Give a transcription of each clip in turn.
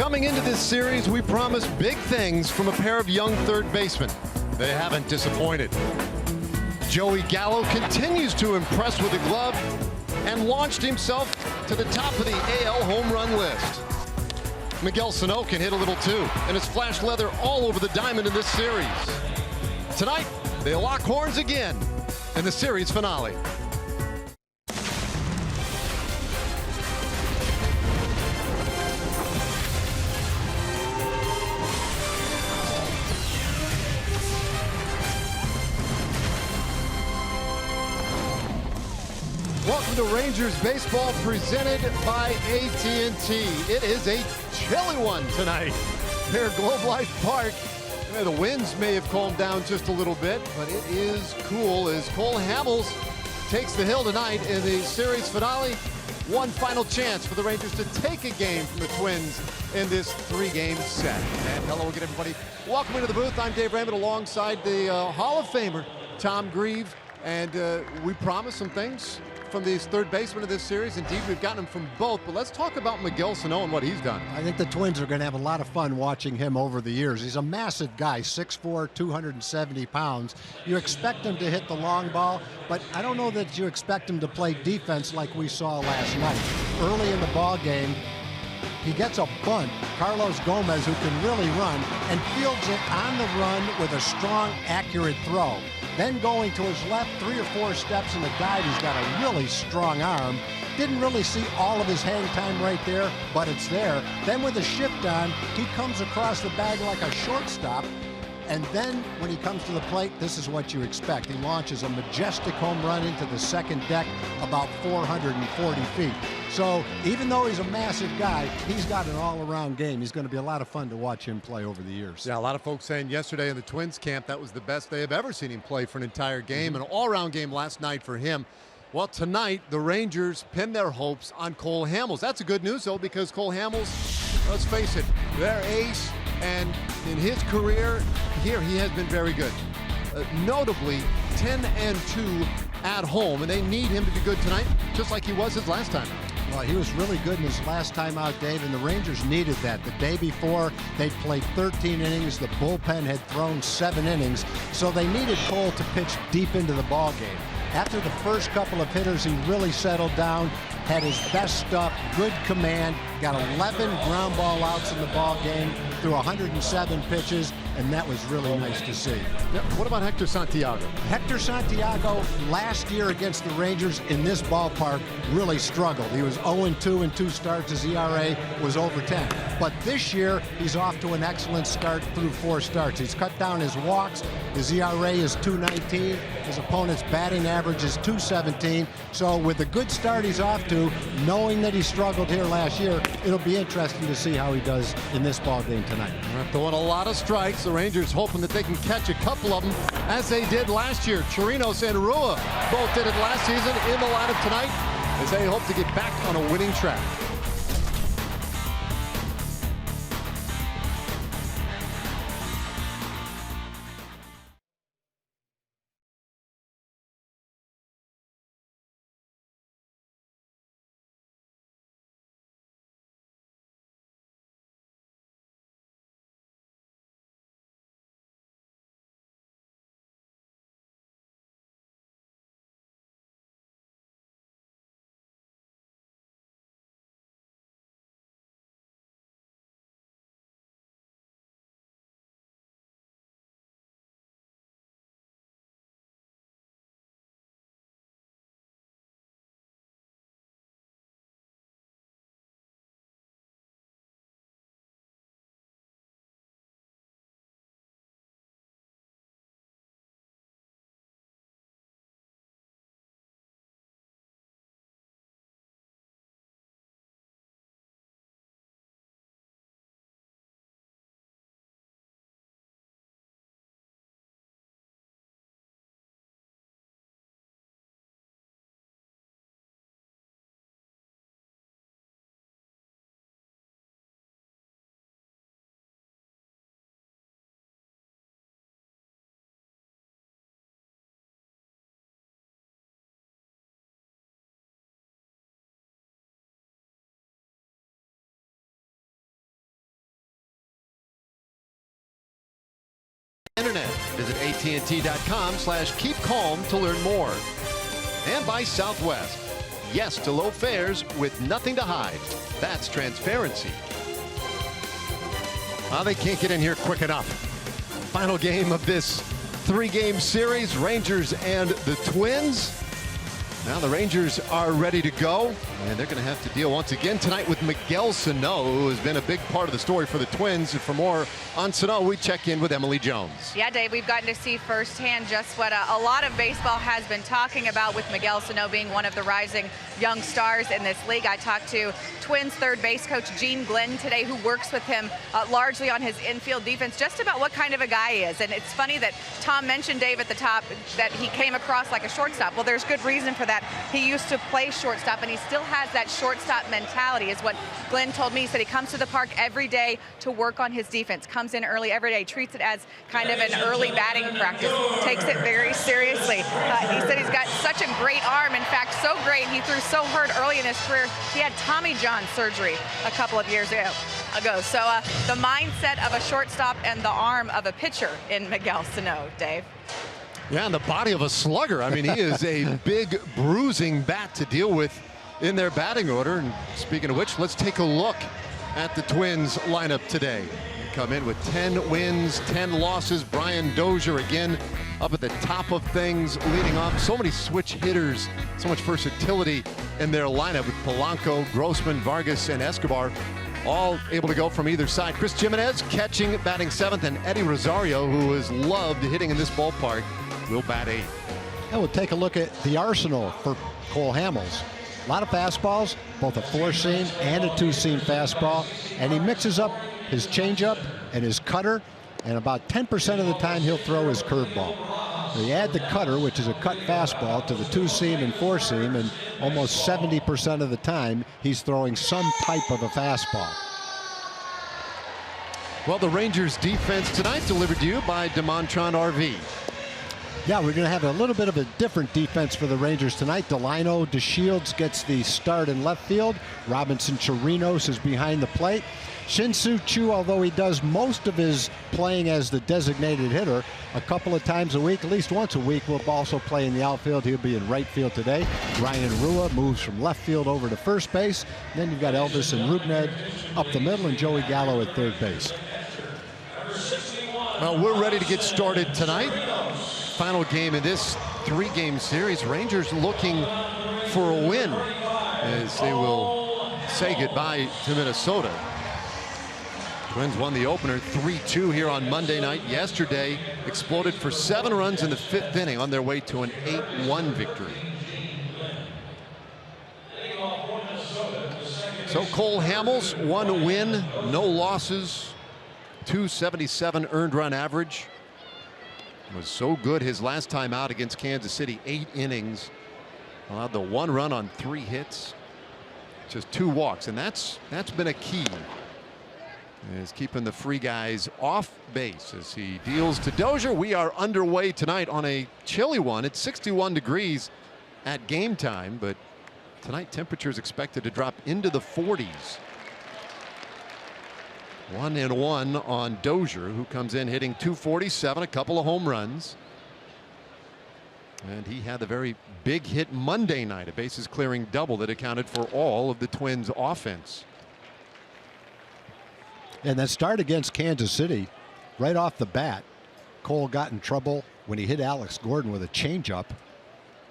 Coming into this series, we promised big things from a pair of young third basemen. They haven't disappointed. Joey Gallo continues to impress with the glove and launched himself to the top of the AL home run list. Miguel Sano can hit a little too, and has flashed leather all over the diamond in this series. Tonight, they lock horns again in the series finale. Welcome to Rangers baseball presented by AT It is a chilly one tonight here at Globe Life Park. The winds may have calmed down just a little bit, but it is cool as Cole Hamels takes the hill tonight in the series finale. One final chance for the Rangers to take a game from the Twins in this three-game set. And hello again, everybody. Welcome into the booth. I'm Dave Raymond alongside the Hall of Famer, Tom Grieve. And we promised some things from these third basemen of this series. Indeed, we've gotten them from both, but let's talk about Miguel Sano and what he's done. I think the Twins are going to have a lot of fun watching him over the years. He's a massive guy, 6'4", 270 pounds. You expect him to hit the long ball, but I don't know that you expect him to play defense like we saw last night. Early in the ball game, he gets a bunt, Carlos Gomez, who can really run, and fields it on the run with a strong, accurate throw. Then going to his left 3 or 4 steps in the dive, he's got a really strong arm. Didn't really see all of his hang time right there, but it's there. Then with a shift on, he comes across the bag like a shortstop. And then when he comes to the plate, this is what you expect. He launches a majestic home run into the second deck about 440 feet. So even though he's a massive guy, he's got an all-around game. He's going to be a lot of fun to watch him play over the years. Yeah, a lot of folks saying yesterday in the Twins camp that was the best they have ever seen him play for an entire game. An all-around game last night for him. Well, tonight, the Rangers pin their hopes on Cole Hamels. That's a good news, though, because Cole Hamels, let's face it, their ace, and in his career here, he has been very good. Notably, 10-2 at home, and they need him to be good tonight, just like he was his last time out. Well, he was really good in his last time out, Dave, and the Rangers needed that. The day before, they played 13 innings. The bullpen had thrown 7 innings, so they needed Cole to pitch deep into the ball game. After the first couple of hitters, he really settled down, had his best stuff, good command, got 11 ground ball outs in the ball game through 107 pitches, and that was really nice to see. Yeah, what about Hector Santiago? Hector Santiago last year against the Rangers in this ballpark really struggled. He was 0-2 in 2 starts. His ERA was over 10. But this year, he's off to an excellent start through 4 starts. He's cut down his walks. His ERA is 2.19. His opponent's batting average is 2.17. So with the good start he's off to, knowing that he struggled here last year, it'll be interesting to see how he does in this ball game tonight. Throwing a lot of strikes. The Rangers hoping that they can catch a couple of them as they did last year. Chirinos and Rua both did it last season in the lineup tonight as they hope to get back on a winning track. Internet. Visit AT&T.com/keep calm to learn more. And by Southwest. Yes to low fares with nothing to hide. That's transparency. They can't get in here quick enough. Final game of this 3-game series, Rangers and the Twins. Now the Rangers are ready to go, and they're going to have to deal once again tonight with Miguel Sano, who has been a big part of the story for the Twins. And for more on Sano, we check in with Emily Jones. Yeah, Dave, we've gotten to see firsthand just what a lot of baseball has been talking about, with Miguel Sano being one of the rising young stars in this league. I talked to Twins third base coach Gene Glenn today, who works with him largely on his infield defense, just about what kind of a guy he is. And it's funny that Tom mentioned, Dave, at the top, that he came across like a shortstop. Well, there's good reason for that. He used to play shortstop, and he still has that shortstop mentality, is what Glenn told me. He said he comes to the park every day to work on his defense, comes in early every day, treats it as kind of an early batting practice, takes it very seriously. He said he's got such a great arm, in fact, so great, he threw so hard early in his career, he had Tommy John surgery a couple of years ago. So the mindset of a shortstop and the arm of a pitcher in Miguel Sano, Dave. Yeah, and the body of a slugger. I mean, he is a big bruising bat to deal with in their batting order. And speaking of which, let's take a look at the Twins lineup today. They come in with 10 wins, 10 losses. Brian Dozier again up at the top of things, leading off. So many switch hitters, so much versatility in their lineup with Polanco, Grossman, Vargas, and Escobar, all able to go from either side. Chris Jimenez catching, batting 7th, and Eddie Rosario, who has loved hitting in this ballpark, will bat 8th. And we'll take a look at the arsenal for Cole Hamels. A lot of fastballs, both a 4-seam and a 2-seam fastball, and he mixes up his changeup and his cutter, and about 10% of the time he'll throw his curveball. So you add the cutter, which is a cut fastball, to the 2-seam and 4-seam, and almost 70% of the time he's throwing some type of a fastball. Well, the Rangers defense tonight delivered to you by DeMontron RV. Yeah, we're going to have a little bit of a different defense for the Rangers tonight. Delino DeShields gets the start in left field. Robinson Chirinos is behind the plate. Shin-Soo Choo, although he does most of his playing as the designated hitter, a couple of times a week, at least once a week, will also play in the outfield. He'll be in right field today. Ryan Rua moves from left field over to first base. Then you've got Elvis and Rubned up the middle, and Joey Gallo at third base. Well, we're ready to get started tonight. Final game in this 3-game series. Rangers looking for a win as they will say goodbye to Minnesota. Twins won the opener 3-2 here on Monday night. Yesterday exploded for 7 runs in the 5th inning on their way to an 8-1 victory. So Cole Hamels, 1 win, no losses, 277 earned run average. Was so good his last time out against Kansas City, 8 innings, allowed the 1 run on 3 hits, just 2 walks, and that's been a key, is keeping the free guys off base as he deals to Dozier. We are underway tonight on a chilly one. It's 61 degrees at game time, but tonight temperatures expected to drop into the 40s. 1-1 on Dozier, who comes in hitting .247, a couple of home runs. And he had a very big hit Monday night, a bases clearing double that accounted for all of the Twins' offense. And that start against Kansas City, right off the bat, Cole got in trouble when he hit Alex Gordon with a changeup.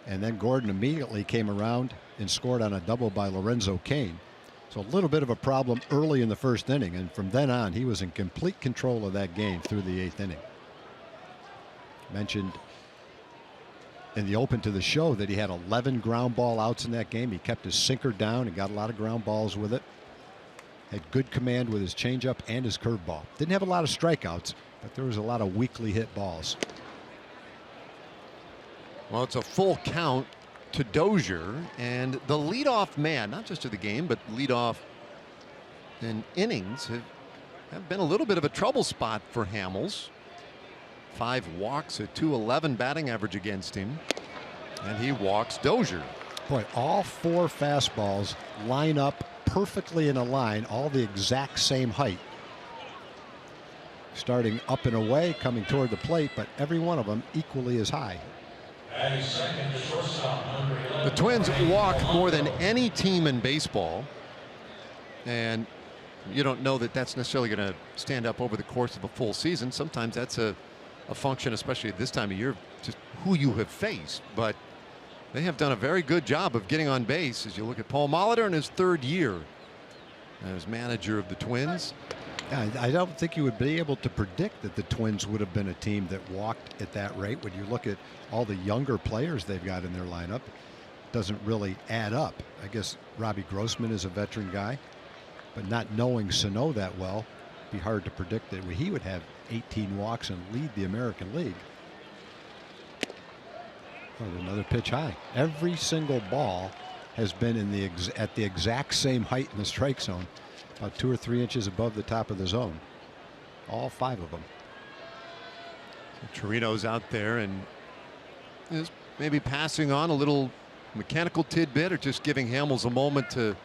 And then Gordon immediately came around and scored on a double by Lorenzo Cain. So a little bit of a problem early in the 1st inning, and from then on he was in complete control of that game through the 8th inning. Mentioned in the open to the show that he had 11 ground ball outs in that game. He kept his sinker down and got a lot of ground balls with it. Had good command with his changeup and his curveball. Didn't have a lot of strikeouts, but there was a lot of weakly hit balls. Well, it's a full count to Dozier, and the leadoff man, not just of the game, but leadoff in innings, have been a little bit of a trouble spot for Hamels. 5 walks, a .211 batting average against him, and he walks Dozier. Boy, all 4 fastballs line up perfectly in a line, all the exact same height. starting up and away, coming toward the plate, but every one of them equally as high. The Twins walk more than any team in baseball, and you don't know that that's necessarily going to stand up over the course of a full season. Sometimes that's a function, especially at this time of year, just who you have faced. But they have done a very good job of getting on base as you look at Paul Molitor in his 3rd year as manager of the Twins. I don't think you would be able to predict that the Twins would have been a team that walked at that rate. When you look at all the younger players they've got in their lineup, it doesn't really add up. I guess Robbie Grossman is a veteran guy, but not knowing Sano that well, it'd be hard to predict that he would have 18 walks and lead the American League. Oh, another pitch high. Every single ball has been in at the exact same height in the strike zone, about 2 or 3 inches above the top of the zone. All 5 of them. So Torino's out there and is maybe passing on a little mechanical tidbit or just giving Hamels a moment to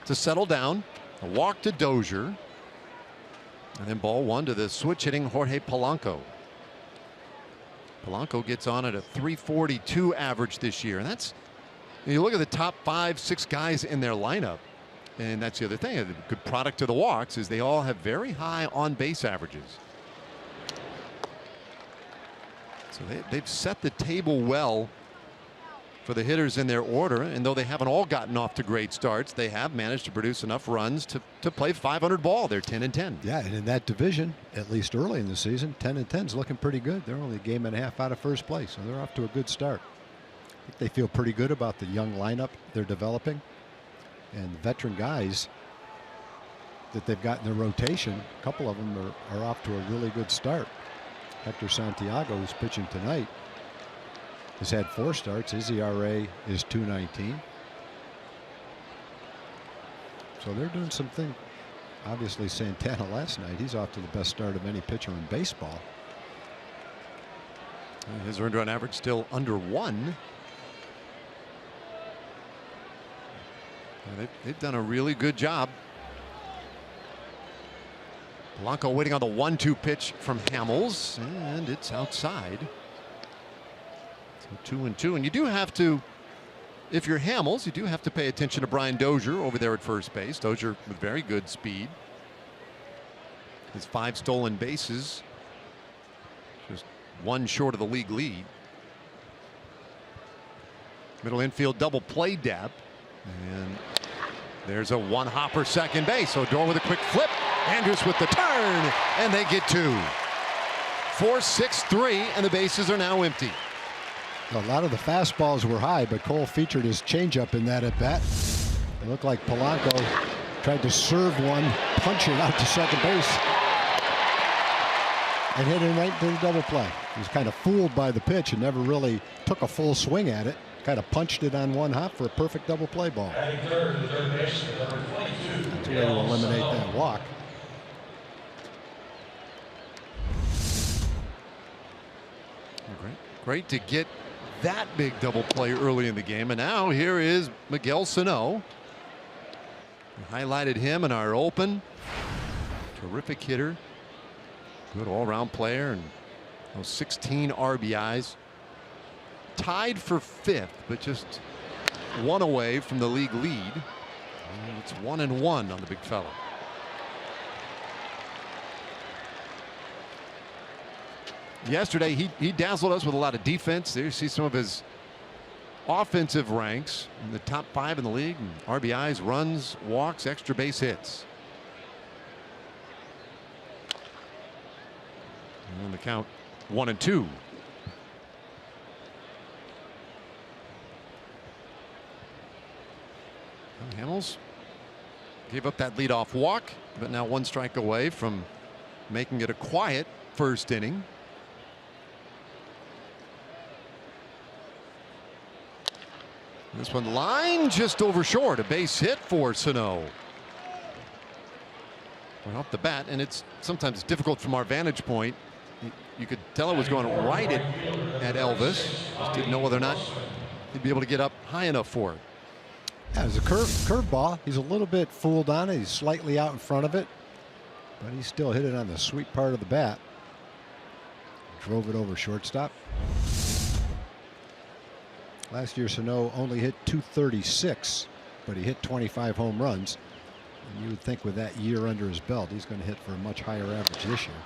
settle down. A walk to Dozier. And then ball 1 to the switch hitting Jorge Polanco. Polanco gets on at a .342 average this year. And that's, you look at the top 5, 6 guys in their lineup. And that's the other thing. A good product of the walks is they all have very high on base averages. So they've set the table well for the hitters in their order. And though they haven't all gotten off to great starts, they have managed to produce enough runs to play 500 ball. They're 10-10. Yeah, and in that division, at least early in the season, 10-10 is looking pretty good. They're only a game and a half out of first place, so they're off to a good start. I think they feel pretty good about the young lineup they're developing. And the veteran guys that they've got in their rotation, a couple of them are off to a really good start. Hector Santiago, who's pitching tonight, has had 4 starts. His ERA is .219. So they're doing something. Obviously, Santana last night, he's off to the best start of any pitcher in baseball. His earned run average still under 1. They've done a really good job. Polanco waiting on the 1-2 pitch from Hamels, and it's outside. So 2-2, and you do have to, if you're Hamels, you do have to pay attention to Brian Dozier over there at first base. Dozier with very good speed. His 5 stolen bases, just 1 short of the league lead. Middle infield double play depth, and there's a 1-hopper second base. Odor with a quick flip. Andrus with the turn, and they get 2. 4-6-3, and the bases are now empty. A lot of the fastballs were high, but Cole featured his changeup in that at bat. It looked like Polanco tried to serve one, punch it out to second base, and hit him right into the double play. He was kind of fooled by the pitch and never really took a full swing at it. Kind of punched it on 1 hop for a perfect double play ball. That's a way to eliminate that walk. Great to get that big double play early in the game. And now here is Miguel Sano. We highlighted him in our open. Terrific hitter. Good all-around player, and those 16 RBIs. Tied for 5th, but just 1 away from the league lead. And it's 1-1 on the big fella. Yesterday he dazzled us with a lot of defense. There you see some of his offensive ranks in the top 5 in the league. And RBIs, runs, walks, extra base hits. And on the count, 1-2. Hamels gave up that leadoff walk, but now 1 strike away from making it a quiet first inning. This one line just over short, a base hit for Sano. Went off the bat, and it's sometimes difficult from our vantage point. You could tell it was going right at Elvis. Just didn't know whether or not he'd be able to get up high enough for it. Yeah, it was a curve ball. He's a little bit fooled on it. He's slightly out in front of it. but he still hit it on the sweet part of the bat. Drove it over shortstop. Last year, Sano only hit .236, but he hit 25 home runs. And you would think with that year under his belt, he's going to hit for a much higher average this year.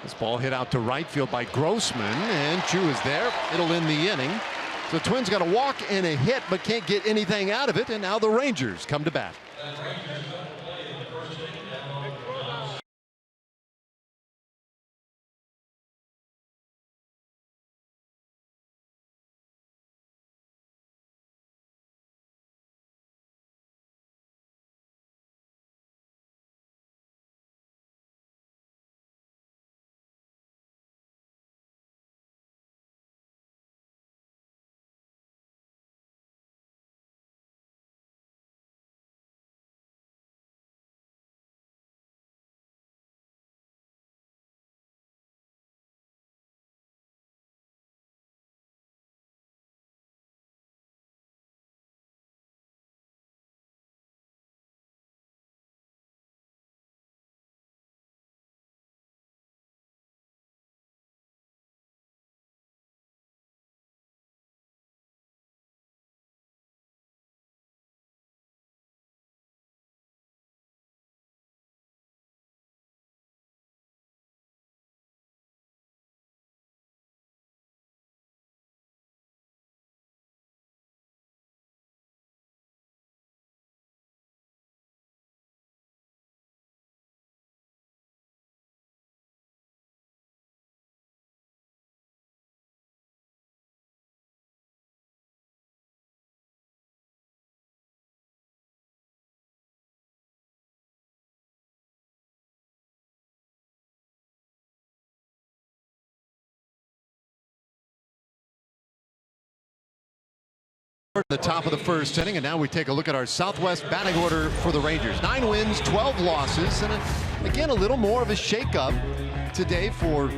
This ball hit out to right field by Grossman, and Chu is there. It'll end the inning. So the Twins got a walk and a hit, but can't get anything out of it, and now the Rangers come to bat. The top of the first inning, and now we take a look at our Southwest batting order for the Rangers. 9 wins, 12 losses, and again a little more of a shakeup today for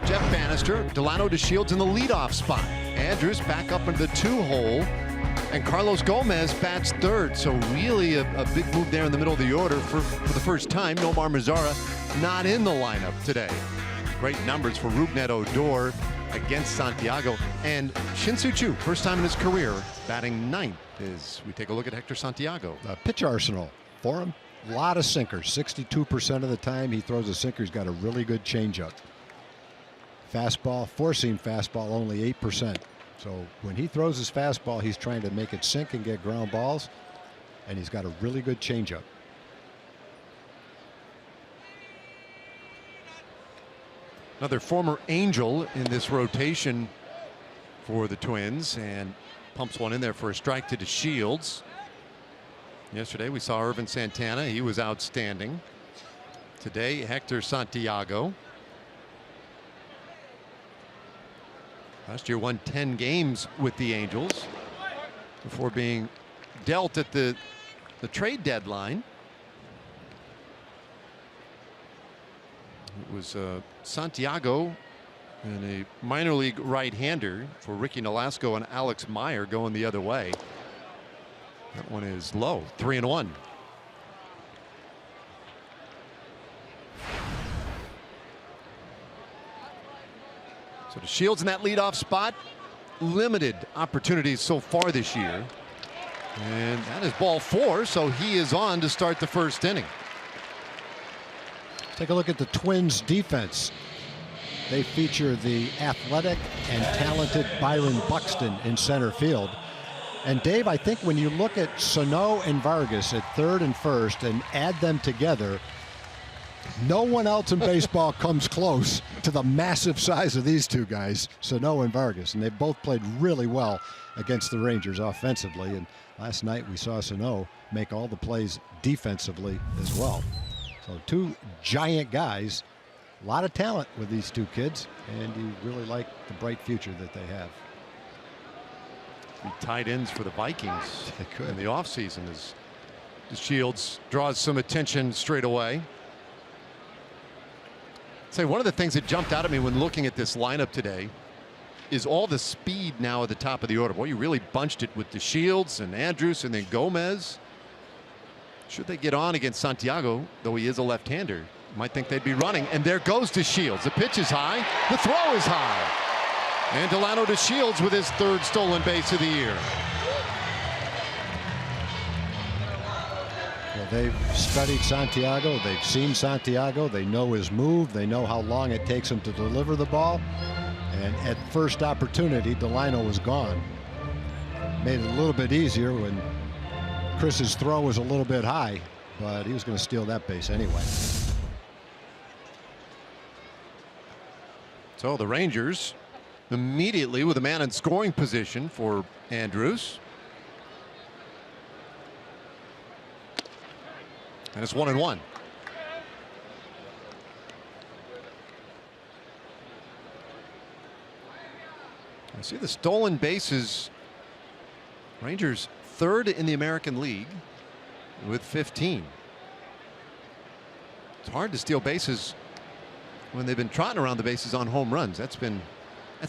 Jeff Bannister. Delano DeShields in the leadoff spot. Andrus back up into the 2-hole, and Carlos Gomez bats third. So really a big move there in the middle of the order for the first time. Nomar Mazara not in the lineup today. Great numbers for Rougned Odor against Santiago, and Shin-Soo Choo, first time in his career, batting 9th as we take a look at Hector Santiago. Pitch arsenal for him, a lot of sinkers. 62% of the time he throws a sinker. He's got a really good changeup. Fastball, four-seam fastball, only 8%. So when he throws his fastball, he's trying to make it sink and get ground balls, and he's got a really good changeup. Another former Angel in this rotation for the Twins, and pumps one in there for a strike to DeShields. Yesterday we saw Irvin Santana. He was outstanding. Today Hector Santiago. Last year won 10 games with the Angels before being dealt at the trade deadline. It was Santiago and a minor league right-hander for Ricky Nolasco and Alex Meyer going the other way. That one is low, 3-1. So DeShields in that leadoff spot. Limited opportunities so far this year. And that is ball 4, so he is on to start the first inning. Take a look at the Twins defense. They feature the athletic and talented Byron Buxton in center field. And Dave, I think when you look at Sano and Vargas at third and first and add them together, no one else in baseball comes close to the massive size of these two guys, Sano and Vargas. And they both played really well against the Rangers offensively. And last night we saw Sano make all the plays defensively as well. So two giant guys, a lot of talent with these two kids, and you really like the bright future that they have. Be tight ends for the Vikings in the offseason as DeShields draws some attention straight away. Say one of the things that jumped out at me when looking at this lineup today is all the speed now at the top of the order. Boy, you really bunched it with DeShields and Andrus and then Gomez. Should they get on against Santiago, though he is a left-hander, Might think they'd be running, and there goes to Shields. The pitch is high, the throw is high. And Delano to Shields with his 3rd stolen base of the year. Well, they've studied Santiago, they've seen Santiago, they know his move, they know how long it takes him to deliver the ball. And at first opportunity, Delano was gone. Made it a little bit easier when Chris's throw was a little bit high, but he was going to steal that base anyway. So the Rangers immediately with a man in scoring position for Andrews. And it's 1-1. I see the stolen bases. Rangers 3rd in the American League with 15. It's hard to steal bases when they've been trotting around the bases on home runs. That's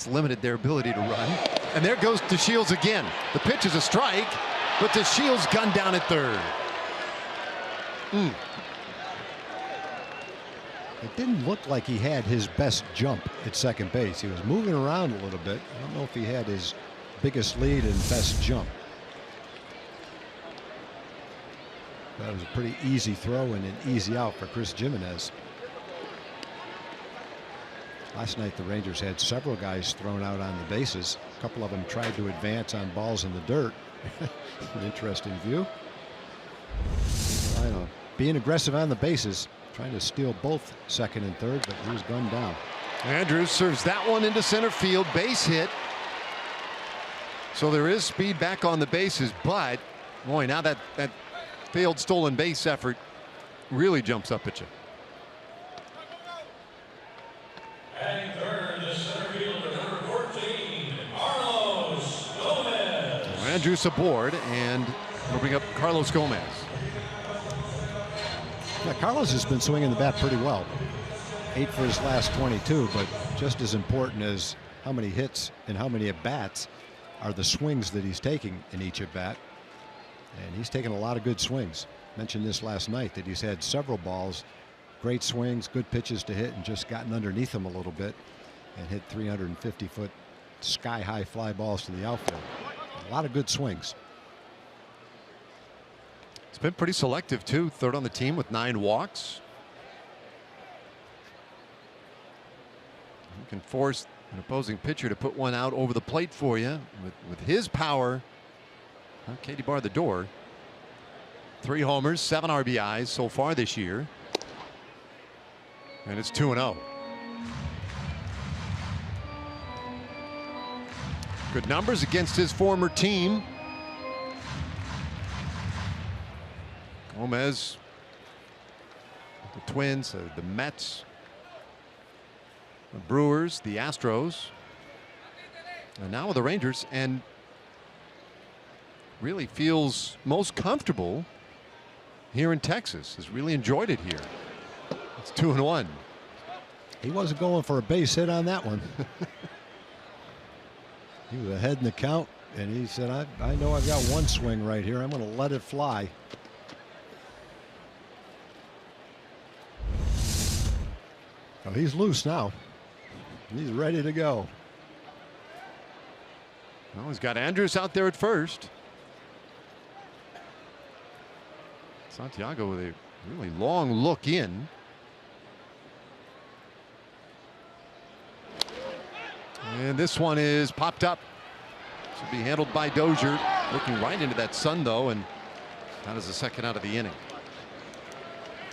limited their ability to run. And there goes to Shields again. The pitch is a strike, but to Shields gunned down at 3rd. It didn't look like he had his best jump at second base. He was moving around a little bit. I don't know if he had his biggest lead and best jump. That was a pretty easy throw and an easy out for Chris Jimenez. Last night the Rangers had several guys thrown out on the bases. A couple of them tried to advance on balls in the dirt. An interesting view. I know, being aggressive on the bases, trying to steal both second and third, but he was gunned down. Andrews serves that one into center field, base hit. So there is speed back on the bases, but boy, now that failed stolen base effort really jumps up at you. And third, the center fielder, number 14, Carlos Gomez. Andrews aboard, and we'll bring up Carlos Gomez. Yeah, Carlos has been swinging the bat pretty well. 8 for his last 22, but just as important as how many hits and how many at-bats are the swings that he's taking in each at-bat. And he's taken a lot of good swings. Mentioned this last night that he's had several balls, great swings, good pitches to hit, and just gotten underneath them a little bit and hit 350-foot sky-high fly balls to the outfield. A lot of good swings. It's been pretty selective too. 3rd on the team with 9 walks. You can force an opposing pitcher to put one out over the plate for you with his power. Katie barred the door. 3 homers, 7 RBIs so far this year. And it's 2-0. Good numbers against his former team. Gomez, the Twins, the Mets, the Brewers, the Astros, and now with the Rangers, and really feels most comfortable here in Texas. Has really enjoyed it here. It's 2-1. He wasn't going for a base hit on that one. He was ahead in the count, and he said, I know I've got one swing right here. I'm going to let it fly. Oh, he's loose now. He's ready to go. Well, he's got Andrews out there at first. Santiago with a really long look in. And this one is popped up. Should be handled by Dozier. Looking right into that sun, though, and that is the second out of the inning.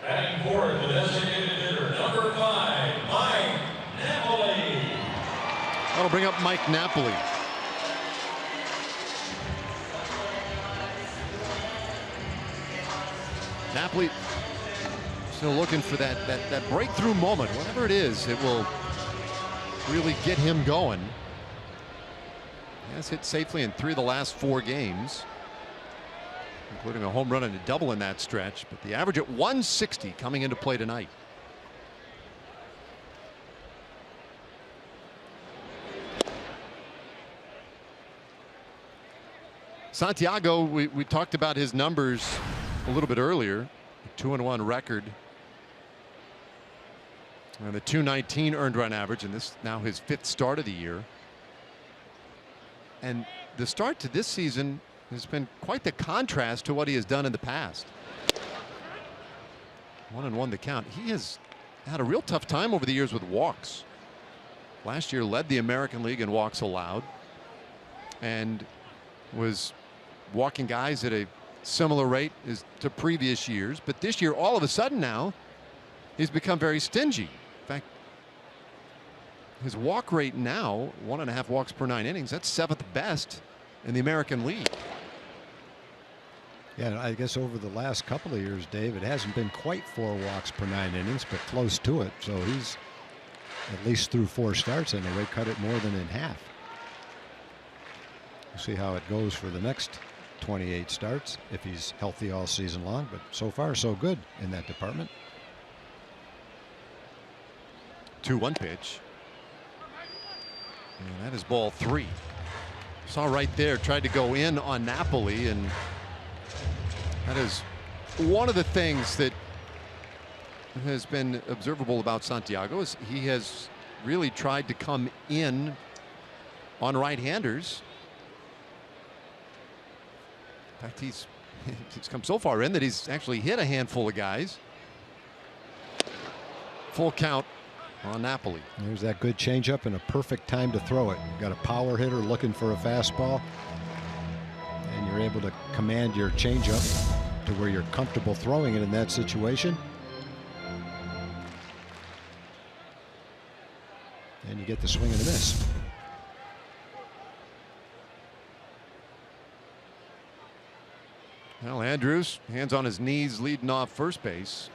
Batting forward, the designated hitter, number 5, Mike Napoli. That'll bring up Mike Napoli. Napoli still looking for that breakthrough moment. Whatever it is, it will really get him going. He has hit safely in 3 of the last 4 games, including a home run and a double in that stretch. But the average at 160 coming into play tonight. Santiago, we talked about his numbers a little bit earlier. 2-1 record And the 219 earned run average, and this now his 5th start of the year. And the start to this season has been quite the contrast to what he has done in the past. 1-1 the count. He has had a real tough time over the years with walks. Last year led the American League in walks allowed and was walking guys at a similar rate as to previous years. But this year, all of a sudden now, he's become very stingy. In fact, his walk rate now, 1.5 walks per 9 innings. That's 7th best in the American League. Yeah, I guess over the last couple of years, Dave, it hasn't been quite 4 walks per 9 innings, but close to it. So he's at least through 4 starts anyway, cut it more than in half. We'll see how it goes for the next 28 starts if he's healthy all season long, but so far so good in that department. 2-1 pitch. And that is ball 3. Saw right there, tried to go in on Napoli, and that is one of the things that has been observable about Santiago is he has really tried to come in on right-handers. In fact, he's come so far in that he's actually hit a handful of guys. Full count on Napoli. There's that good changeup and a perfect time to throw it. You've got a power hitter looking for a fastball, and you're able to command your changeup to where you're comfortable throwing it in that situation. And you get the swing and a miss. Well, Andrews, hands on his knees, leading off first base.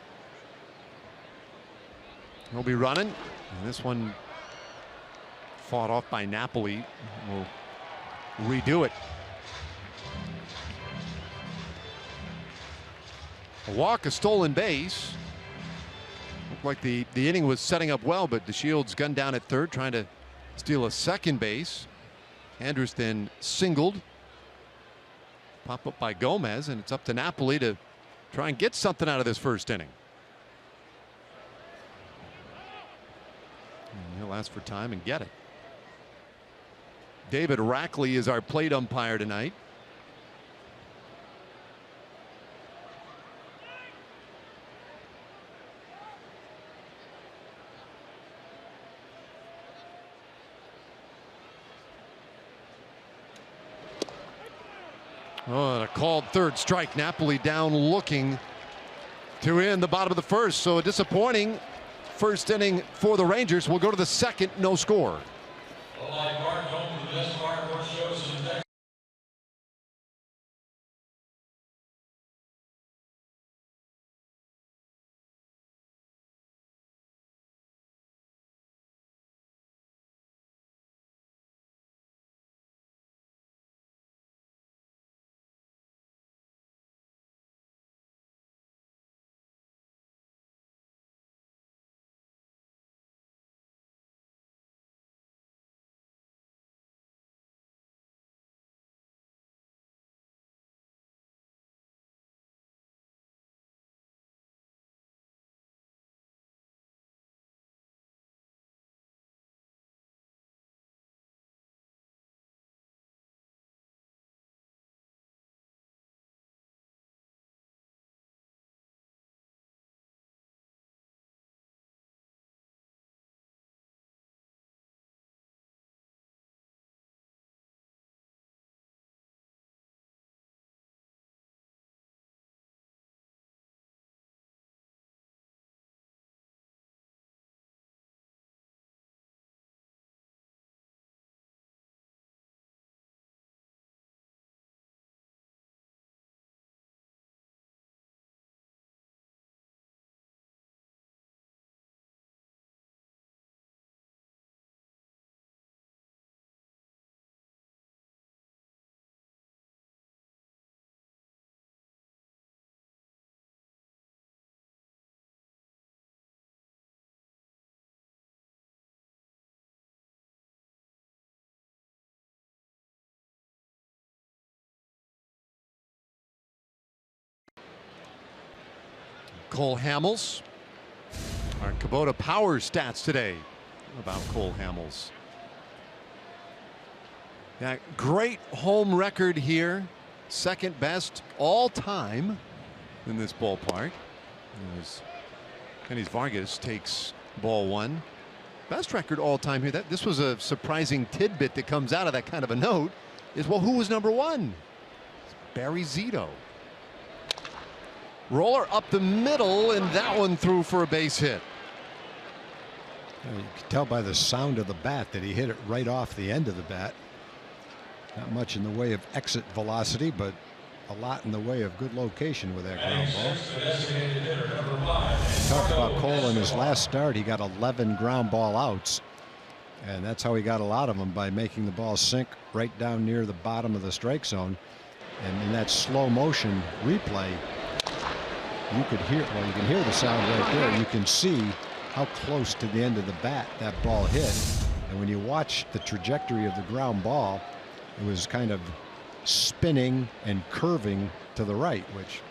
He'll be running, and this one fought off by Napoli. We'll redo it. A walk, a stolen base. Looked like the inning was setting up well, but DeShields gunned down at third, trying to steal a second base. Andrews then singled. Pop up by Gomez, and it's up to Napoli to try and get something out of this first inning. And he'll ask for time and get it. David Rackley is our plate umpire tonight. Oh, and a called third strike. Napoli down looking to end the bottom of the first. So a disappointing first inning for the Rangers. We'll go to the second, no score. Cole Hamels Our Kubota Power stats today about Cole Hamels. Yeah, great home record here. Second best all time in this ballpark. As Kenny Vargas takes ball one. Best record all time here. This was a surprising tidbit that comes out of that kind of a note. Is, well, who was number one? It's Barry Zito. Roller up the middle, and that one threw for a base hit. You can tell by the sound of the bat that he hit it right off the end of the bat. Not much in the way of exit velocity, but a lot in the way of good location with that ground ball. Talked about Cole in his last start. He got 11 ground ball outs, and that's how he got a lot of them, by making the ball sink right down near the bottom of the strike zone. And in that slow motion replay, you could hear, well, you can hear the sound right there. You can see how close to the end of the bat that ball hit. And when you watch the trajectory of the ground ball, it was kind of spinning and curving to the right, which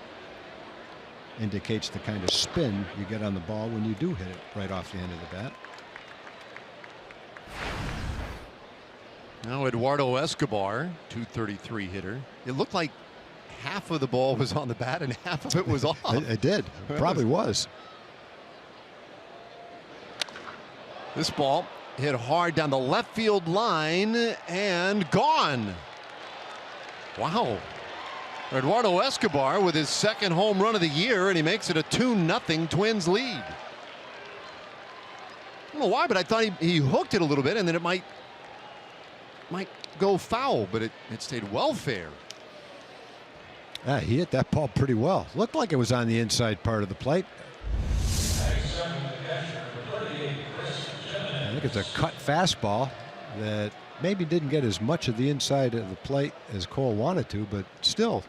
indicates the kind of spin you get on the ball when you do hit it right off the end of the bat. Now Eduardo Escobar, 233 hitter. It looked like half of the ball was on the bat and half of it was off. It did. Probably was. This ball hit hard down the left field line and gone. Wow. Eduardo Escobar with his second home run of the year, and he makes it a 2-0 Twins lead. I don't know why, but I thought he hooked it a little bit, and then it might go foul, but it stayed well fair. Yeah, he hit that ball pretty well. Looked like it was on the inside part of the plate. I think it's a cut fastball that maybe didn't get as much of the inside of the plate as Cole wanted to, but still,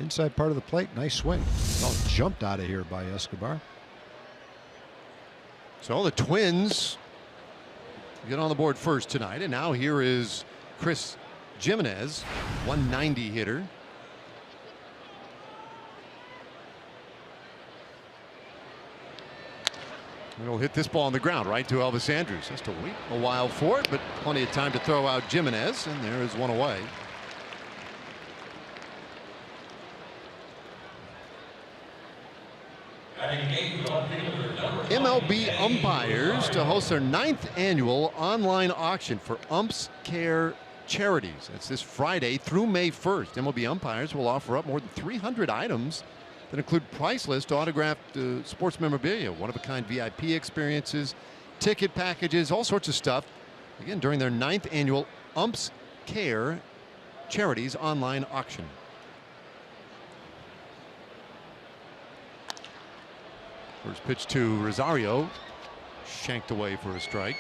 inside part of the plate, nice swing. Well, jumped out of here by Escobar. So the Twins get on the board first tonight, and now here is Chris Jimenez, 190 hitter. He'll hit this ball on the ground right to Elvis Andrus. Has to wait a while for it, but plenty of time to throw out Jimenez, and there is one away. MLB umpires to host their 9th annual online auction for Umps Care Charities. It's this Friday through May 1st. MLB umpires will offer up more than 300 items that include priceless to autographed sports memorabilia, one-of-a-kind VIP experiences, ticket packages, all sorts of stuff. Again, during their 9th annual Umps Care Charities online auction. First pitch to Rosario, shanked away for a strike.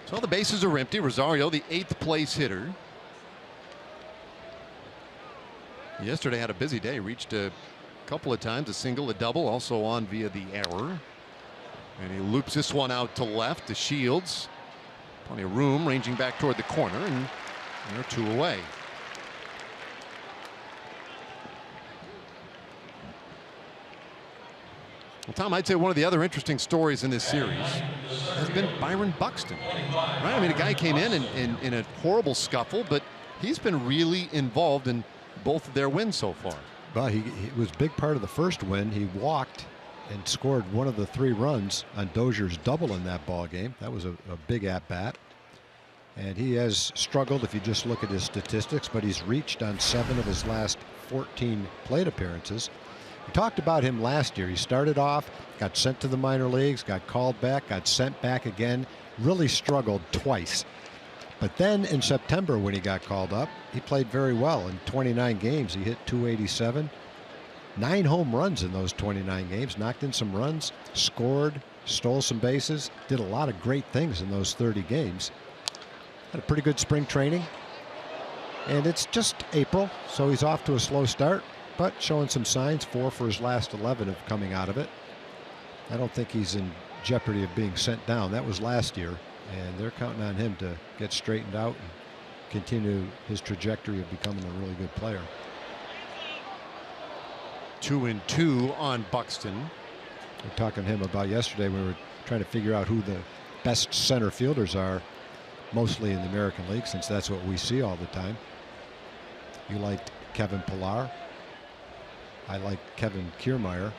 So the bases are empty. Rosario, the 8th place hitter. Yesterday had a busy day, reached a couple of times, a single, a double, also on via the error. And he loops this one out to left to Shields. Plenty of room, ranging back toward the corner, and they're 2 away. Well, Tom, I'd say one of the other interesting stories in this series has been Byron Buxton. Right? I mean, a guy came in a horrible scuffle, but he's been really involved in both of their wins so far. Well, he was a big part of the first win. He walked and scored one of the 3 runs on Dozier's double in that ball game. That was a big at-bat. And he has struggled if you just look at his statistics, but he's reached on 7 of his last 14 plate appearances. We talked about him last year. He started off, got sent to the minor leagues, got called back, got sent back again, really struggled twice. But then in September, when he got called up, he played very well. In 29 games, he hit .287, 9 home runs in those 29 games, knocked in some runs, scored, stole some bases, did a lot of great things in those 30 games. Had a pretty good spring training. And it's just April, so he's off to a slow start, but showing some signs. 4 for his last 11 of coming out of it. I don't think he's in jeopardy of being sent down. That was last year, and they're counting on him to get straightened out and continue his trajectory of becoming a really good player. 2-2 on Buxton. We were talking to him about yesterday. We were trying to figure out who the best center fielders are, mostly in the American League, since that's what we see all the time. You liked Kevin Pillar. I like Kevin Kiermaier.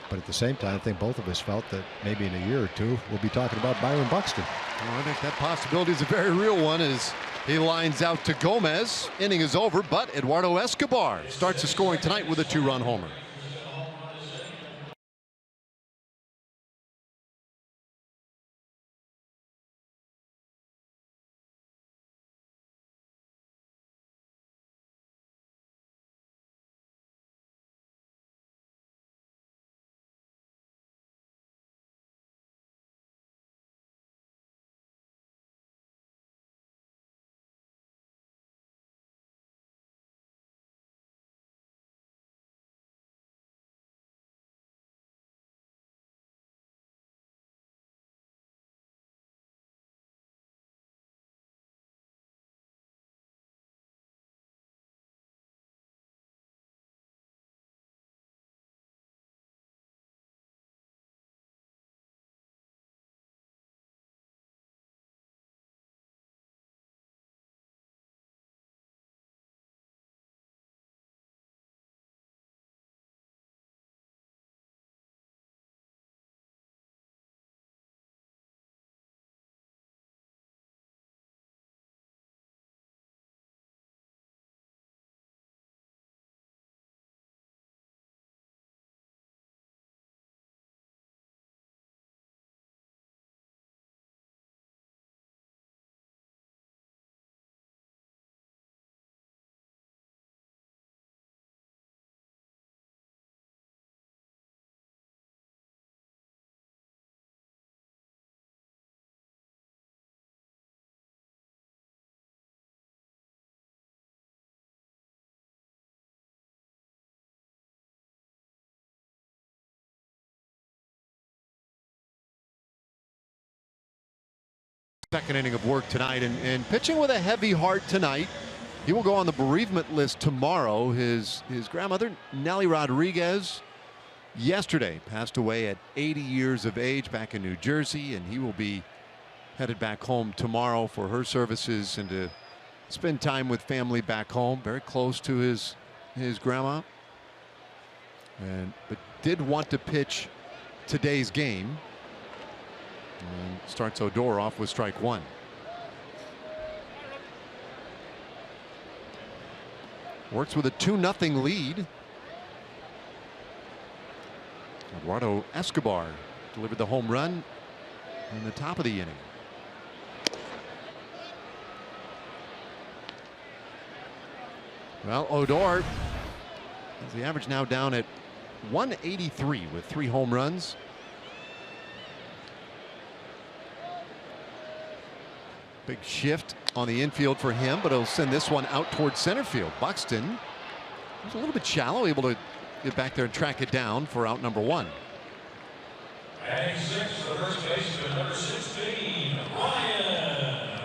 But at the same time, I think both of us felt that maybe in a year or two we'll be talking about Byron Buxton. Well, I think that possibility is a very real one as he lines out to Gomez. Inning is over, but Eduardo Escobar starts the scoring tonight with a 2-run homer. Second inning of work tonight, and pitching with a heavy heart tonight. He will go on the bereavement list tomorrow. His grandmother, Nellie Rodriguez, yesterday passed away at 80 years of age back in New Jersey, and he will be headed back home tomorrow for her services and to spend time with family back home. Very close to his grandma, but did want to pitch today's game. And starts Odor off with strike one. Works with a 2-0 lead. Eduardo Escobar delivered the home run in the top of the inning. Well, Odor has the average now down at 183 with 3 home runs. Big shift on the infield for him, but he'll send this one out towards center field. Buxton was a little bit shallow, able to get back there and track it down for out number 1. Batting 6, the first baseman, number 16, Ryan.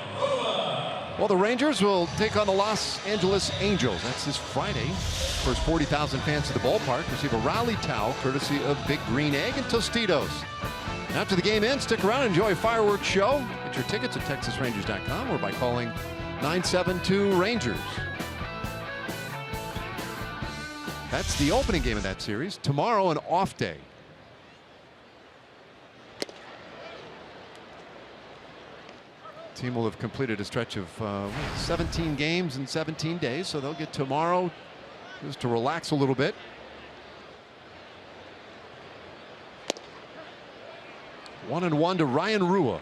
Well, the Rangers will take on the Los Angeles Angels. That's this Friday. First 40,000 fans to the ballpark receive a rally towel courtesy of Big Green Egg and Tostitos. After the game ends, stick around and enjoy a fireworks show. Get your tickets at TexasRangers.com or by calling 972-RANGERS. That's the opening game of that series. Tomorrow, an off day. Team will have completed a stretch of 17 games in 17 days, so they'll get tomorrow just to relax a little bit. One and one to Ryan Rua.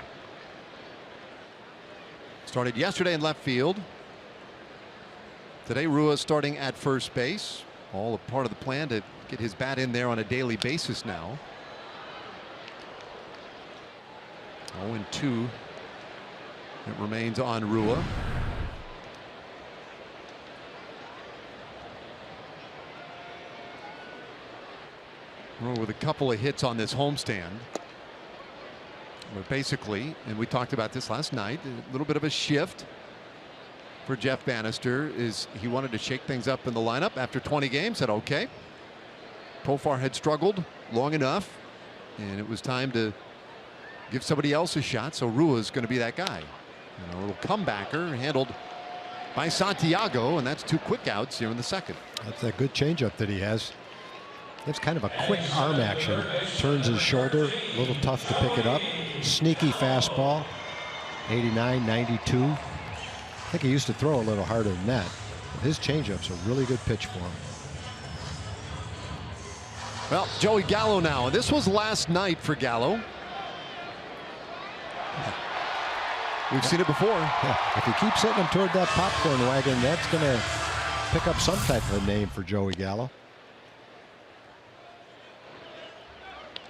Started yesterday in left field. Today Rua starting at first base. All a part of the plan to get his bat in there on a daily basis now. 0-2. It remains on Rua. Rua with a couple of hits on this homestand. But basically, and we talked about this last night, a little bit of a shift for Jeff Bannister is he wanted to shake things up in the lineup after 20 games. Said, okay, Profar had struggled long enough, and it was time to give somebody else a shot. So Rua is going to be that guy. And a little comebacker handled by Santiago, and that's 2 quick outs here in the second. That's that good changeup that he has. It's kind of a quick arm action. Turns his shoulder, a little tough to pick it up. Sneaky fastball, 89, 92. I think he used to throw a little harder than that. But his changeup's a really good pitch for him. Well, Joey Gallo now. This was last night for Gallo. We've seen it before. Yeah, if he keeps hitting him toward that popcorn wagon, that's going to pick up some type of a name for Joey Gallo.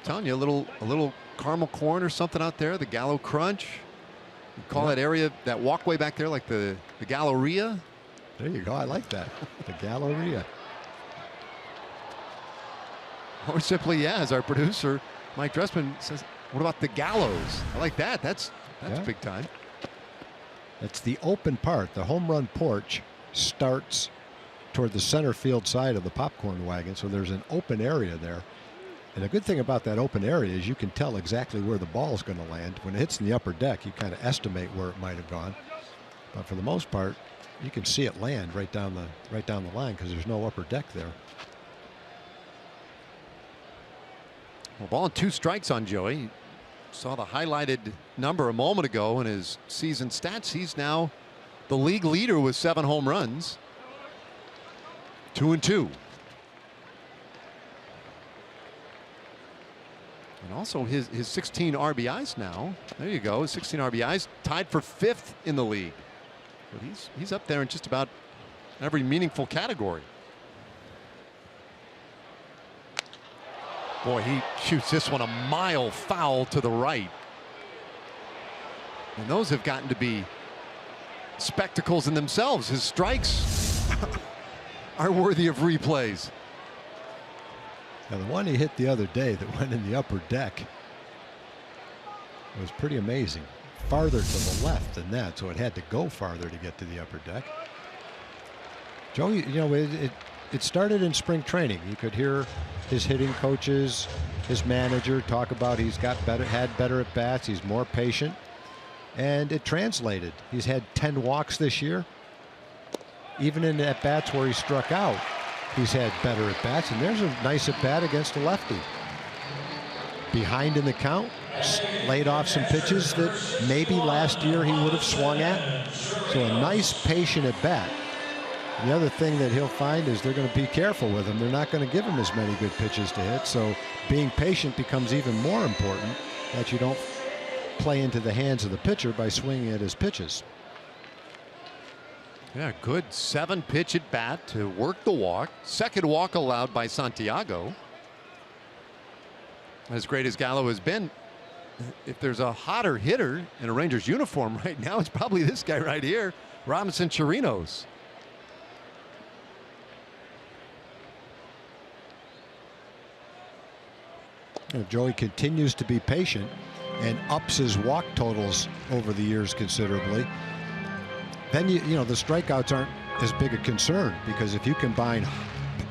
Telling you, a little caramel corn or something out there, the Gallo Crunch. You call that area, that walkway back there, like the Galleria. There you go. I like that. The Galleria. Or simply, yeah, as our producer Mike Dressman says, what about the Gallows? I like that. That's big time. It's the open part. The home run porch starts toward the center field side of the popcorn wagon, so there's an open area there. And the good thing about that open area is you can tell exactly where the ball is going to land. When it hits in the upper deck, you kind of estimate where it might have gone. But for the most part, you can see it land right down the line because there's no upper deck there. Well, ball and 2 strikes on Joey. You saw the highlighted number a moment ago in his season stats. He's now the league leader with 7 home runs. 2-2. And also his 16 RBIs now. There you go. 16 RBIs, tied for 5th in the league. But he's up there in just about every meaningful category. Boy, he shoots this one a mile foul to the right. And those have gotten to be spectacles in themselves. His strikes are worthy of replays. Now, the one he hit the other day that went in the upper deck was pretty amazing. Farther to the left than that, so it had to go farther to get to the upper deck. Joey, you know, it started in spring training. You could hear his hitting coaches, his manager talk about he's got had better at bats. He's more patient, and it translated. He's had 10 walks this year. Even in at bats where he struck out, he's had better at bats, and there's a nice at bat against a lefty. Behind in the count, laid off some pitches that maybe last year he would have swung at. So a nice patient at bat. The other thing that he'll find is they're going to be careful with him. They're not going to give him as many good pitches to hit. So being patient becomes even more important, that you don't play into the hands of the pitcher by swinging at his pitches. Yeah, good 7-pitch at bat to work the walk. Second walk allowed by Santiago. As great as Gallo has been, if there's a hotter hitter in a Rangers uniform right now, it's probably this guy right here, Robinson Chirinos. Joey continues to be patient and ups his walk totals over the years considerably. Then you know the strikeouts aren't as big a concern, because if you combine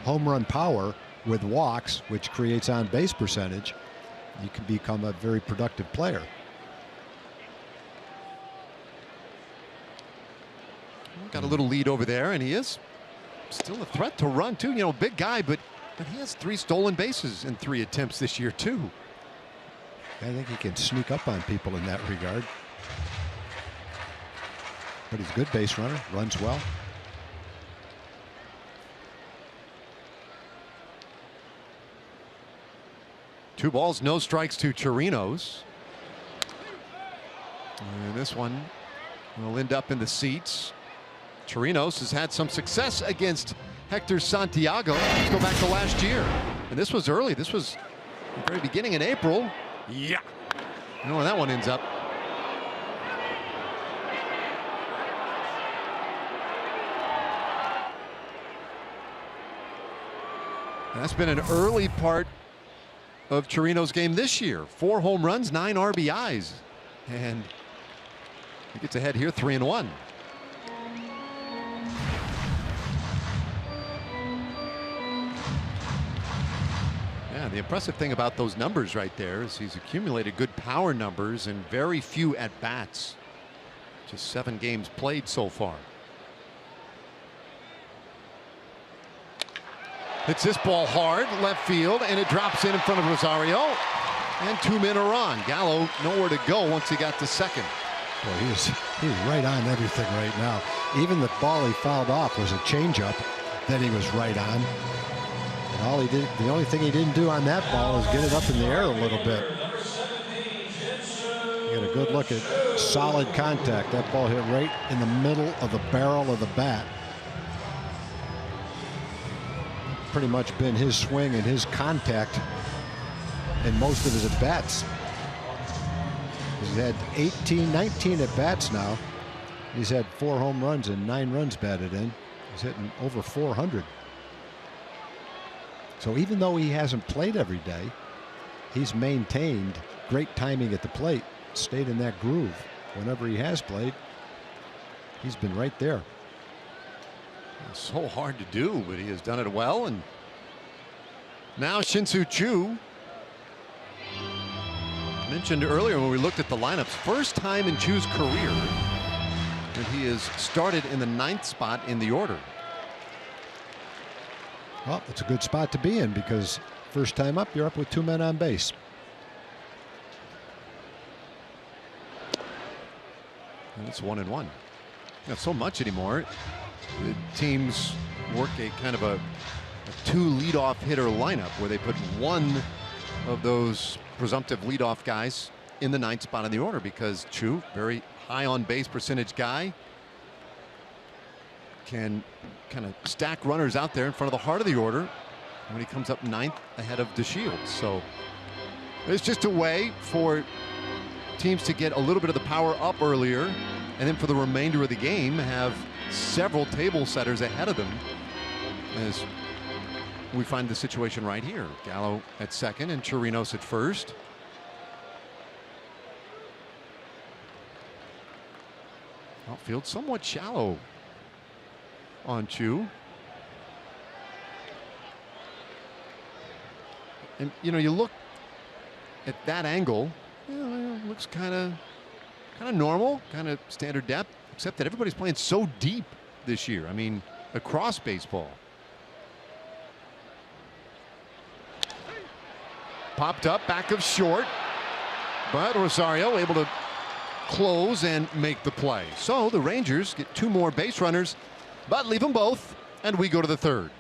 home run power with walks, which creates on base percentage, you can become a very productive player. Got a little lead over there, and he is still a threat to run too. You know, big guy, but he has 3 stolen bases in 3 attempts this year too. I think he can sneak up on people in that regard. But he's a good base runner, runs well. Two balls, no strikes to Chirinos. And this one will end up in the seats. Chirinos has had some success against Hector Santiago. Let's go back to last year. And this was early. This was the very beginning in April. Yeah. You know where that one ends up. That's been an early part of Chirinos' game this year. 4 home runs, 9 RBIs. And he gets ahead here, 3-1. the impressive thing about those numbers right there is he's accumulated good power numbers and very few at bats. Just 7 games played so far. Hits this ball hard left field, and it drops in front of Rosario, and 2 men are on. Gallo nowhere to go once he got to second. Boy, he's right on everything right now. Even the ball he fouled off was a changeup that he was right on. And the only thing he didn't do on that ball is get it up in the air a little bit. You get a good look at solid contact. That ball hit right in the middle of the barrel of the bat. Pretty much been his swing and his contact in most of his at bats. He's had 19 at bats now. He's had 4 home runs and 9 runs batted in. He's hitting over 400. So even though he hasn't played every day, he's maintained great timing at the plate, stayed in that groove. Whenever he has played, he's been right there. It's so hard to do, but he has done it well. And now Shin-Soo Choo, mentioned earlier when we looked at the lineups, first time in Choo's career that he has started in the 9th spot in the order. Well, it's a good spot to be in because first time up, you're up with 2 men on base. And it's 1-1. Not so much anymore. The teams work a kind of a 2 leadoff hitter lineup where they put one of those presumptive leadoff guys in the 9th spot in the order because Choo, very high on base percentage guy, can kind of stack runners out there in front of the heart of the order when he comes up 9th ahead of DeShields. So it's just a way for teams to get a little bit of the power up earlier, and then for the remainder of the game have several table setters ahead of them, as we find the situation right here. Gallo at second and Chirinos at first. Outfield somewhat shallow on Choo. And you know, you look at that angle, you know, it looks kind of normal, kind of standard depth, except that everybody's playing so deep this year. I mean, across baseball. Popped up back of short, but Rosario able to close and make the play. So the Rangers get 2 more base runners, but leave them both, and we go to the 3rd.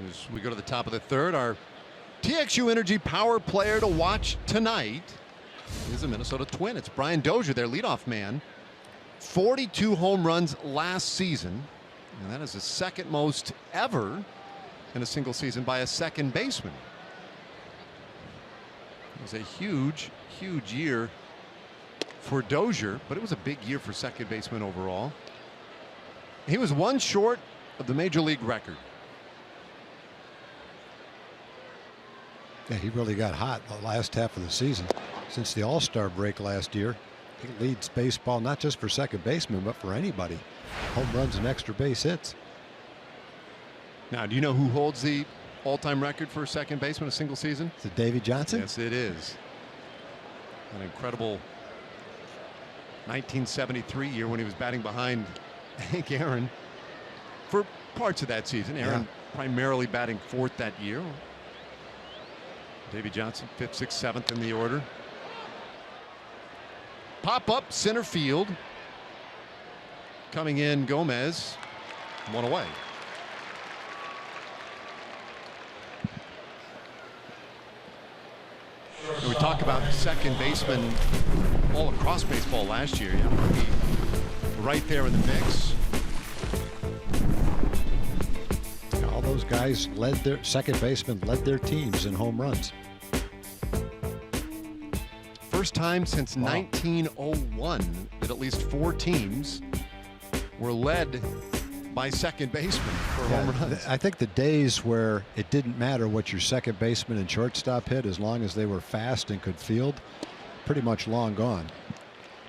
As we go to the top of the 3rd, our TXU Energy power player to watch tonight is a Minnesota Twin. It's Brian Dozier, their leadoff man. 42 home runs last season. And that is the second most ever in a single season by a second baseman. It was a huge, huge year for Dozier, but it was a big year for second baseman overall. He was one short of the major league record. Yeah, he really got hot the last half of the season. Since the All-Star break last year, he leads baseball not just for second baseman, but for anybody. Home runs and extra base hits. Now, do you know who holds the all-time record for second baseman in a single season? Is it Davey Johnson? Yes, it is. An incredible 1973 year when he was batting behind Hank Aaron for parts of that season. Aaron primarily batting fourth that year. Davey Johnson, 5th, 6th, 7th in the order. Pop up center field. Coming in, Gomez. One away. And we talk about second baseman all across baseball last year. Yeah, right there in the mix. All those guys led their second baseman led their teams in home runs. First time since 1901 that at least 4 teams were led by second baseman for home runs. I think the days where it didn't matter what your second baseman and shortstop hit as long as they were fast and could field, pretty much long gone.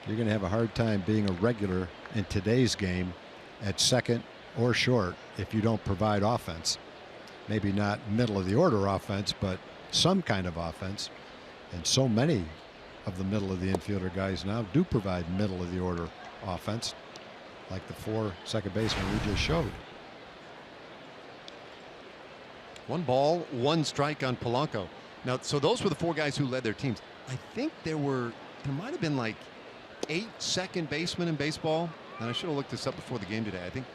You're going to have a hard time being a regular in today's game at second or short if you don't provide offense. Maybe not middle of the order offense, but some kind of offense. And so many of the middle of the infielder guys now do provide middle of the order offense, like the 4 second basemen we just showed. 1 ball, 1 strike on Polanco. Now, so those were the 4 guys who led their teams. I think there might have been like 8 second basemen in baseball. And I should have looked this up before the game today. I think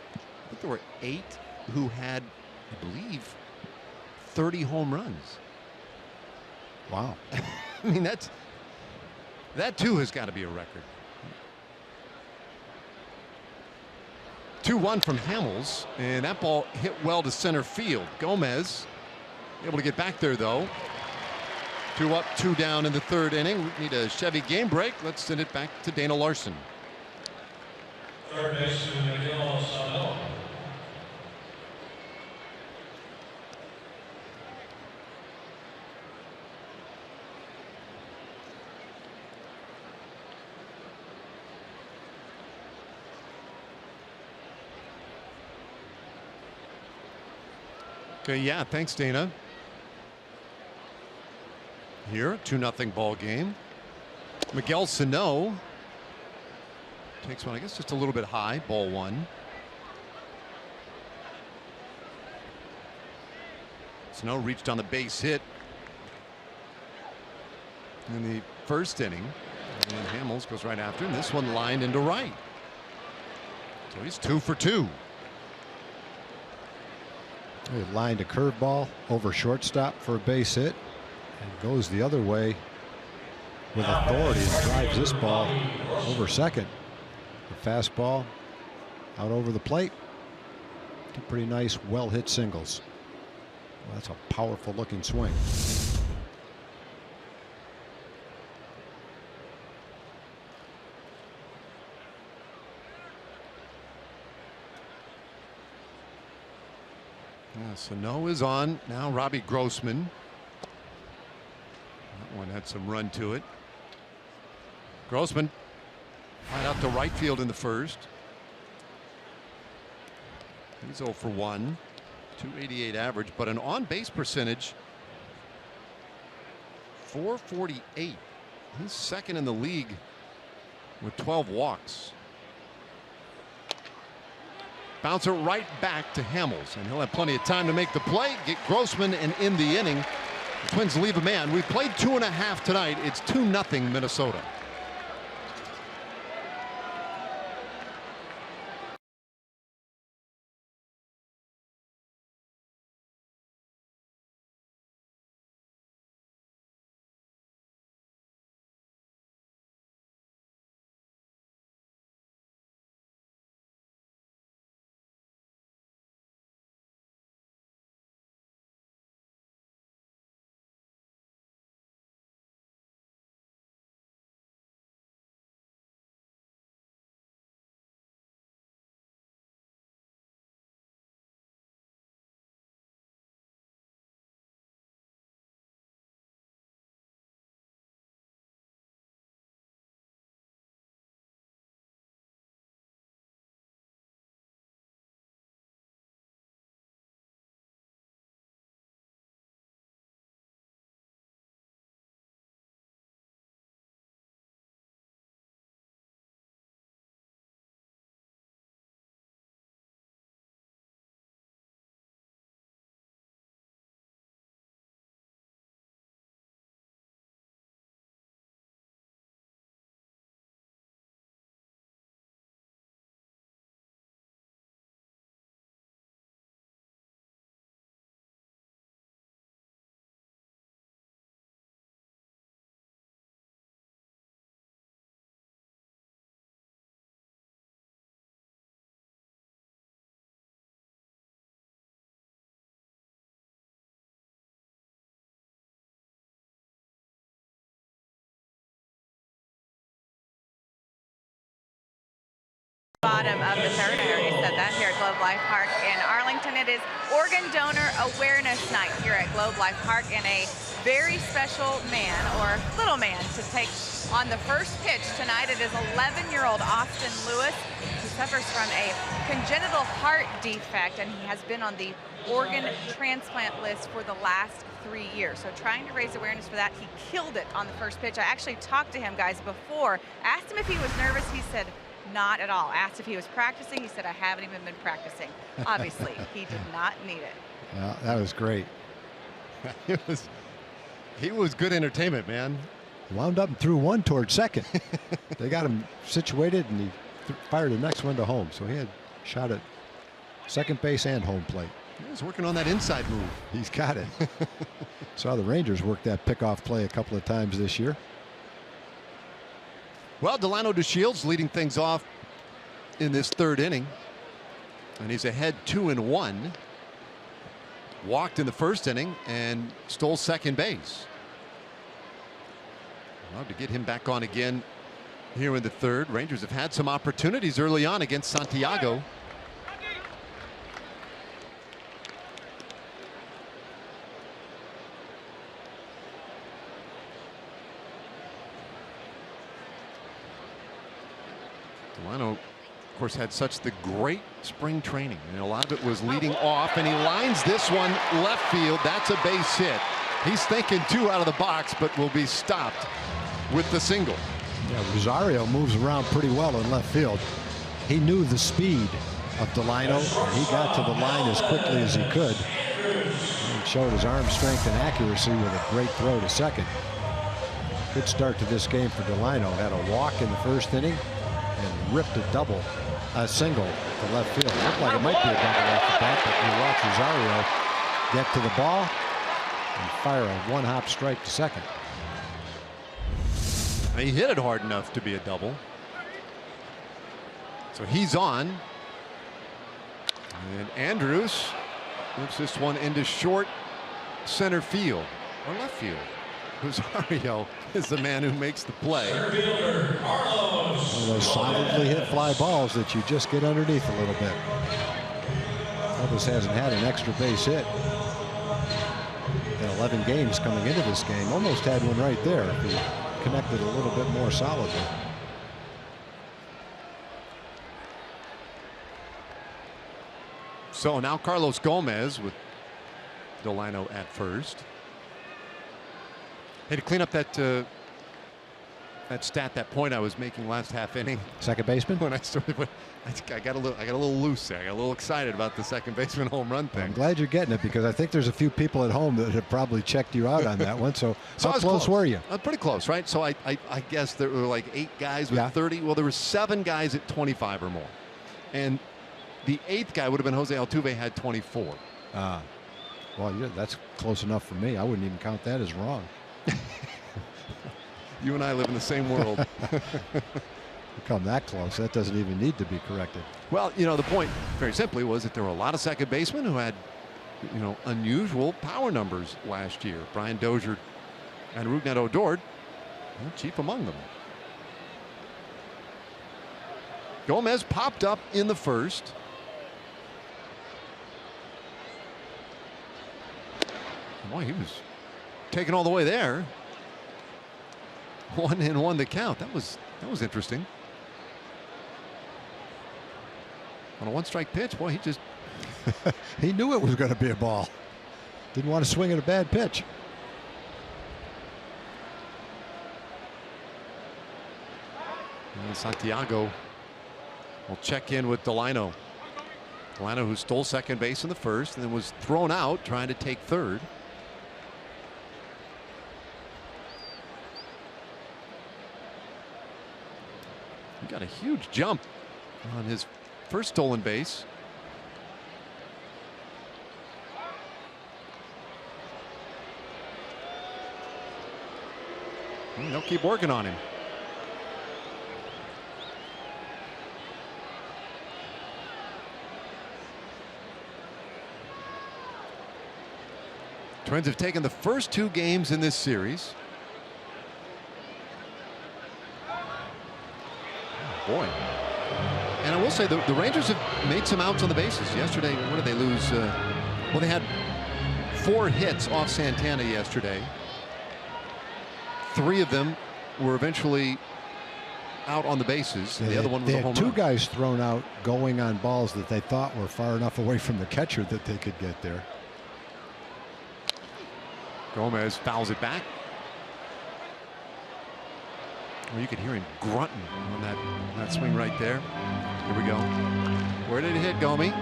there were 8 who had, I believe, 30 home runs. Wow. I mean, that too has got to be a record. 2-1 from Hamels, and that ball hit well to center field. Gomez able to get back there though. 2 up, 2 down in the 3rd inning. We need a Chevy game break. Let's send it back to Dana Larson. Third baseman Miguel Sano. Okay, yeah, thanks, Dana. Here, 2-0 ball game. Miguel Sano takes one, I guess, just a little bit high. Ball 1. Sano reached on the base hit in the 1st inning, and Hamels goes right after him. This one lined into right, so he's 2 for 2. He lined a curveball over shortstop for a base hit and goes the other way with authority and drives this ball over second. The fastball out over the plate. 2 pretty nice, well hit singles. Well, that's a powerful looking swing. Yeah, Sano is on now. Robbie Grossman. That one had some run to it. Grossman right out to right field in the 1st. He's 0 for 1. 288 average, but an on-base percentage 448. He's 2nd in the league with 12 walks. Bouncer right back to Hamels, and he'll have plenty of time to make the play, get Grossman, and in the inning, the Twins leave a man. We've played 2.5 tonight. It's 2-0 Minnesota. Bottom of the third. I already said that here at Globe Life Park in Arlington. It is Organ Donor Awareness Night here at Globe Life Park, and a very special man, or little man, to take on the first pitch tonight. It is 11-year-old Austin Lewis, who suffers from a congenital heart defect, and he has been on the organ transplant list for the last 3 years. So trying to raise awareness for that. He killed it on the first pitch. I actually talked to him, guys, before. Asked him if he was nervous. He said, not at all. Asked if he was practicing. He said, I haven't even been practicing. Obviously, he did not need it. Yeah, that was great. He was good entertainment, man. Wound up and threw one toward second. They got him situated, and he fired the next one to home. So he had shot at second base and home plate. He was working on that inside move. He's got it. Saw the Rangers work that pickoff play a couple of times this year. Well, Delino DeShields leading things off in this third inning, and he's ahead 2-1. Walked in the first inning and stole second base. Love to get him back on again here in the third. Rangers have had some opportunities early on against Santiago. Delino, of course, had such the great spring training, and a lot of it was leading off, and he lines this one left field. That's a base hit. He's thinking two out of the box, but will be stopped with the single. Yeah, Rosario moves around pretty well in left field. He knew the speed of Delino, and he got to the line as quickly as he could. And showed his arm strength and accuracy with a great throw to second. Good start to this game for Delino. Had a walk in the first inning and ripped a single to left field. Looked like it might be a double off the bat, but you watch Rosario get to the ball and fire a one-hop strike to second. He hit it hard enough to be a double. So he's on. And Andrews moves this one into short center field or left field. Rosario is the man who makes the play. One of those solidly hit fly balls that you just get underneath a little bit. Elvis hasn't had an extra base hit in 11 games coming into this game. Almost had one right there if he connected a little bit more solidly. So now Carlos Gomez with Delino at first. Hey, to clean up that that point I was making last half inning. Second baseman? When I started, I got a little loose there. I got a little excited about the second baseman home run thing. I'm glad you're getting it, because I think there's a few people at home that have probably checked you out on that one. So how close were you? Pretty close, right? So I guess there were like 8 guys with 30. Well, there were 7 guys at 25 or more, and the 8th guy would have been Jose Altuve, had 24. Well, yeah, that's close enough for me. I wouldn't even count that as wrong. You and I live in the same world. You come that close, that doesn't even need to be corrected. Well, you know, the point very simply was that there were a lot of second basemen who had, you know, unusual power numbers last year. Brian Dozier and Rougned Odor, chief among them. Gomez popped up in the first. Boy, he was taken all the way there. 1-1 the count. That was interesting. On a 1-strike pitch, boy, he just he knew it was going to be a ball. Didn't want to swing at a bad pitch. And Santiago will check in with Delino. Delino, who stole second base in the first and then was thrown out trying to take third. He got a huge jump on his first stolen base. They'll keep working on him. Twins have taken the first 2 games in this series. Boy, And I will say the Rangers have made some outs on the bases. Yesterday, what did they lose? Well, they had 4 hits off Santana yesterday. 3 of them were eventually out on the bases. The other one was a home run. 2 guys thrown out going on balls that they thought were far enough away from the catcher that they could get there. Gomez fouls it back. Well, you could hear him grunting on that swing right there. Here we go. Where did it hit, Gomi?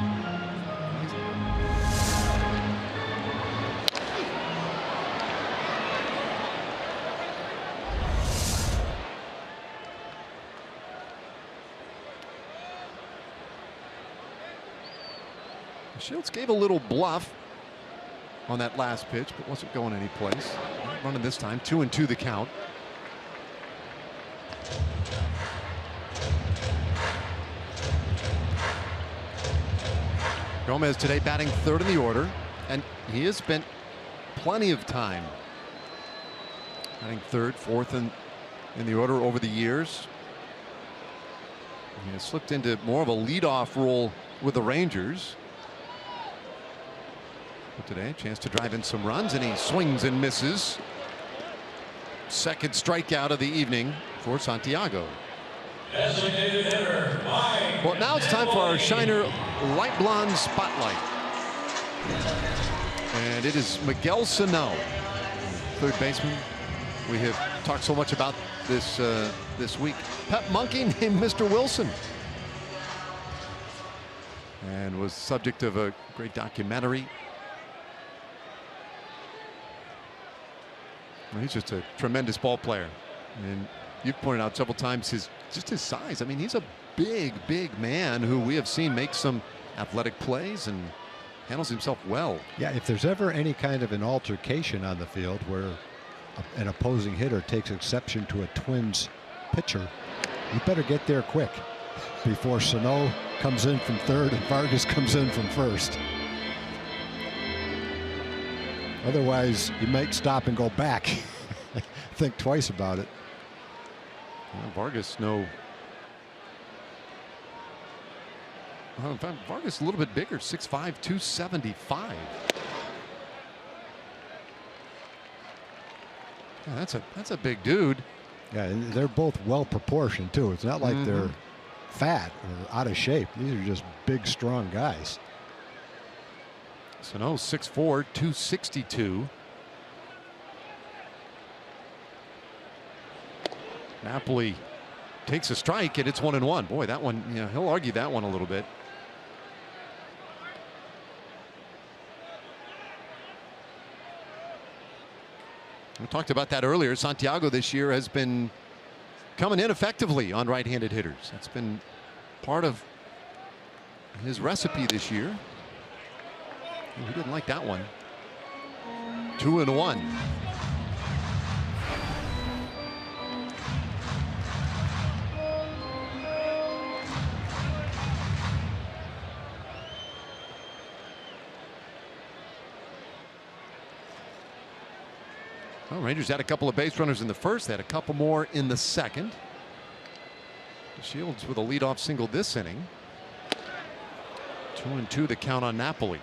Shields gave a little bluff on that last pitch, but wasn't going anyplace. Not running this time. 2-2 the count. Gomez today batting 3rd in the order, and he has spent plenty of time batting 3rd, 4th in the order over the years. He has slipped into more of a leadoff role with the Rangers. But today, a chance to drive in some runs, and he swings and misses. Second strikeout of the evening for Santiago. Designated hitter, Mike. Well, now it's time for our Shiner Light Blonde Spotlight. And it is Miguel Sano, 3rd baseman. We have talked so much about this this week. Pet monkey named Mr. Wilson. And was subject of a great documentary. He's just a tremendous ball player, and you've pointed out several times his size. I mean, he's a big man who we have seen make some athletic plays and handles himself well. Yeah, if there's ever any kind of an altercation on the field where an opposing hitter takes exception to a Twins pitcher, you better get there quick before Sano comes in from 3rd and Vargas comes in from 1st. Otherwise, you might stop and go back. Think twice about it. Well, Vargas, in fact, Vargas a little bit bigger, 6'5", 275. Yeah, that's a big dude. Yeah, and they're both well proportioned too. It's not like they're fat or out of shape. These are just big, strong guys. Sano 6'4", 262. Napoli takes a strike, and it's 1-1. Boy, that one, he'll argue that one a little bit. We talked about that earlier. Santiago this year has been coming in effectively on right-handed hitters. That's been part of his recipe this year. He didn't like that one. 2-1. Well, Rangers had a couple of base runners in the first. They had a couple more in the second. Shields with a leadoff single this inning. 2-2 the count on Napoli.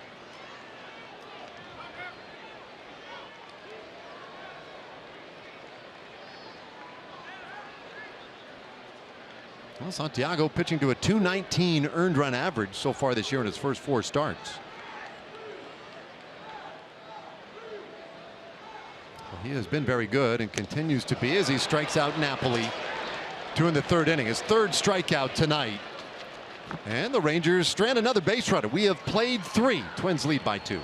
Well, Santiago pitching to a 219 earned run average so far this year in his first 4 starts. Well, he has been very good and continues to be as he strikes out Napoli. 2 in the 3rd inning. His 3rd strikeout tonight. And the Rangers strand another base runner. We have played 3. Twins lead by 2.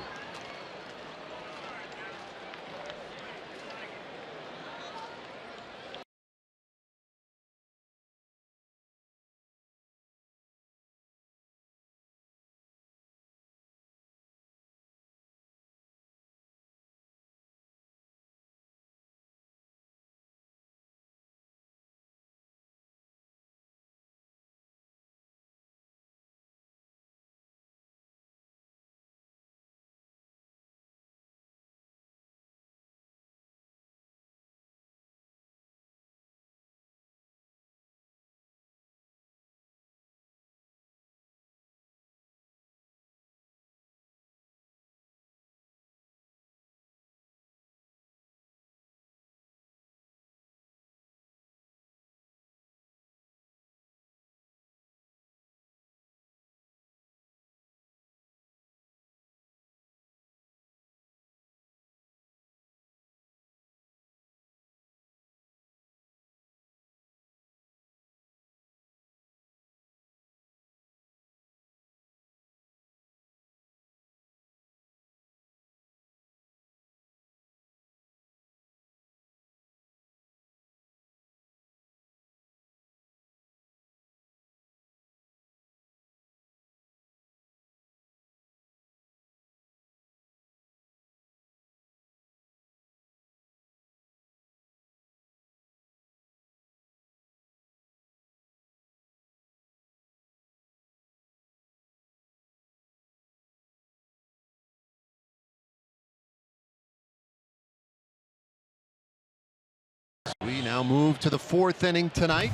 We now move to the 4th inning tonight.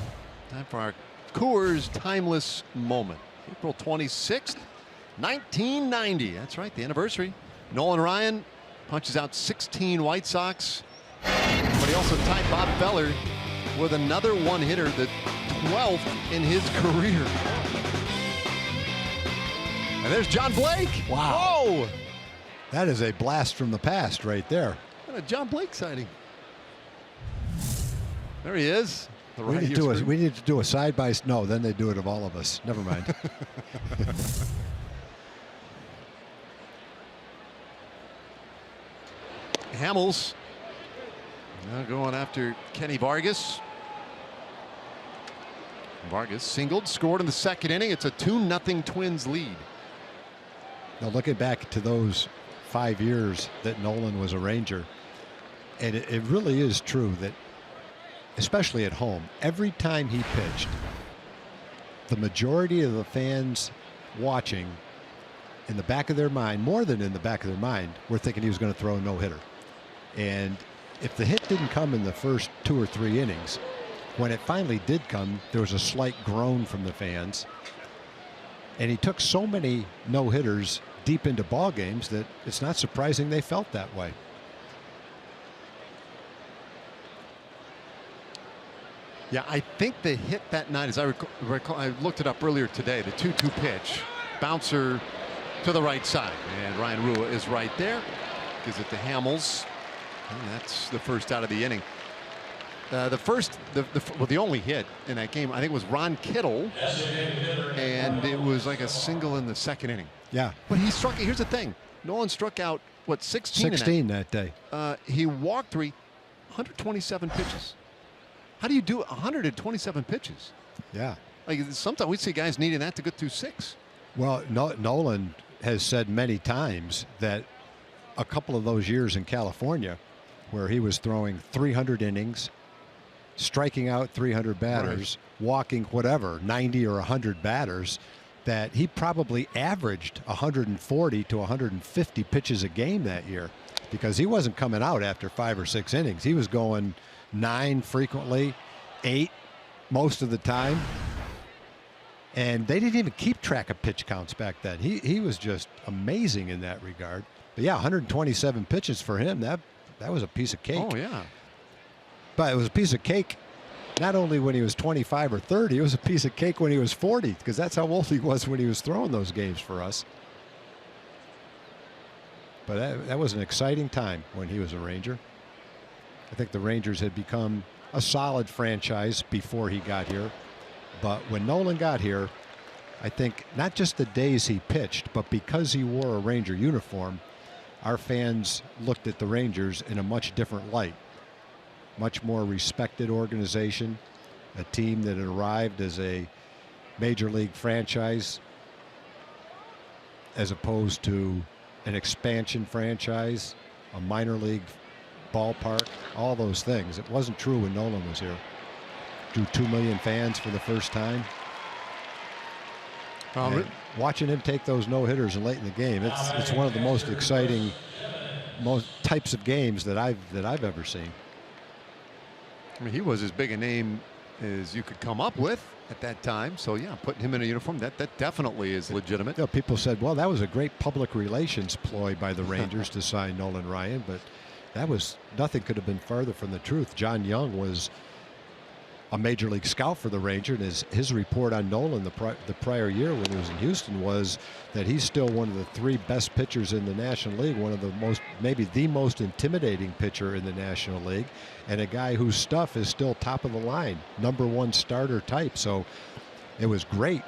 Time for our Coors Timeless Moment. April 26th, 1990. That's right, the anniversary. Nolan Ryan punches out 16 White Sox, but he also tied Bob Feller with another one-hitter, the 12th in his career. And there's John Blake. Wow. Whoa! That is a blast from the past right there. What a John Blake sighting. There he is. We need to do a side by. No, then they do it of all of us. Never mind. Hamels now going after Kenny Vargas. Vargas singled, scored in the 2nd inning. It's a 2-0 Twins lead. Now looking back to those 5 years that Nolan was a Ranger, and it really is true that, especially at home, every time he pitched, the majority of the fans watching, in the back of their mind, more than in the back of their mind, were thinking he was going to throw a no-hitter. And if the hit didn't come in the first 2 or 3 innings, when it finally did come, there was a slight groan from the fans. And he took so many no-hitters deep into ball games that it's not surprising they felt that way. Yeah, I think the hit that night, as I recall, I looked it up earlier today, the 2-2 pitch, bouncer to the right side, and Ryan Rua is right there, gives it to Hamels, and that's the first out of the inning. The only hit in that game, I think, was Ron Kittle, and it was like a single in the 2nd inning. Yeah. But he struck. Here's the thing: Nolan struck out 16 that day. He walked 127 pitches. How do you do 127 pitches? Yeah. Like, sometimes we see guys needing that to get through 6. Well, Nolan has said many times that a couple of those years in California, where he was throwing 300 innings, striking out 300 batters, walking whatever, 90 or 100 batters, that he probably averaged 140 to 150 pitches a game that year, because he wasn't coming out after 5 or 6 innings. He was going 9 frequently, 8 most of the time. And they didn't even keep track of pitch counts back then. He was just amazing in that regard. But yeah, 127 pitches for him, that was a piece of cake. Oh, yeah. But it was a piece of cake not only when he was 25 or 30, it was a piece of cake when he was 40, because that's how old he was when he was throwing those games for us. But that was an exciting time when he was a Ranger. I think the Rangers had become a solid franchise before he got here. But when Nolan got here, I think not just the days he pitched, but because he wore a Ranger uniform, our fans looked at the Rangers in a much different light. Much more respected organization, a team that had arrived as a major league franchise as opposed to an expansion franchise, a minor league ballpark, all those things. It wasn't true when Nolan was here. Drew 2 million fans for the first time. Watching him take those no-hitters and late in the game, it's one of the most exciting types of games that I've ever seen. I mean, he was as big a name as you could come up with at that time. So yeah, putting him in a uniform, that definitely is legitimate. You know, people said, well, that was a great public relations ploy by the Rangers to sign Nolan Ryan, but nothing could have been farther from the truth. John Young was a major league scout for the Rangers, and his report on Nolan the prior year when he was in Houston was that he's still one of the 3 best pitchers in the National League, one of the maybe the most intimidating pitcher in the National League, and a guy whose stuff is still top of the line, #1 starter type. So it was great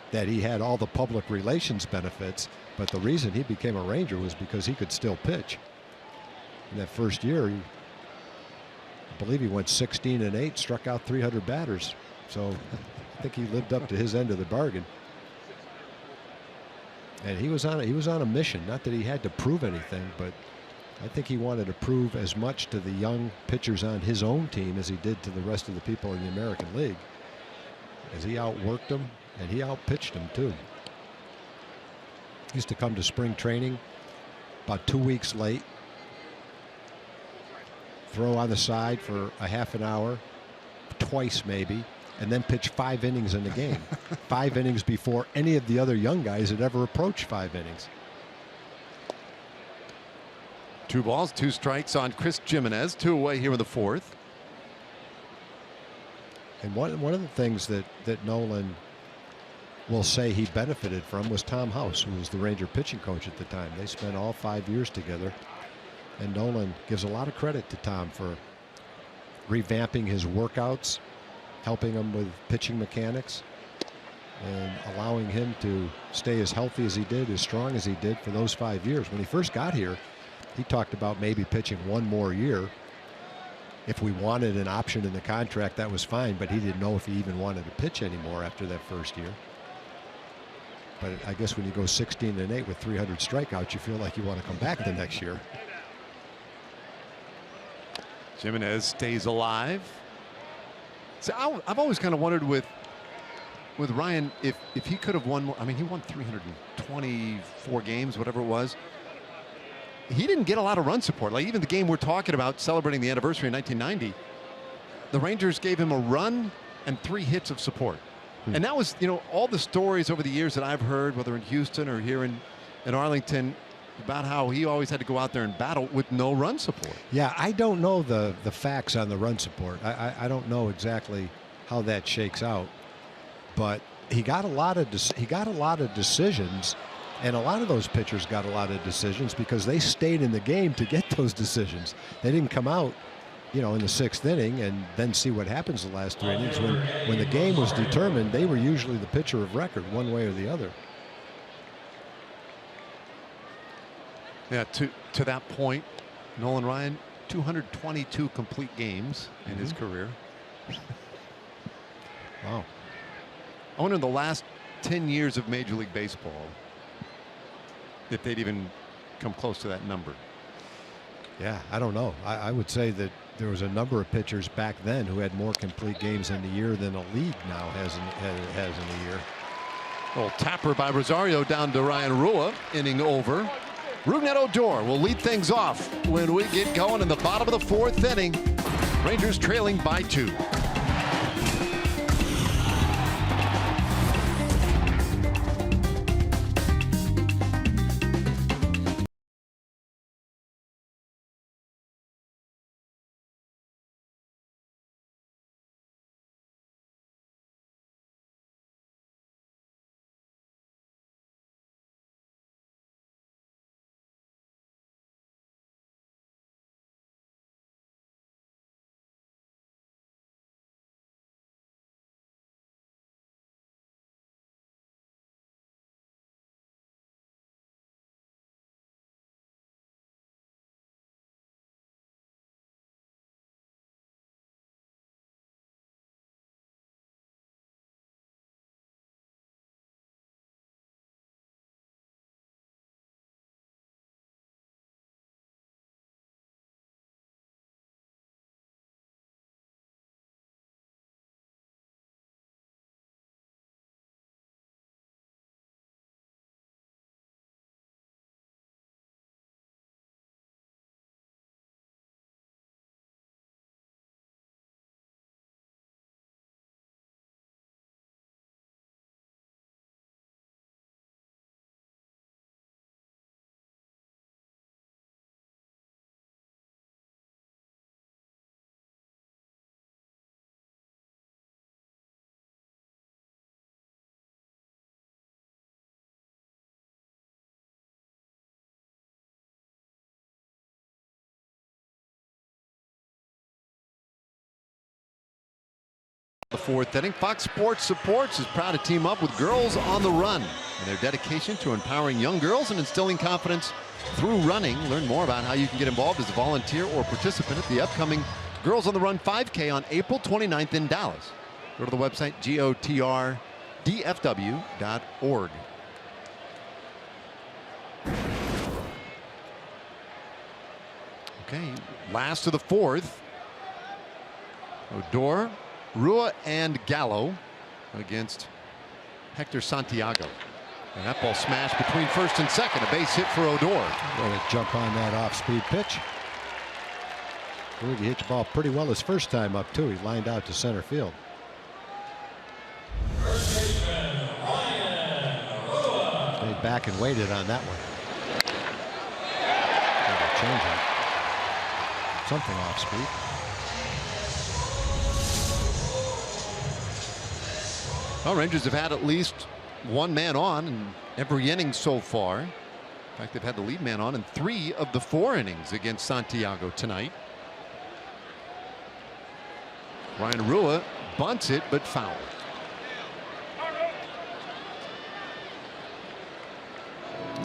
that he had all the public relations benefits, but the reason he became a Ranger was because he could still pitch. In that first year, I believe he went 16-8, struck out 300 batters. So I think he lived up to his end of the bargain. And he was on a mission. Not that he had to prove anything, but I think he wanted to prove as much to the young pitchers on his own team as he did to the rest of the people in the American League. As he outworked them, and he outpitched them too. He used to come to spring training about 2 weeks late. throw on the side for a half an hour, twice maybe, and then pitch 5 innings in the game. 5 innings before any of the other young guys had ever approached 5 innings. 2 balls, 2 strikes on Chris Jimenez. 2 away here in the 4th. And one of the things that Nolan will say he benefited from was Tom House, who was the Ranger pitching coach at the time. They spent all 5 years together. And Nolan gives a lot of credit to Tom for revamping his workouts, helping him with pitching mechanics, and allowing him to stay as healthy as he did, as strong as he did for those 5 years. When he first got here, he talked about maybe pitching 1 more year. If we wanted an option in the contract, that was fine, but he didn't know if he even wanted to pitch anymore after that first year. But I guess when you go 16-8 with 300 strikeouts, you feel like you want to come back the next year. Jimenez stays alive. So I've always kind of wondered with Ryan if he could have won more. I mean, he won 324 games, whatever it was. He didn't get a lot of run support. Like even the game we're talking about, celebrating the anniversary in 1990, the Rangers gave him a run and 3 hits of support. And that was, you know, all the stories over the years that I've heard, whether in Houston or here in Arlington, about how he always had to go out there and battle with no run support. Yeah, I don't know the facts on the run support. I don't know exactly how that shakes out, but he got a lot of decisions, and a lot of those pitchers got a lot of decisions because they stayed in the game to get those decisions. They didn't come out, you know, in the 6th inning and then see what happens the last 3 innings. When the game was determined, they were usually the pitcher of record one way or the other. Yeah, to that point, Nolan Ryan, 222 complete games in his career. Wow. I wonder in the last 10 years of Major League Baseball if they'd even come close to that number. Yeah, I don't know. I would say that there was a number of pitchers back then who had more complete games in a year than a league now has in a year. Well, tapper by Rosario down to Ryan Rua, inning over. Rougned Odor will lead things off when we get going in the bottom of the 4th inning. Rangers trailing by 2. The 4th inning, Fox Sports Supports is proud to team up with Girls on the Run and their dedication to empowering young girls and instilling confidence through running. Learn more about how you can get involved as a volunteer or participant at the upcoming Girls on the Run 5K on April 29th in Dallas. Go to the website gotrDFW.org. Okay, last of the 4th. Odor, Rua, and Gallo against Hector Santiago. And that ball smashed between 1st and 2nd. A base hit for Odor. Going to jump on that off-speed pitch. I think he hit the ball pretty well his first time up, too. He lined out to center field. Stayed back and waited on that one. Changing. Something off speed. Well, Rangers have had at least one man on in every inning so far. In fact, they've had the lead man on in 3 of the 4 innings against Santiago tonight. Ryan Rua bunts it, but foul.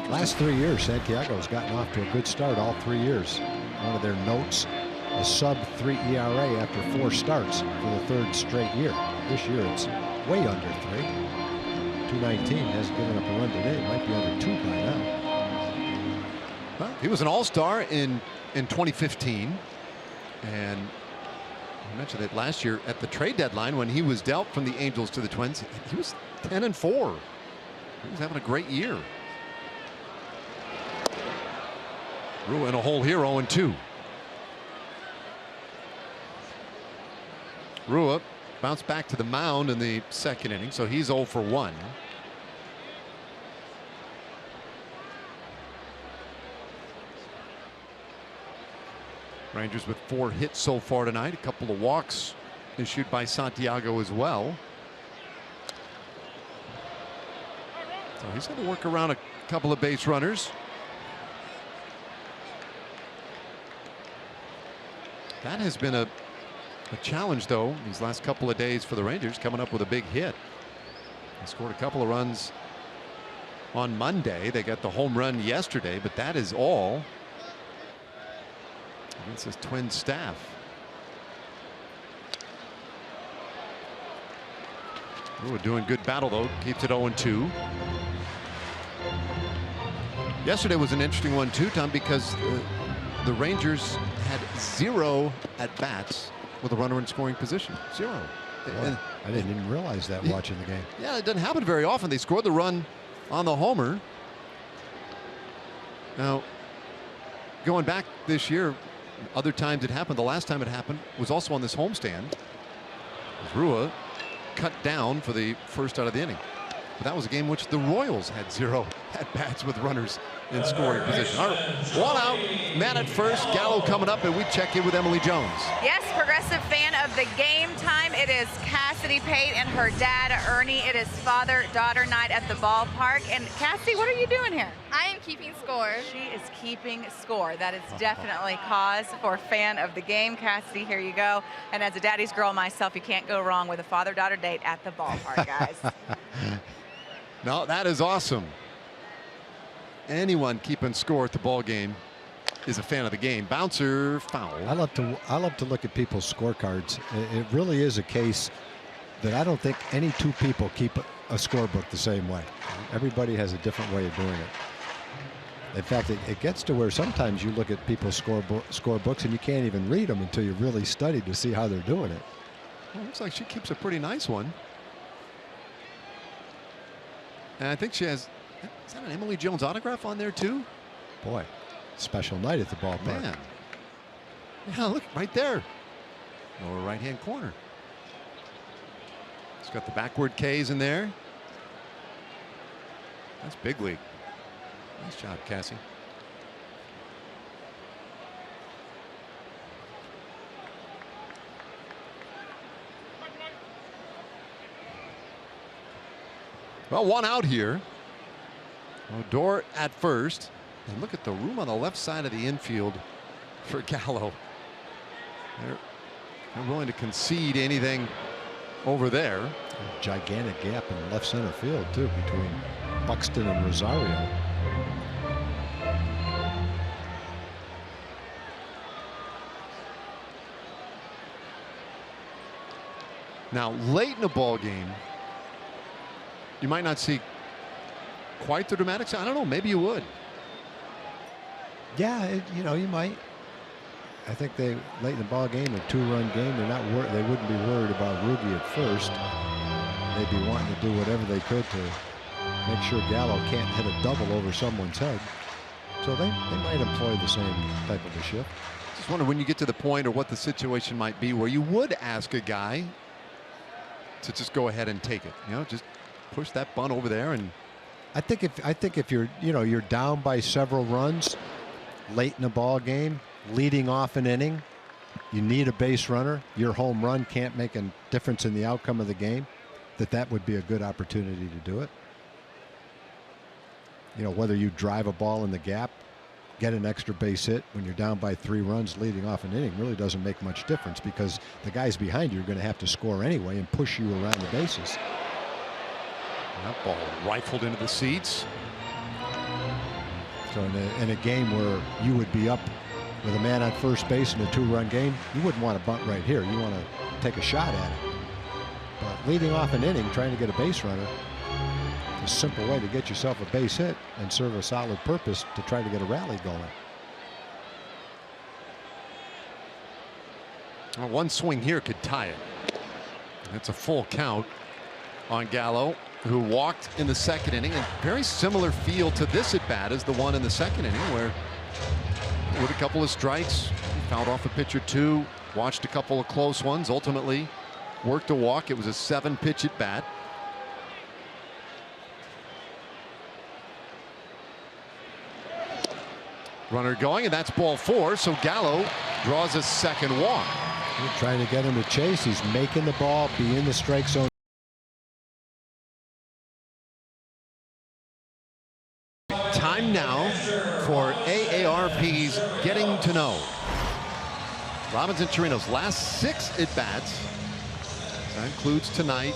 Last 3 years, Santiago's gotten off to a good start all 3 years. One of their notes, a sub-3 ERA after 4 starts for the 3rd straight year. This year, it's way under 3. 219 hasn't given up a run today. It might be under 2 by now. Well, he was an all-star in 2015, and I mentioned it last year at the trade deadline when he was dealt from the Angels to the Twins. He was 10-4. He was having a great year. Rua in a hole here, 0-2. Rua bounced back to the mound in the 2nd inning, so he's 0 for 1. Rangers with 4 hits so far tonight. A couple of walks issued by Santiago as well. So he's going to work around a couple of base runners. That has been a challenge, though, these last couple of days for the Rangers, coming up with a big hit. They scored a couple of runs on Monday. They got the home run yesterday, but that is all against this Twins staff. Ooh, doing good battle, though. Keeps it 0-2. Yesterday was an interesting one, too, Tom, because the Rangers had 0 at-bats with a runner in scoring position. 0. Boy, I didn't even realize that watching the game. Yeah, it doesn't happen very often. They scored the run on the homer. Now, going back this year, other times it happened. The last time it happened was also on this homestand. Rua cut down for the first out of the inning. But that was a game in which the Royals had 0 at-bats with runners in scoring position. All right, 1 out, man at first. Gallo coming up, and we check in with Emily Jones. Yes, progressive fan of the game time. It is Cassidy Pate and her dad, Ernie. It is father-daughter night at the ballpark. And Cassidy, what are you doing here? I am keeping score. She is keeping score. That is definitely cause for fan of the game. Cassidy, here you go. And as a daddy's girl myself, you can't go wrong with a father-daughter date at the ballpark, guys. No, that is awesome. Anyone keeping score at the ball game is a fan of the game. Bouncer, foul. I love to look at people's scorecards. It really is a case that I don't think any 2 people keep a scorebook the same way. Everybody has a different way of doing it. In fact, it gets to where sometimes you look at people's scorebooks and you can't even read them until you really study to see how they're doing it. Well, looks like she keeps a pretty nice one. And I think she has, is that an Emily Jones autograph on there too? Boy, special night at the ballpark. Man. Yeah, look, right there. Lower right-hand corner. It's got the backward K's in there. That's big league. Nice job, Cassie. Well, 1 out here. Odor at first. And look at the room on the left side of the infield for Gallo. They're willing to concede anything over there. A gigantic gap in left center field, too, between Buxton and Rosario. Now, late in a ball game, you might not see quite the dramatics. I don't know. Maybe you would. Yeah, you know, you might. I think they late in the ball game, a 2-run game. They wouldn't be worried about Rugi at first. They'd be wanting to do whatever they could to make sure Gallo can't hit a double over someone's head. So they might employ the same type of a shift. Just wonder when you get to the point or what the situation might be where you would ask a guy to just go ahead and take it. You know, just push that bunt over there. And I think if you're you're down by several runs late in the ball game, leading off an inning, you need a base runner. Your home run can't make a difference in the outcome of the game. That would be a good opportunity to do it. You know, whether you drive a ball in the gap, get an extra base hit when you're down by 3 runs leading off an inning really doesn't make much difference because the guys behind you are going to have to score anyway and push you around the bases. That ball rifled into the seats. So in a game where you would be up with a man on first base in a 2-run game, you wouldn't want to bunt right here. You want to take a shot at it. But leading off an inning, trying to get a base runner, a simple way to get yourself a base hit and serve a solid purpose to try to get a rally going. Well, one swing here could tie it. It's a full count on Gallo, who walked in the second inning, and very similar feel to this at bat as the one in the second inning, where with a couple of strikes, he fouled off a pitch or two, watched a couple of close ones, ultimately worked a walk. It was a 7-pitch at bat. Runner going, and that's ball 4. So Gallo draws a second walk. You're trying to get him to chase. He's making the ball be in the strike zone. Time now for AARP's Getting to Know. Robinson Chirinos last 6 at bats. That includes tonight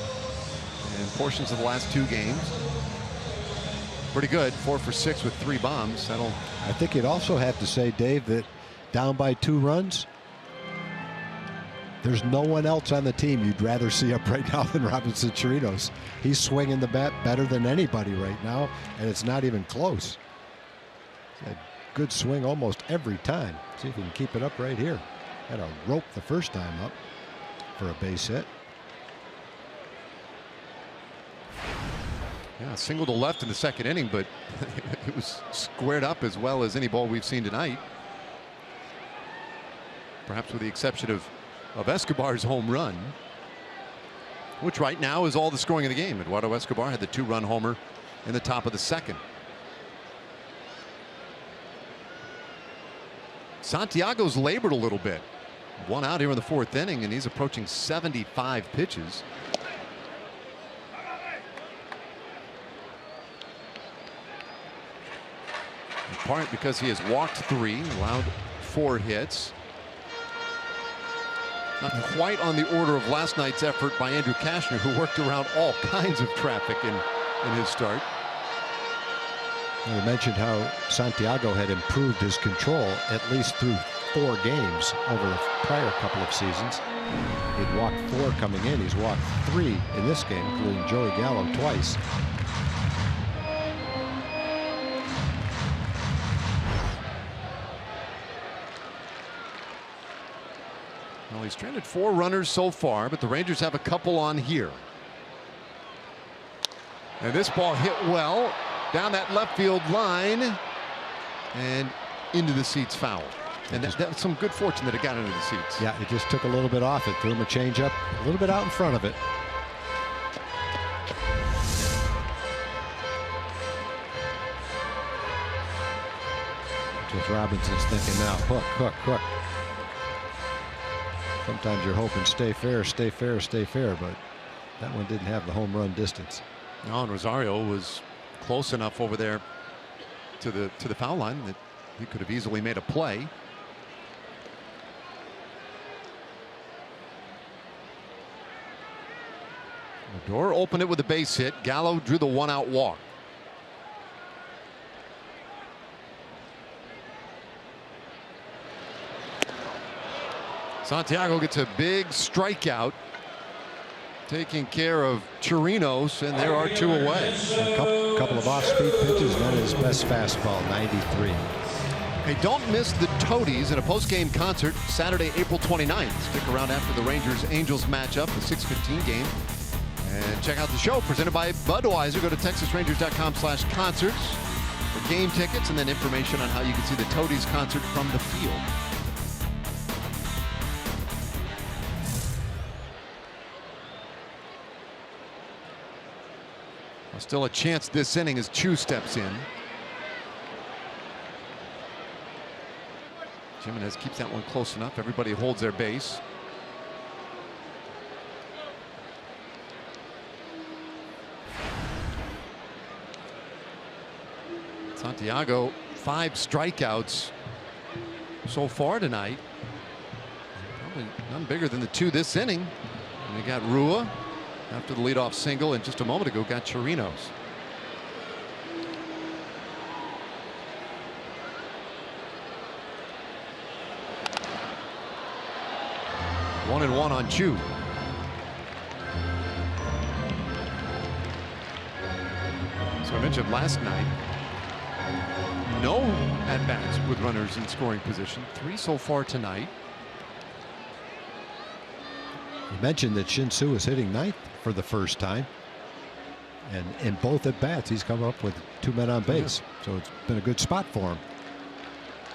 and portions of the last 2 games. Pretty good, 4 for 6 with 3 bombs. I think you'd also have to say, Dave, that down by 2 runs, there's no one else on the team you'd rather see up right now than Robinson Chirinos. He's swinging the bat better than anybody right now, and it's not even close. It's a good swing almost every time. See if he can keep it up right here. Had a rope the first time up for a base hit. Yeah, single to left in the second inning, but it was squared up as well as any ball we've seen tonight. Perhaps with the exception of Escobar's home run, which right now is all the scoring of the game. Eduardo Escobar had the 2-run homer in the top of the second. Santiago's labored a little bit. 1 out here in the 4th inning, and he's approaching 75 pitches. In part because he has walked 3, allowed 4 hits. Not quite on the order of last night's effort by Andrew Kashner, who worked around all kinds of traffic in his start. You mentioned how Santiago had improved his control at least through 4 games over the prior couple of seasons. He'd walked 4 coming in. He's walked 3 in this game, including Joey Gallo twice. Well, he's stranded 4 runners so far, but the Rangers have a couple on here. And this ball hit well down that left field line and into the seats foul. And that was some good fortune that it got into the seats. Yeah, it just took a little bit off it. Threw him a changeup a little bit out in front of it. Just Robinson's thinking now, hook. Sometimes you're hoping stay fair, but that one didn't have the home run distance. No, and Rosario was close enough over there to the foul line that he could have easily made a play. Odor opened it with a base hit. Gallo drew the 1-out walk. Santiago gets a big strikeout, taking care of Chirinos, and there are 2 away. A couple of off-speed pitches, and then his best fastball, 93. Hey, don't miss the Toadies in a post-game concert Saturday, April 29th. Stick around after the Rangers-Angels matchup, the 6:15 game. And check out the show presented by Budweiser. Go to texasrangers.com/concerts for game tickets and then information on how you can see the Toadies concert from the field. Still a chance this inning as Chu steps in. Jimenez keeps that one close enough. Everybody holds their base. Santiago, 5 strikeouts so far tonight. Probably none bigger than the 2 this inning. And they got Rua after the leadoff single, and just a moment ago got Chirinos. One and one on Chu. So I mentioned last night, no at-bats with runners in scoring position. 3 so far tonight. You mentioned that Shin-Soo is hitting 9th for the first time. And in both at-bats, he's come up with 2 men on base. Yeah. So it's been a good spot for him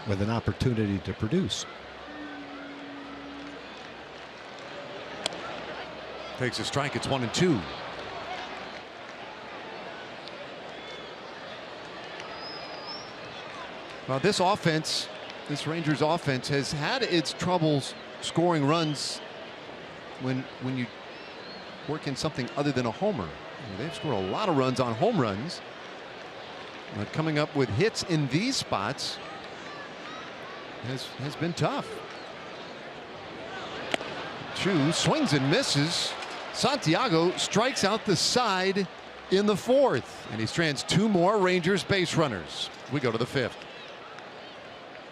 with an opportunity to produce. Takes a strike. It's 1 and 2. Well, this offense, this Rangers offense, has had its troubles scoring runs when you work in something other than a homer. They've scored a lot of runs on home runs, but coming up with hits in these spots has been tough. Chu swings and misses. Santiago strikes out the side in the 4th, and he strands 2 more Rangers base runners. We go to the 5th.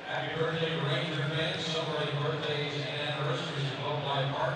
Happy birthday, Ranger fans, celebrating birthdays and anniversaries in Globe Life Park.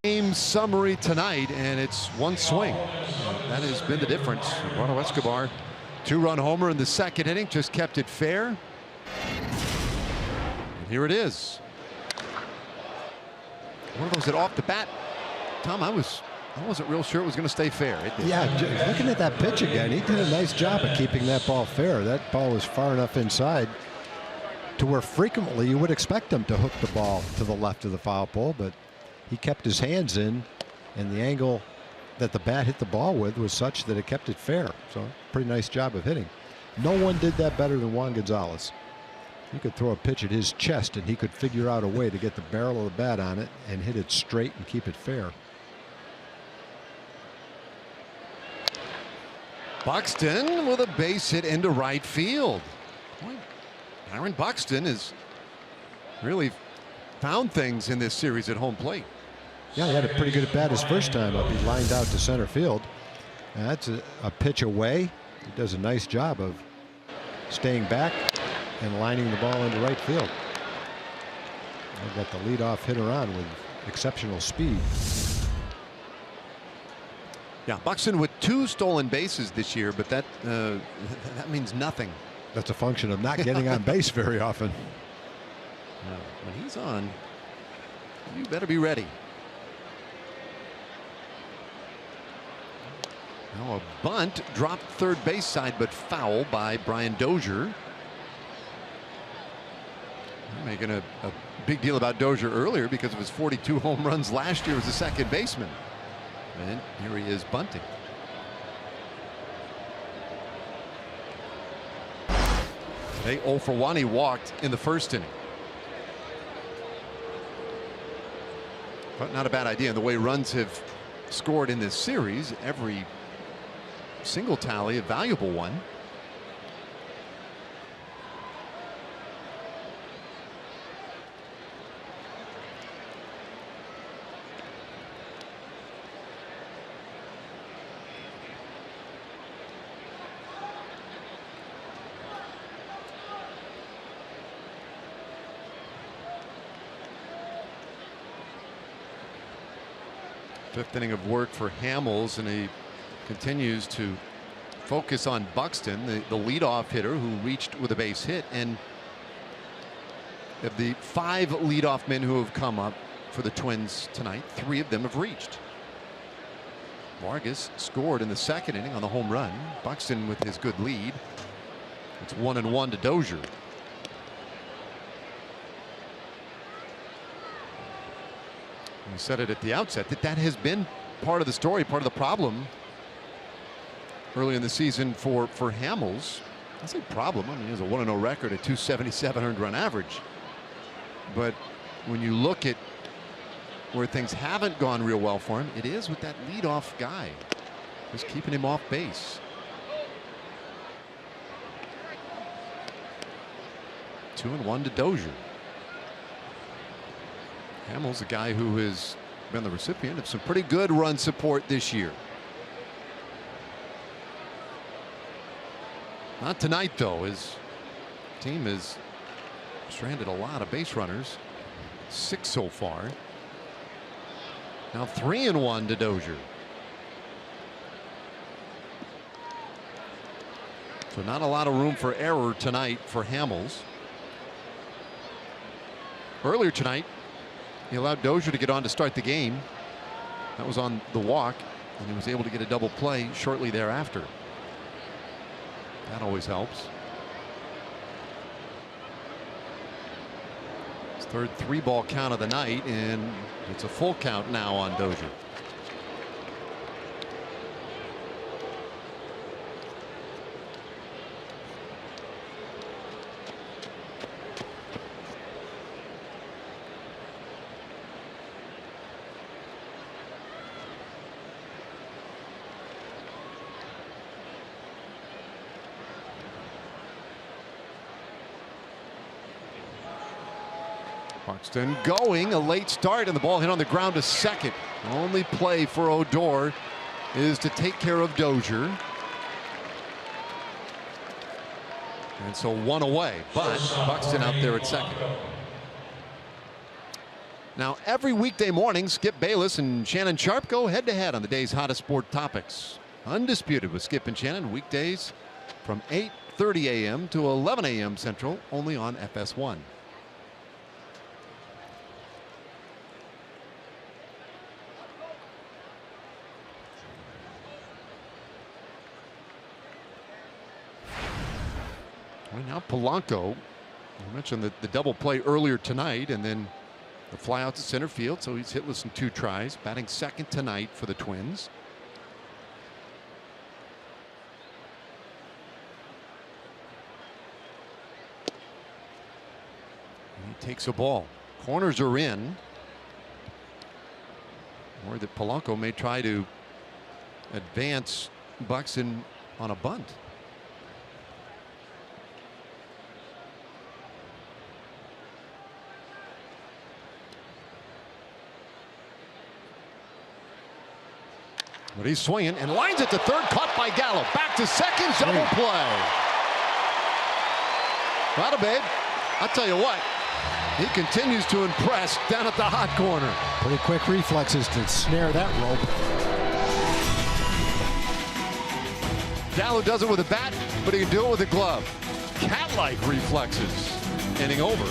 Game summary tonight, and it's 1 swing. That has been the difference. Eduardo Escobar, 2-run homer in the 2nd inning, just kept it fair. And here it is. One of those that off the bat, Tom, I wasn't real sure it was going to stay fair. It did. Yeah, looking at that pitch again, he did a nice job of keeping that ball fair. That ball was far enough inside to where frequently you would expect him to hook the ball to the left of the foul pole, but he kept his hands in, and the angle that the bat hit the ball with was such that it kept it fair. So pretty nice job of hitting. No one did that better than Juan Gonzalez. You could throw a pitch at his chest and he could figure out a way to get the barrel of the bat on it and hit it straight and keep it fair. Buxton with a base hit into right field. Boy, Aaron Buxton has really found things in this series at home plate. Yeah, he had a pretty good at bat his first time up. He lined out to center field. That's a pitch away. He does a nice job of staying back and lining the ball into right field. They've got the leadoff hitter on with exceptional speed. Yeah, Buxton with 2 stolen bases this year, but that means nothing. That's a function of not getting on base very often. When he's on, you better be ready. Now a bunt dropped third base side, but foul by Brian Dozier. Making a big deal about Dozier earlier because of his 42 home runs last year as a second baseman. And here he is bunting. Today 0 for 1. He walked in the first inning. But not a bad idea. And the way runs have scored in this series, every single tally a valuable one. Fifth inning of work for Hamels, and he continues to focus on Buxton, the leadoff hitter who reached with a base hit. And of the 5 leadoff men who have come up for the Twins tonight, 3 of them have reached. Vargas scored in the second inning on the home run. Buxton with his good lead. It's 1-1 to Dozier. We said it at the outset that has been part of the story, part of the problem early in the season for Hamels. I say problem. I mean, he has a 1-0 record, a 277 earned run average. But when you look at where things haven't gone real well for him, it is with that leadoff guy, just keeping him off base. 2-1 to Dozier. Hamels, a guy who has been the recipient of some pretty good run support this year. Not tonight, though. His team has stranded a lot of base runners. 6 so far. Now 3-1 to Dozier. So not a lot of room for error tonight for Hamels. Earlier tonight, he allowed Dozier to get on to start the game. That was on the walk, and he was able to get a double play shortly thereafter. That always helps. His third 3-ball count of the night, and it's a full count now on Dozier. Buxton going, a late start, and the ball hit on the ground to second. Only play for Odor is to take care of Dozier. And so 1 away, but Buxton out there at second. Now every weekday morning, Skip Bayless and Shannon Sharp go head to head on the day's hottest sport topics. Undisputed with Skip and Shannon, weekdays from 8:30 a.m. to 11 a.m. Central, only on FS1. Well, now Polanco, I mentioned the double play earlier tonight, and then the fly out to center field, so he's hitless in 2 tries, batting second tonight for the Twins. And he takes a ball. Corners are in. Or that Polanco may try to advance Buxton on a bunt. But he's swinging and lines it to third, caught by Gallo. Back to second, double play. Bada babe, I'll tell you what, he continues to impress down at the hot corner. Pretty quick reflexes to snare that rope. Gallo does it with a bat, but he can do it with a glove. Cat-like reflexes. Inning over.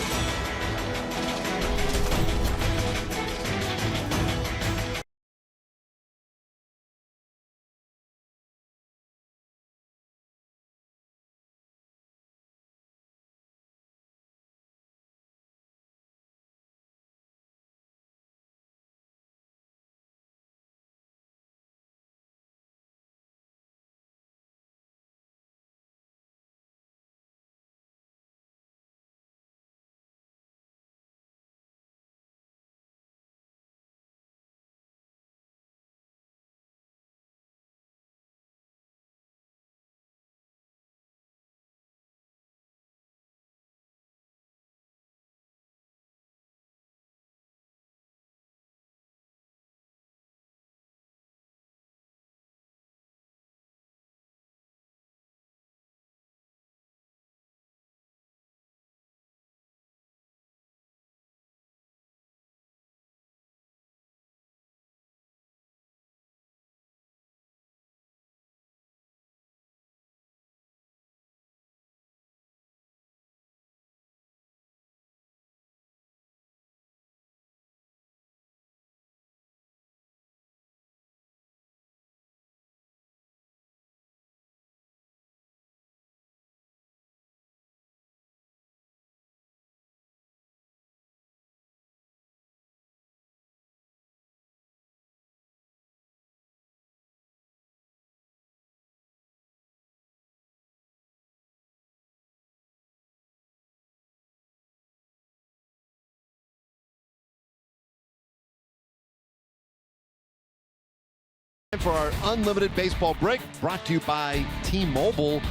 For our unlimited baseball break, brought to you by T-Mobile.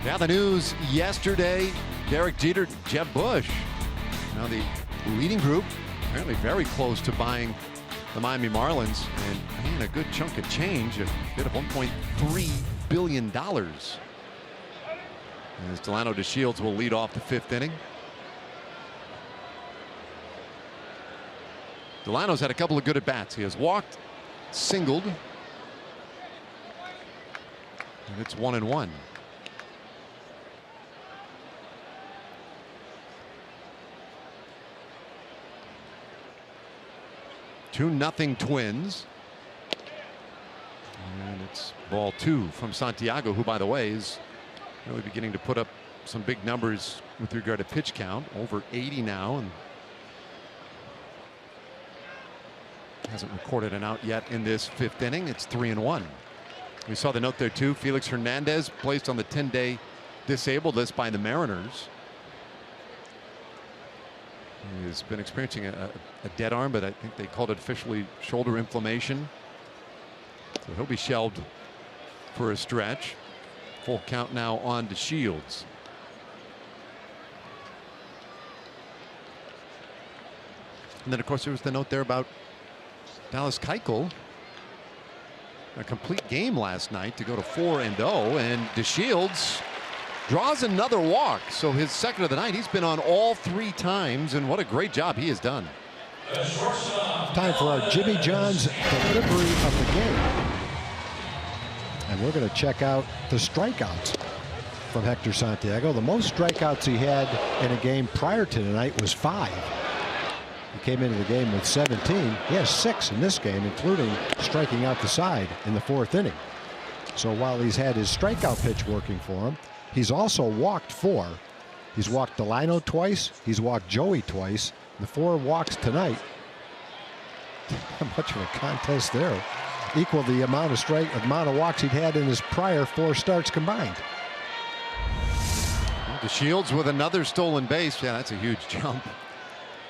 Now the news yesterday, Derek Jeter, Jeb Bush. Now the leading group, apparently very close to buying the Miami Marlins, and man, a good chunk of change, a bit of $1.3 billion. As Delano DeShields will lead off the 5th inning. Delano's had a couple of good at-bats. He has walked, singled, and it's 1-1. Two nothing Twins. And it's ball 2 from Santiago, who, by the way, is really beginning to put up some big numbers with regard to pitch count. Over 80 now, and hasn't recorded an out yet in this 5th inning. It's 3-1. We saw the note there too. Felix Hernandez placed on the 10-day disabled list by the Mariners. He's been experiencing a dead arm, but I think they called it officially shoulder inflammation. So he'll be shelved for a stretch. Full count now on to Shields. And then of course there was the note there about Dallas Keuchel. A complete game last night to go to 4-0, and DeShields draws another walk. So his 2nd of the night. He's been on all 3 times, and what a great job he has done. Time for our Jimmy John's delivery of the game. And we're going to check out the strikeouts from Hector Santiago. The most strikeouts he had in a game prior to tonight was 5. He came into the game with 17. He has 6 in this game, including striking out the side in the 4th inning. So while he's had his strikeout pitch working for him, he's also walked 4. He's walked Delano twice. He's walked Joey twice. The 4 walks tonight. Not much of a contest there. Equal the amount of walks he'd had in his prior 4 starts combined. DeShields with another stolen base. Yeah, that's a huge jump.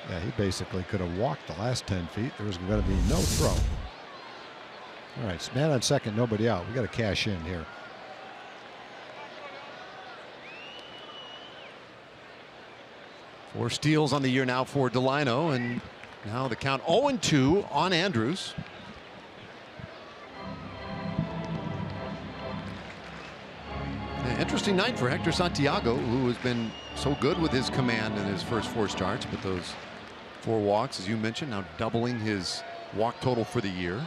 Yeah, he basically could have walked the last 10 feet. There was going to be no throw. All right, man on second, nobody out. We got to cash in here. Four steals on the year now for Delano, and now the count 0-2 on Andrews. Interesting night for Hector Santiago, who has been so good with his command in his first 4 starts, but those 4 walks, as you mentioned, now doubling his walk total for the year.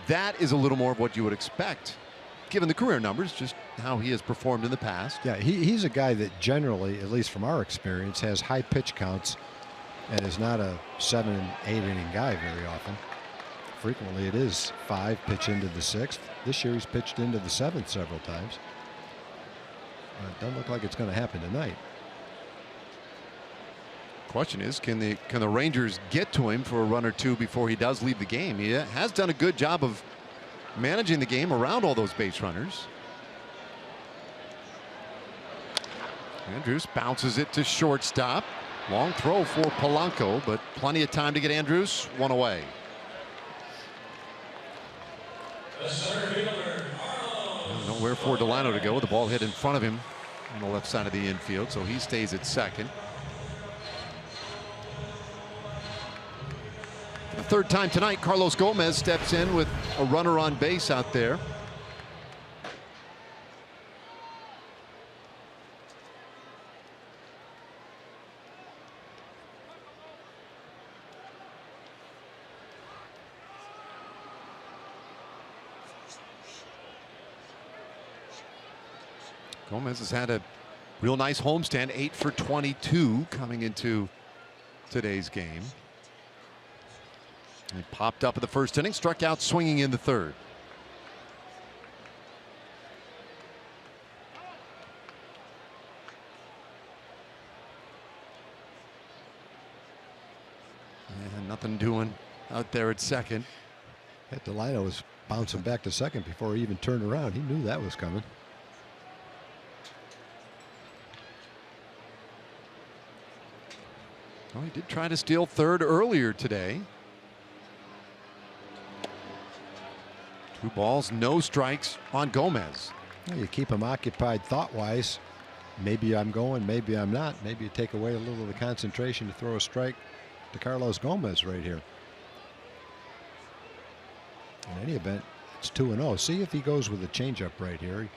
That is a little more of what you would expect, given the career numbers, just how he has performed in the past. Yeah, he's a guy that generally, at least from our experience, has high pitch counts and is not a 7 and 8 inning guy very often. Frequently it is 5, pitch into the 6th. This year he's pitched into the 7th several times. It doesn't look like it's going to happen tonight. Question is, can the Rangers get to him for a run or 2 before he does leave the game? He has done a good job of managing the game around all those base runners. Andrews bounces it to shortstop. Long throw for Polanco, but plenty of time to get Andrews 1 away. Nowhere for Delano to go. The ball hit in front of him on the left side of the infield, so he stays at second. For the 3rd time tonight, Carlos Gomez steps in with a runner on base out there. Gomez has had a real nice homestand, 8 for 22 coming into today's game. He popped up in the 1st inning, struck out swinging in the 3rd. And nothing doing out there at second. Delano was bouncing back to second before he even turned around. He knew that was coming. Well, he did try to steal 3rd earlier today. 2 balls, no strikes on Gomez. Well, you keep him occupied thought-wise. Maybe I'm going, maybe I'm not. Maybe you take away a little of the concentration to throw a strike to Carlos Gomez right here. In any event, it's 2-0. See if he goes with a changeup right here. He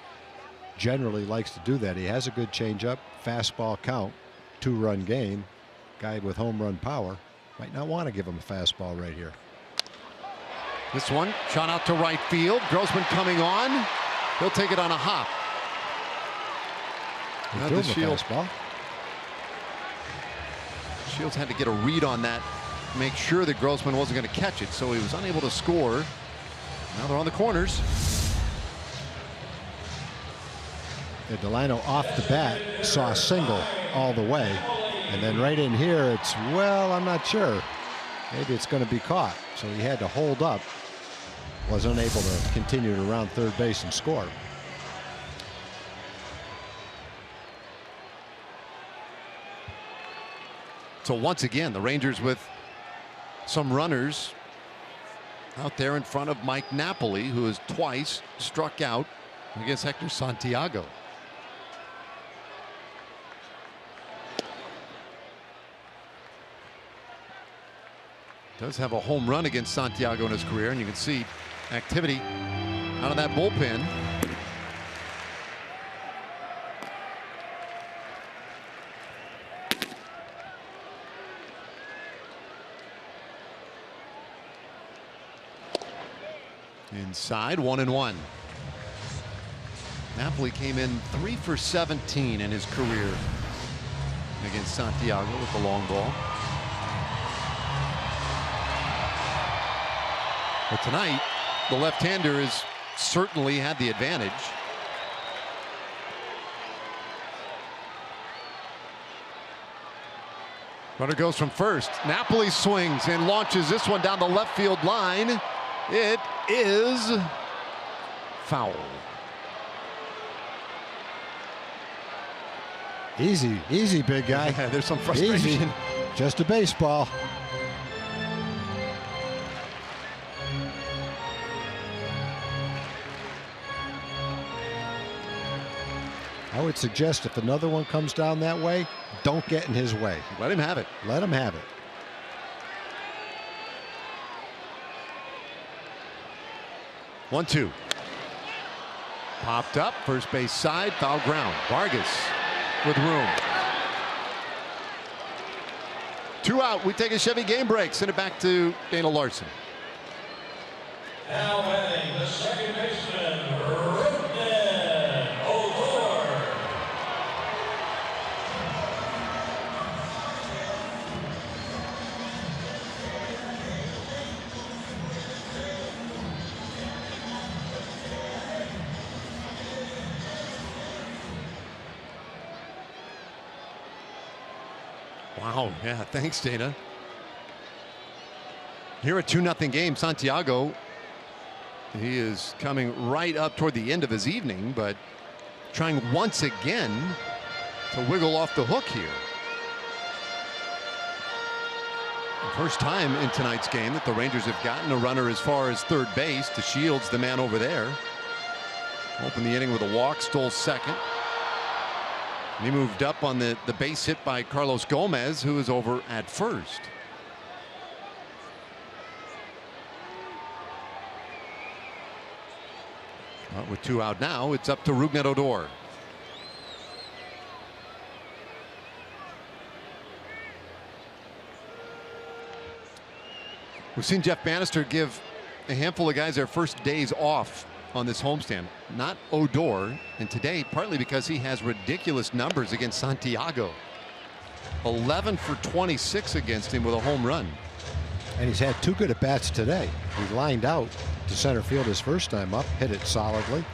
generally likes to do that. He has a good changeup, fastball count, 2-run game. Guy with home run power might not want to give him a fastball right here. This one shot out to right field. Grossman coming on. He'll take it on a hop. Threw him a fastball. Shields had to get a read on that, make sure that Grossman wasn't going to catch it, so he was unable to score. Now they're on the corners. Yeah, Delano off the bat saw a single all the way, and then right in here it's, well, I'm not sure. Maybe it's going to be caught, so he had to hold up. Was unable to continue to round third base and score. So once again, the Rangers with some runners out there in front of Mike Napoli, who has twice struck out against Hector Santiago. Does have a home run against Santiago in his career, and you can see activity out of that bullpen. Inside, 1-1. Napoli came in 3 for 17 in his career against Santiago with the long ball. But tonight, the left-hander has certainly had the advantage. Runner goes from first. Napoli swings and launches this one down the left field line. It is foul. Easy, easy, big guy. There's some frustration. Easy. Just a baseball. I would suggest if another one comes down that way, don't get in his way. Let him have it. Let him have it. One, two. Popped up, first base side, foul ground. Vargas with room. 2 out. We take a Chevy game break. Send it back to Dana Larson. Now batting the second baseman, Wow, yeah, thanks, Dana. Here a 2-0 game. Santiago, he is coming right up toward the end of his evening, but trying once again to wiggle off the hook here. The first time in tonight's game that the Rangers have gotten a runner as far as third base. To Shields, the man over there. Opened the inning with a walk, stole second. And he moved up on the base hit by Carlos Gomez, who is over at first. But with 2 out now, it's up to Rougned Odor. We've seen Jeff Bannister give a handful of guys their first days off on this homestand. Not Odor, and today partly because he has ridiculous numbers against Santiago. 11 for 26 against him with a home run. And he's had 2 good at bats today. He lined out to center field his first time up, hit it solidly,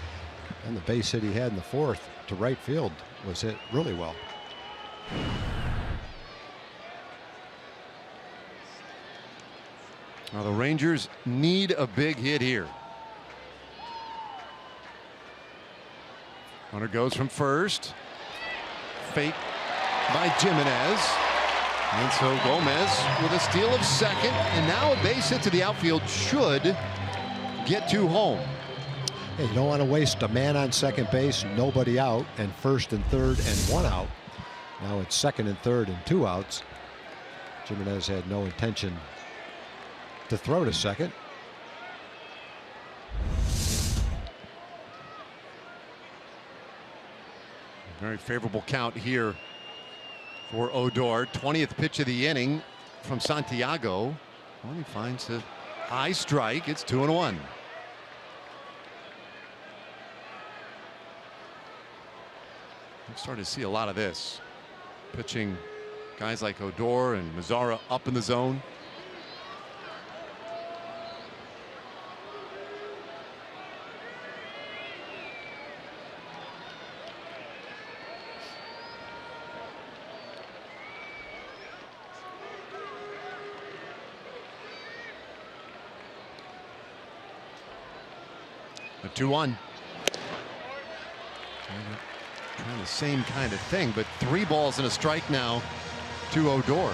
and the base hit he had in the 4th to right field was hit really well. Now the Rangers need a big hit here. Runner goes from first. Fake by Jimenez. And so Gomez with a steal of second. And now a base hit to the outfield should get 2 home. Hey, you don't want to waste a man on second base, nobody out, and first and third and one out. Now it's second and third and two outs. Jimenez had no intention to throw to second. Very favorable count here for Odor. 20th pitch of the inning from Santiago. Well, he finds a high strike. It's 2-1. I'm starting to see a lot of this. Pitching guys like Odor and Mazara up in the zone. A 2-1. Kind of the same kind of thing, but 3 balls and a strike now to Odor.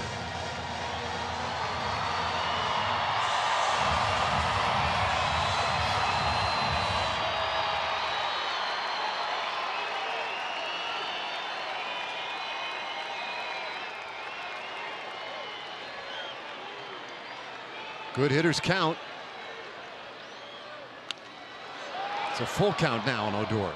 Good hitters count. It's a full count now on Odor.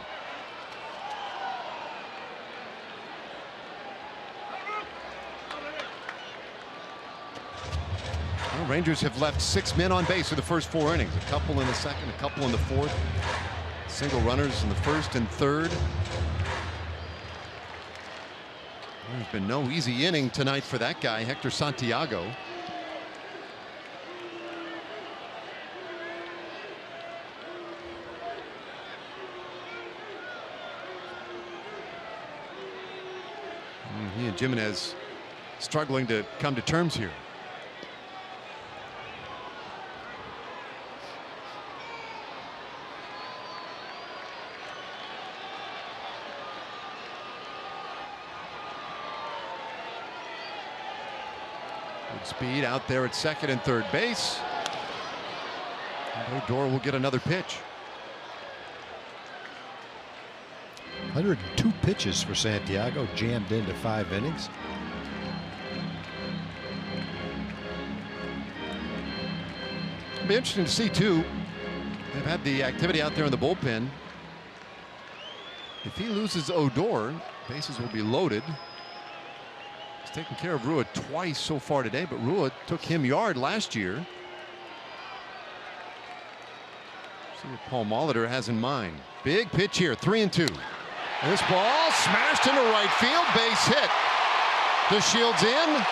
Well, Rangers have left 6 men on base for the first 4 innings. A couple in the second, a couple in the fourth. Single runners in the first and third. There's been no easy inning tonight for that guy, Hector Santiago. He and Jimenez struggling to come to terms here. Good speed out there at second and third base. And Odor will get another pitch. 102 pitches for Santiago, jammed into 5 innings. It'll be interesting to see too. They've had the activity out there in the bullpen. If he loses Odor, bases will be loaded. He's taken care of Rua twice so far today, but Rua took him yard last year. See what Paul Molitor has in mind. Big pitch here, 3-2. This ball smashed into right field, base hit. DeShields in.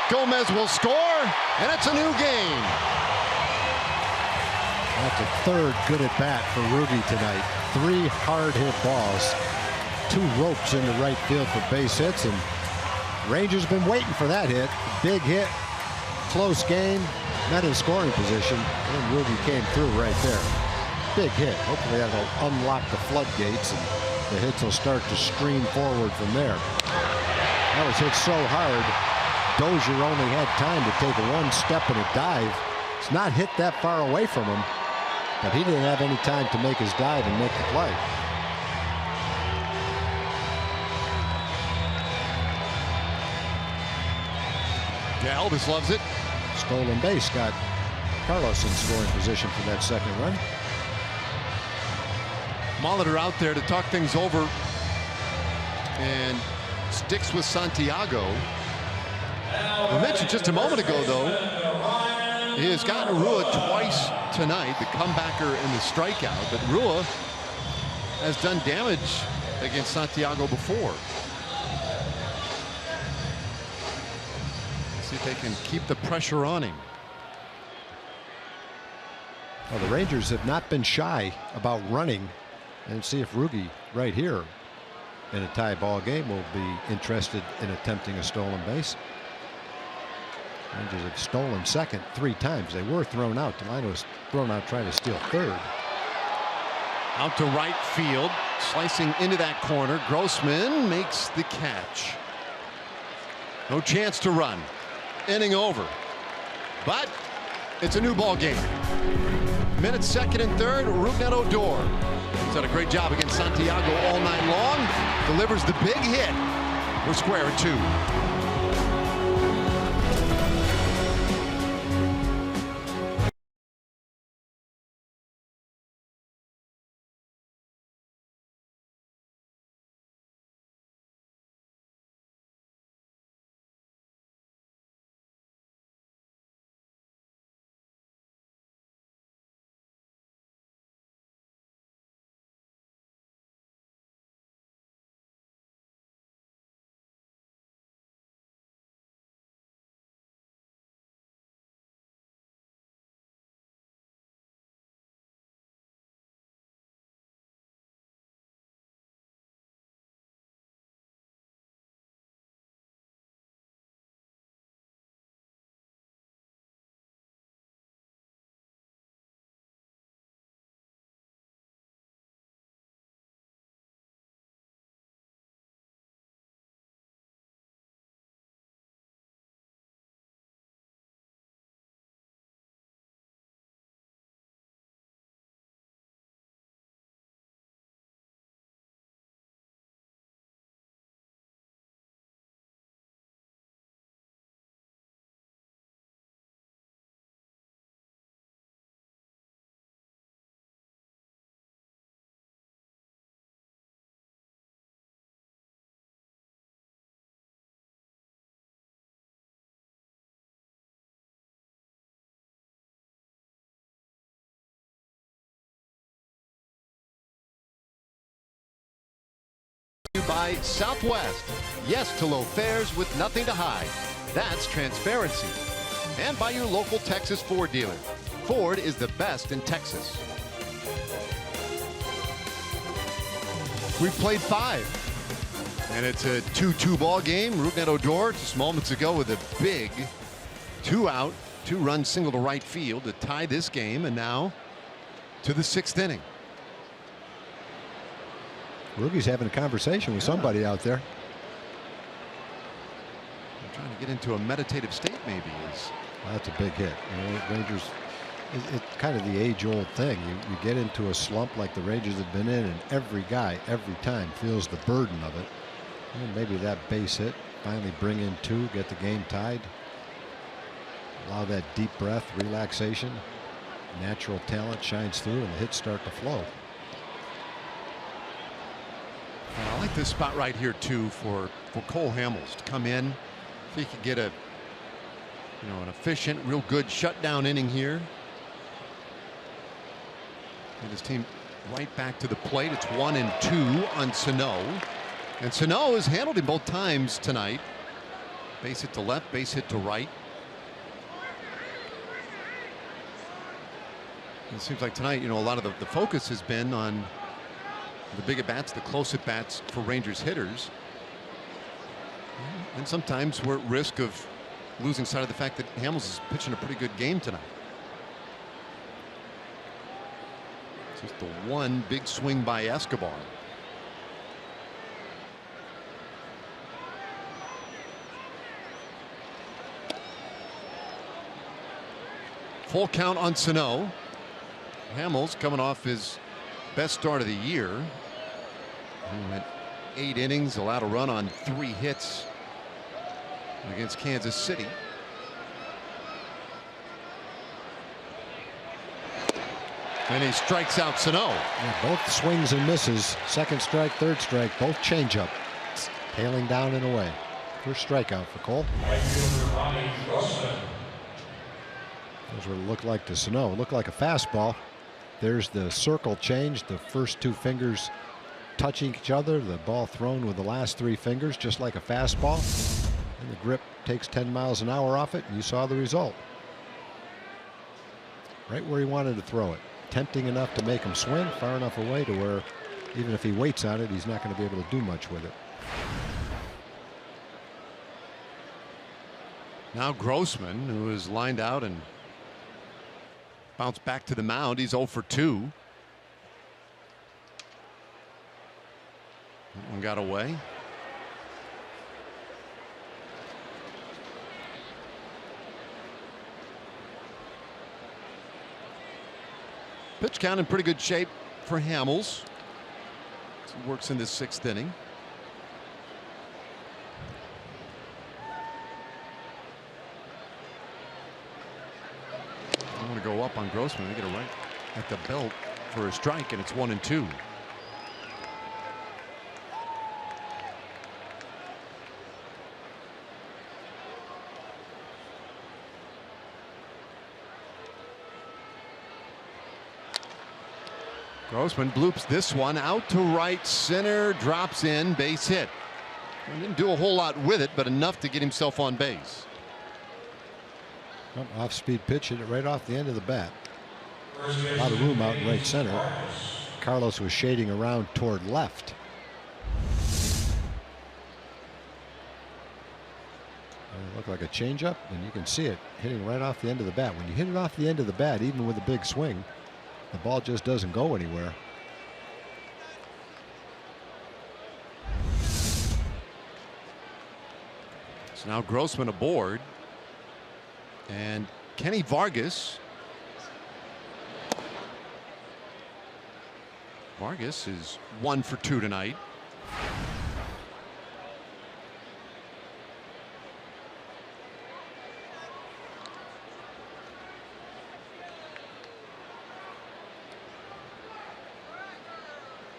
Gomez will score, and it's a new game. That's a third good at bat for Ruby tonight. 3 hard hit balls, 2 ropes into right field for base hits, and Rangers have been waiting for that hit. Big hit, close game, not in scoring position, and Ruby came through right there. Big hit. Hopefully that'll unlock the floodgates and the hits will start to stream forward from there. That was hit so hard, Dozier only had time to take 1 step and a dive. It's not hit that far away from him, but he didn't have any time to make his dive and make the play. Yeah, Elvis loves it. Stolen base got Carlos in scoring position for that second run. Molitor out there to talk things over and sticks with Santiago. I mentioned just a moment ago, though, he has gotten Rua twice tonight, the comebacker and the strikeout, but Rua has done damage against Santiago before. Let's see if they can keep the pressure on him. Well, the Rangers have not been shy about running. And see if Rugi right here in a tie ball game will be interested in attempting a stolen base. Rangers have stolen second 3 times. They were thrown out. Delino was thrown out trying to steal third. Out to right field, slicing into that corner. Grossman makes the catch. No chance to run. Inning over. But it's a new ball game. Minutes second and third. Rougned Odor done a great job against Santiago all night long. Delivers the big hit. We're square at 2. By Southwest. Yes to low fares with nothing to hide. That's transparency. And by your local Texas Ford dealer. Ford is the best in Texas. We've played 5. And it's a 2-2 ball game. Rougned Odor just moments ago with a big 2-out, 2-run single to right field to tie this game, and now to the 6th inning. Rookie's having a conversation with somebody out there. I'm trying to get into a meditative state, maybe. Well, that's a big hit. You know, Rangers, it's kind of the age-old thing. You get into a slump like the Rangers have been in, and every guy, every time, feels the burden of it. And maybe that base hit, finally bring in 2, get the game tied. Allow that deep breath, relaxation. Natural talent shines through, and the hits start to flow. I like this spot right here too for Cole Hamels to come in. If he could get an efficient, real good shutdown inning here. Get his team right back to the plate. It's 1-2 on Sano. And Sano has handled him both times tonight. Base hit to left, base hit to right. It seems like tonight, a lot of the focus has been on the big at bats, the close at bats for Rangers hitters. And sometimes we're at risk of losing sight of the fact that Hamels is pitching a pretty good game tonight. Just the one big swing by Escobar. Full count on Sano. Hamels coming off his best start of the year. He went 8 innings, allowed a run on 3 hits against Kansas City. And he strikes out Sano. Yeah, both swings and misses. Second strike, third strike, both changeup. Tailing down and away. First strikeout for Cole. Those what it looked like to Sano. Looked like a fastball. There's the circle change. The first 2 fingers touching each other. The ball thrown with the last 3 fingers, just like a fastball. And the grip takes 10 miles an hour off it, and you saw the result. Right where he wanted to throw it. Tempting enough to make him swing, far enough away to where even if he waits on it, he's not going to be able to do much with it. Now Grossman, who is lined out and bounced back to the mound. He's 0 for 2. That one got away. Pitch count in pretty good shape for Hamels. works in this 6th inning. I want to go up on Grossman. They get it right at the belt for a strike, and it's 1-2. Grossman bloops this one out to right center, drops in, base hit. He didn't do a whole lot with it, but enough to get himself on base. Off-speed pitch, hit it right off the end of the bat. A lot of room out in right center. Carlos was shading around toward left. It looked like a changeup, and you can see it hitting right off the end of the bat. When you hit it off the end of the bat, even with a big swing, the ball just doesn't go anywhere. So now Grossman aboard, and Kenny Vargas. Vargas is 1 for 2 tonight.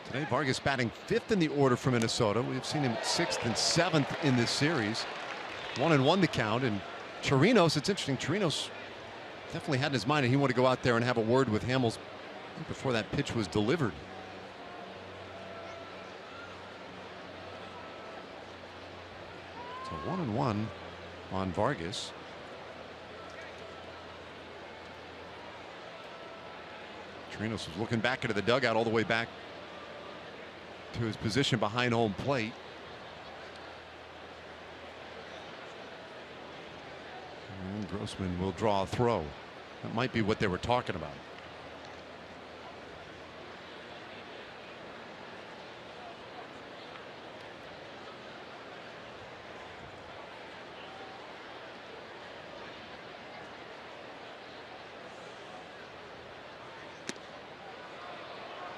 Today, Vargas batting 5th in the order for Minnesota. We've seen him 6th and 7th in this series. 1-1 the count. And Chirinos, it's interesting. Chirinos definitely had in his mind that he wanted to go out there and have a word with Hamels before that pitch was delivered. So 1-1 on Vargas. Chirinos was looking back into the dugout all the way back to his position behind home plate. And Grossman will draw a throw. That might be what they were talking about.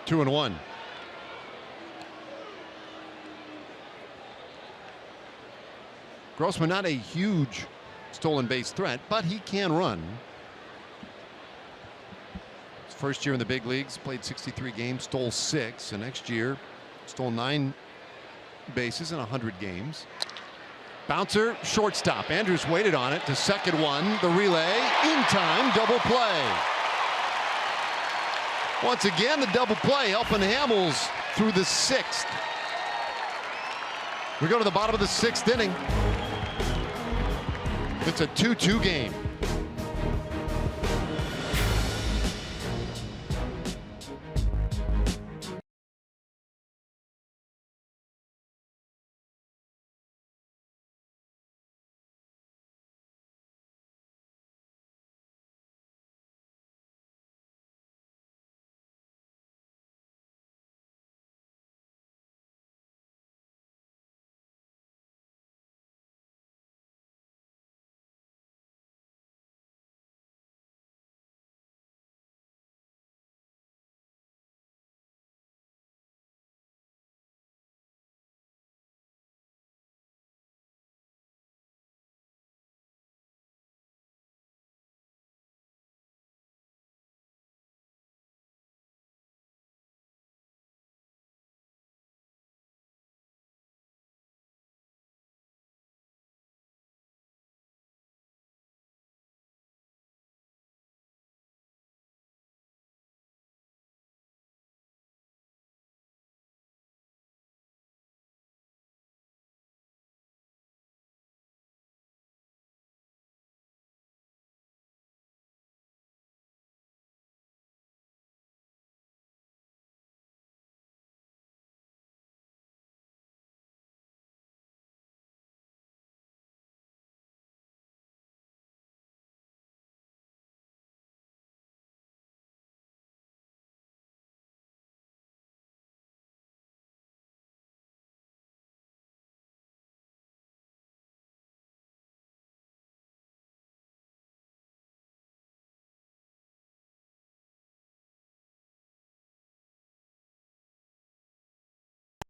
Two and one. Grossman not a huge stolen base threat, but he can run. His first year in the big leagues, played 63 games, stole 6, and next year stole 9 bases in 100 games. Bouncer, shortstop. Andrews waited on it to second one. The relay in time, double play. Once again, the double play helping Hamels through the 6th. We go to the bottom of the 6th inning. It's a 2-2 game.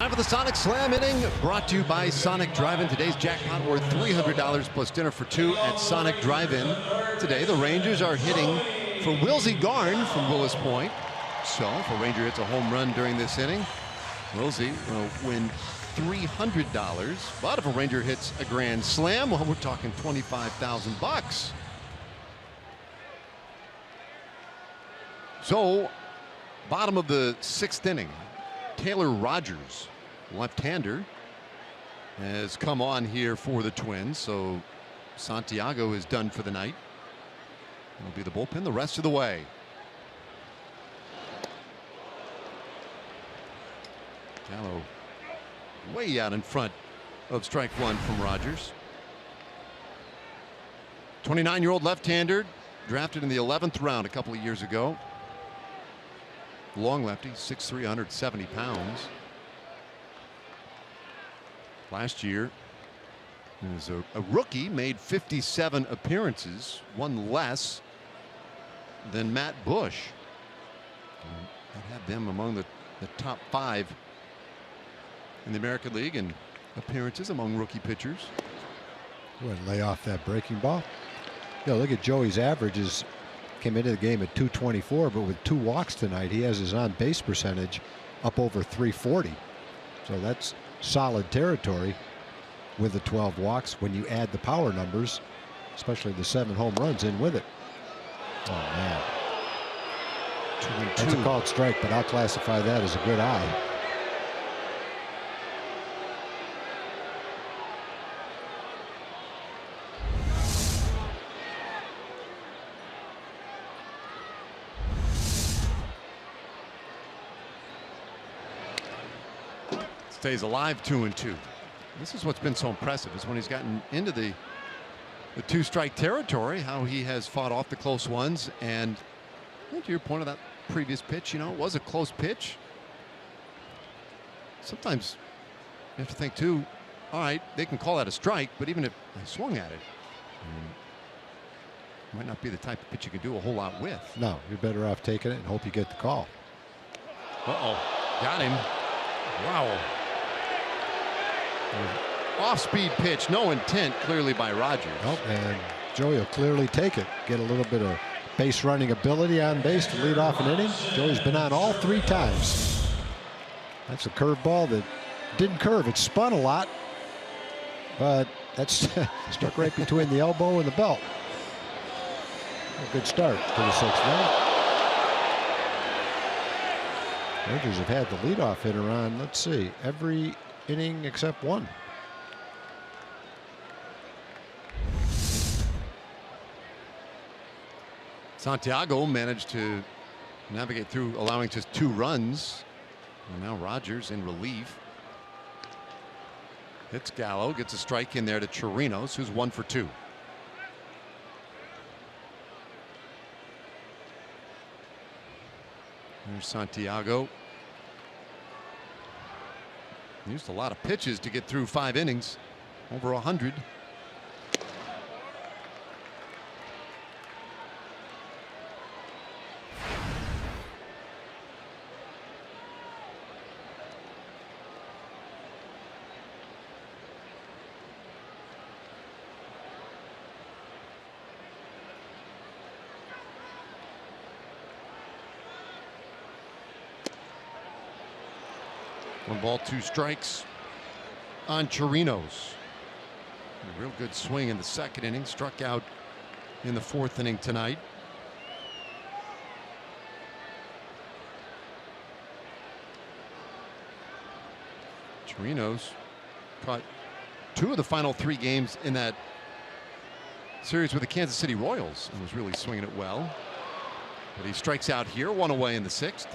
Time for the Sonic Slam inning, brought to you by Sonic Drive-In. Today's jackpot worth $300 plus dinner for two at Sonic Drive-In. Today, the Rangers are hitting for Wilsey Garn from Willis Point. So, if a Ranger hits a home run during this inning, Wilsey will win $300. But if a Ranger hits a grand slam, well, we're talking $25,000. So, bottom of the sixth inning, Taylor Rogers, left-hander, has come on here for the Twins. So Santiago is done for the night. It'll be the bullpen the rest of the way. Gallo way out in front of strike one from Rogers. 29-year-old left-hander, drafted in the 11th round a couple of years ago. Long lefty, 6'3", 170 pounds. Last year, as a rookie, made 57 appearances, one less than Matt Bush. That had them among the top 5 in the American League in appearances among rookie pitchers. Go ahead and lay off that breaking ball. Look at Joey's averages. Came into the game at 224, but with 2 walks tonight, he has his on-base percentage up over 340. So that's solid territory with the 12 walks when you add the power numbers, especially the 7 home runs in with it. Oh, man. 2-2. That's a called strike, but I'll classify that as a good eye. Stays alive, 2-2. This is what's been so impressive, is when he's gotten into the 2-strike territory, how he has fought off the close ones. And to your point of that previous pitch, it was a close pitch. Sometimes you have to think too, all right, they can call that a strike, but even if they swung at it, might not be the type of pitch you can do a whole lot with. No, you're better off taking it and hope you get the call. Got him. Wow. Off-speed pitch, no intent, clearly by Rogers. Oh, and Joey will clearly take it. Get a little bit of base running ability on base to lead off an inning. Joey's been on all 3 times. That's a curveball that didn't curve. It spun a lot, but that's stuck right between the elbow and the belt. A good start to the 6th inning. Rangers have had the leadoff hitter on, let's see, every inning except one. Santiago managed to navigate through, allowing just 2 runs. And now Rogers in relief. Hits Gallo, gets a strike in there to Chirinos, who's 1 for 2. There's Santiago. Used a lot of pitches to get through 5 innings, over 100. One ball, 2 strikes on Chirinos. A real good swing in the 2nd inning. Struck out in the 4th inning tonight. Chirinos caught 2 of the final 3 games in that series with the Kansas City Royals and was really swinging it well. But he strikes out here, 1 away in the 6th.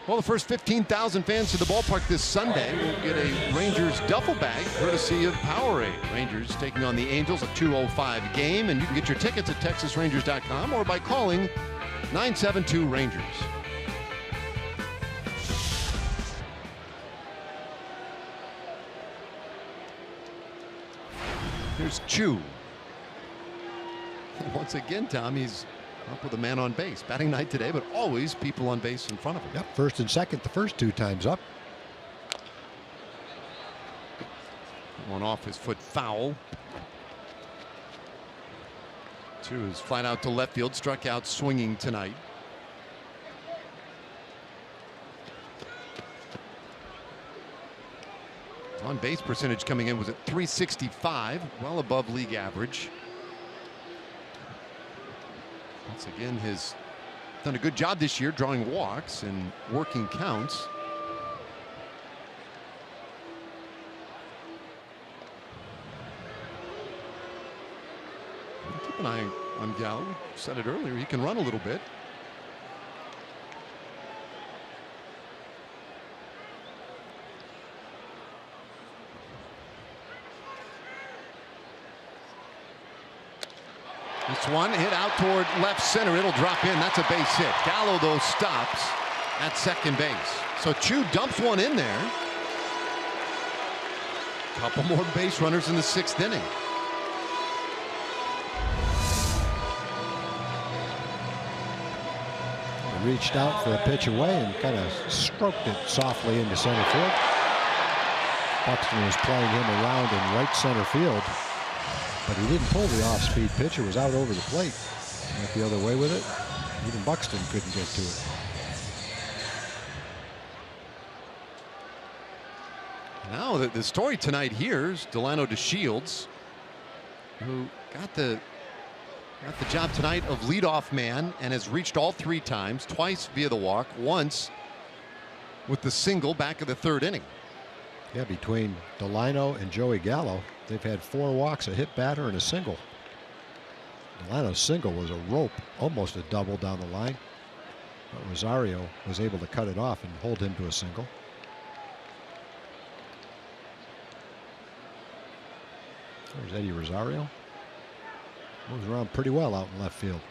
Well, the first 15,000 fans to the ballpark this Sunday will get a Rangers duffel bag courtesy of Powerade. Rangers taking on the Angels, a 2:05 game, and you can get your tickets at TexasRangers.com or by calling 972-RANGERS. Here's Chu. Once again, Tom, he's Up with a man on base. Batting night today, but always people on base in front of him. Yep, first and second the first 2 times up. One off his foot foul. 2 is flat out to left field. Struck out swinging tonight. On base percentage coming in was at .365, well above league average. Once again, has done a good job this year drawing walks and working counts. Keep an eye on Gallo. Said it earlier, he can run a little bit. This one hit out toward left center. It'll drop in. That's a base hit. Gallo, though, stops at second base. So Chu dumps one in there. Couple more base runners in the 6th inning. He reached out for a pitch away and kind of stroked it softly into center field. Buxton was playing him around in right center field, but he didn't pull the off-speed pitch. It was out over the plate. Went the other way with it. Even Buxton couldn't get to it. Now the story tonight here is Delano to Shields, who got the job tonight of leadoff man and has reached all 3 times, twice via the walk, once with the single back of the 3rd inning. Yeah, between Delano and Joey Gallo, they've had 4 walks, a hit batter, and a single. Delano's single was a rope, almost a double down the line, but Rosario was able to cut it off and hold him to a single. There's Eddie Rosario. Moves around pretty well out in left field.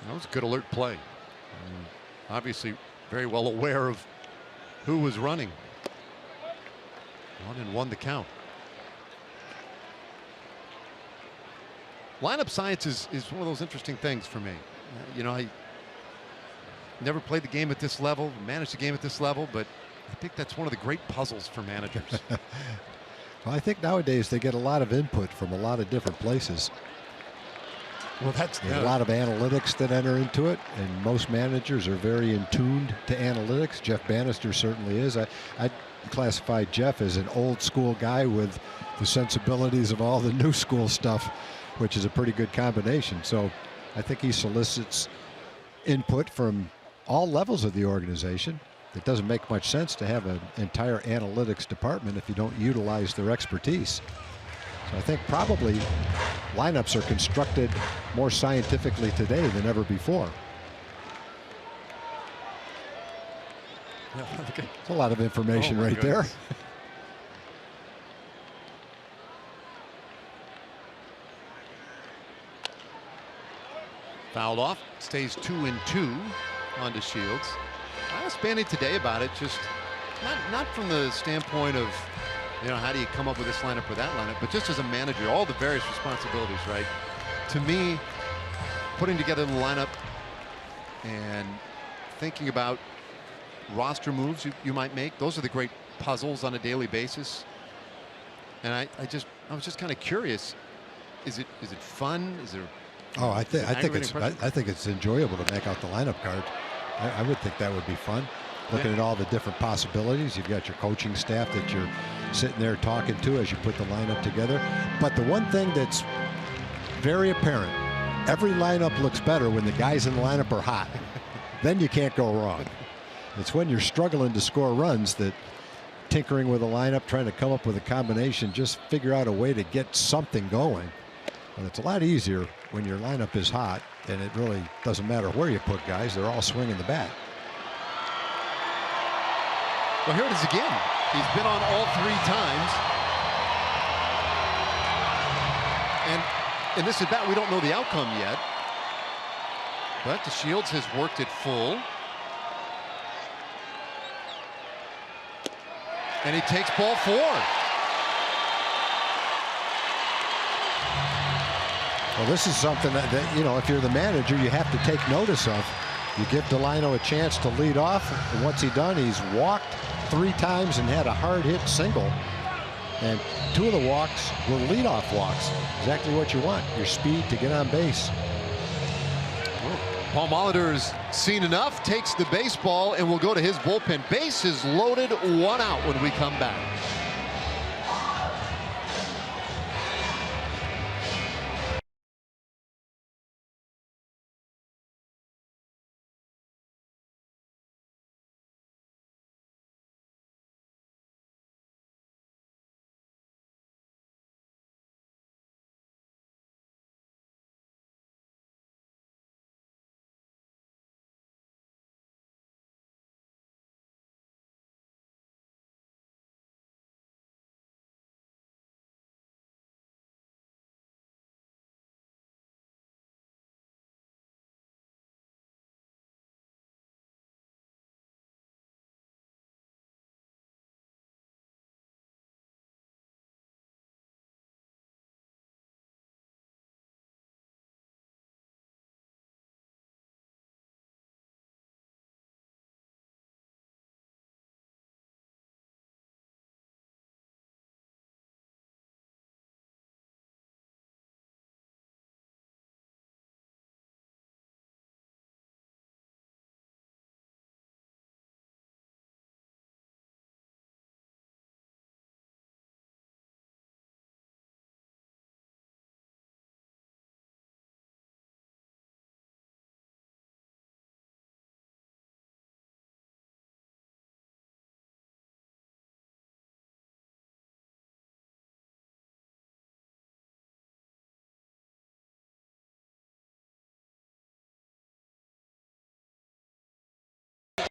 That was a good alert play. And obviously very well aware of who was running. 1-1 the count. Lineup science is one of those interesting things for me. You know, I never played the game at this level, managed the game at this level, but I think that's one of the great puzzles for managers. Well, I think nowadays they get a lot of input from a lot of different places. Well, there's a lot of analytics that enter into it, and most managers are very in tuned to analytics. Jeff Bannister certainly is. I classify Jeff as an old school guy with the sensibilities of all the new school stuff, which is a pretty good combination. So I think he solicits input from all levels of the organization. It doesn't make much sense to have an entire analytics department if you don't utilize their expertise. So I think probably lineups are constructed more scientifically today than ever before. Okay. It's a lot of information right there. Fouled off, stays 2-2 on to Shields. I asked Banny today about it, just not from the standpoint of, you know, how do you come up with this lineup or that lineup, but just as a manager, all the various responsibilities, right? To me, putting together the lineup and thinking about roster moves you might make, those are the great puzzles on a daily basis. And I was just kind of curious, is it fun? Is there I think it's enjoyable to make out the lineup card. I would think that would be fun. Looking at all the different possibilities. You've got your coaching staff that you're sitting there talking to as you put the lineup together. But the one thing that's very apparent, every lineup looks better when the guys in the lineup are hot. Then you can't go wrong. It's when you're struggling to score runs that tinkering with a lineup, trying to come up with a combination, just figure out a way to get something going. But it's a lot easier when your lineup is hot, and it really doesn't matter where you put guys. They're all swinging the bat. Well, here it is again. He's been on all 3 times. And in this at bat, we don't know the outcome yet. But the Shields has worked it full. And he takes ball 4. Well, this is something that, you know, if you're the manager, you have to take notice of. You give Delino a chance to lead off, and what's he done? He's walked 3 times and had a hard hit single. And 2 of the walks were leadoff walks. Exactly what you want, your speed to get on base. Well, Paul Molitor's seen enough, takes the baseball, and will go to his bullpen. Bases loaded, 1 out when we come back.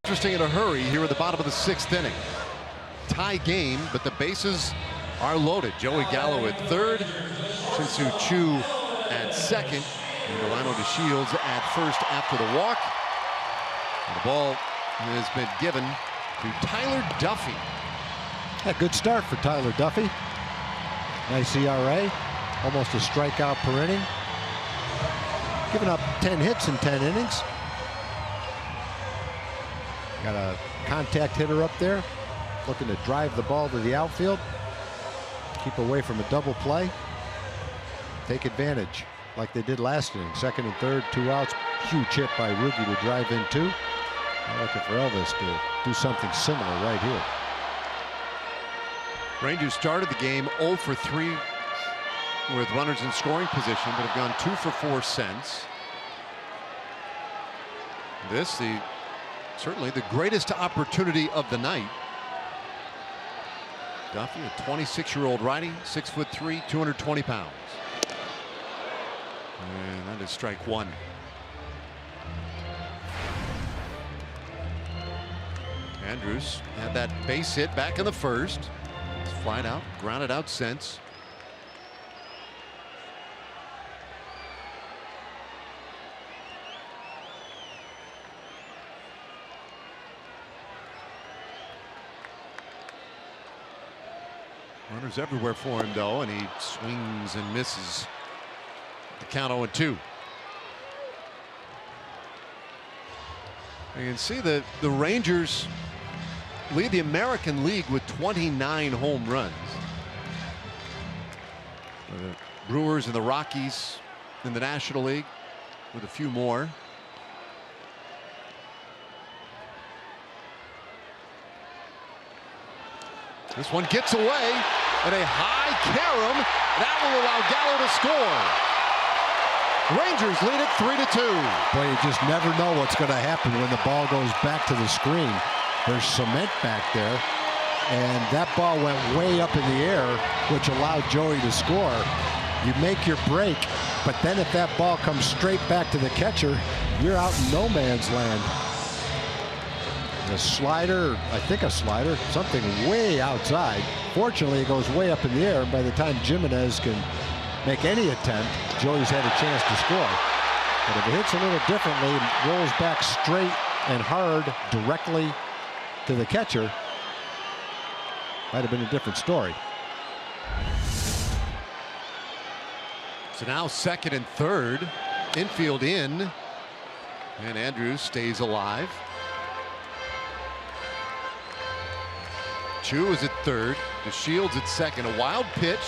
Interesting in a hurry here at the bottom of the 6th inning. Tie game, but the bases are loaded. Joey Gallo at third, Shin-Soo Choo at second, and Delino DeShields at first after the walk. And the ball has been given to Tyler Duffy. A good start for Tyler Duffy. Nice ERA, almost a strikeout per inning. Giving up 10 hits in 10 innings. Got a contact hitter up there, looking to drive the ball to the outfield. Keep away from a double play. Take advantage like they did last inning. 2nd and 3rd, 2 outs. Huge hit by Rookie to drive in 2. I'm looking for Elvis to do something similar right here. Rangers started the game 0 for 3 with runners in scoring position, but have gone 2 for 4 since. This, certainly the greatest opportunity of the night. Duffy, a 26-year-old righty, 6'3", 220 pounds. And that is strike 1. Andrews had that base hit back in the 1st. It's flied out, grounded out since. Runners everywhere for him, though, and he swings and misses. The count 0-2. You can see that the Rangers lead the American League with 29 home runs. The Brewers and the Rockies in the National League with a few more. This one gets away, and a high carom that will allow Gallo to score. Rangers lead it 3-2. Boy, you just never know what's going to happen when the ball goes back to the screen. There's cement back there, and that ball went way up in the air, which allowed Joey to score. You make your break, but then if that ball comes straight back to the catcher, you're out in no man's land. A slider, I think a slider, something way outside. Fortunately, it goes way up in the air, and by the time Jimenez can make any attempt, Joey's had a chance to score. But if it hits a little differently and rolls back straight and hard directly to the catcher, might have been a different story. So now second and third. Infield in. And Andrews stays alive. Chu is at third. The Shields at second. A wild pitch,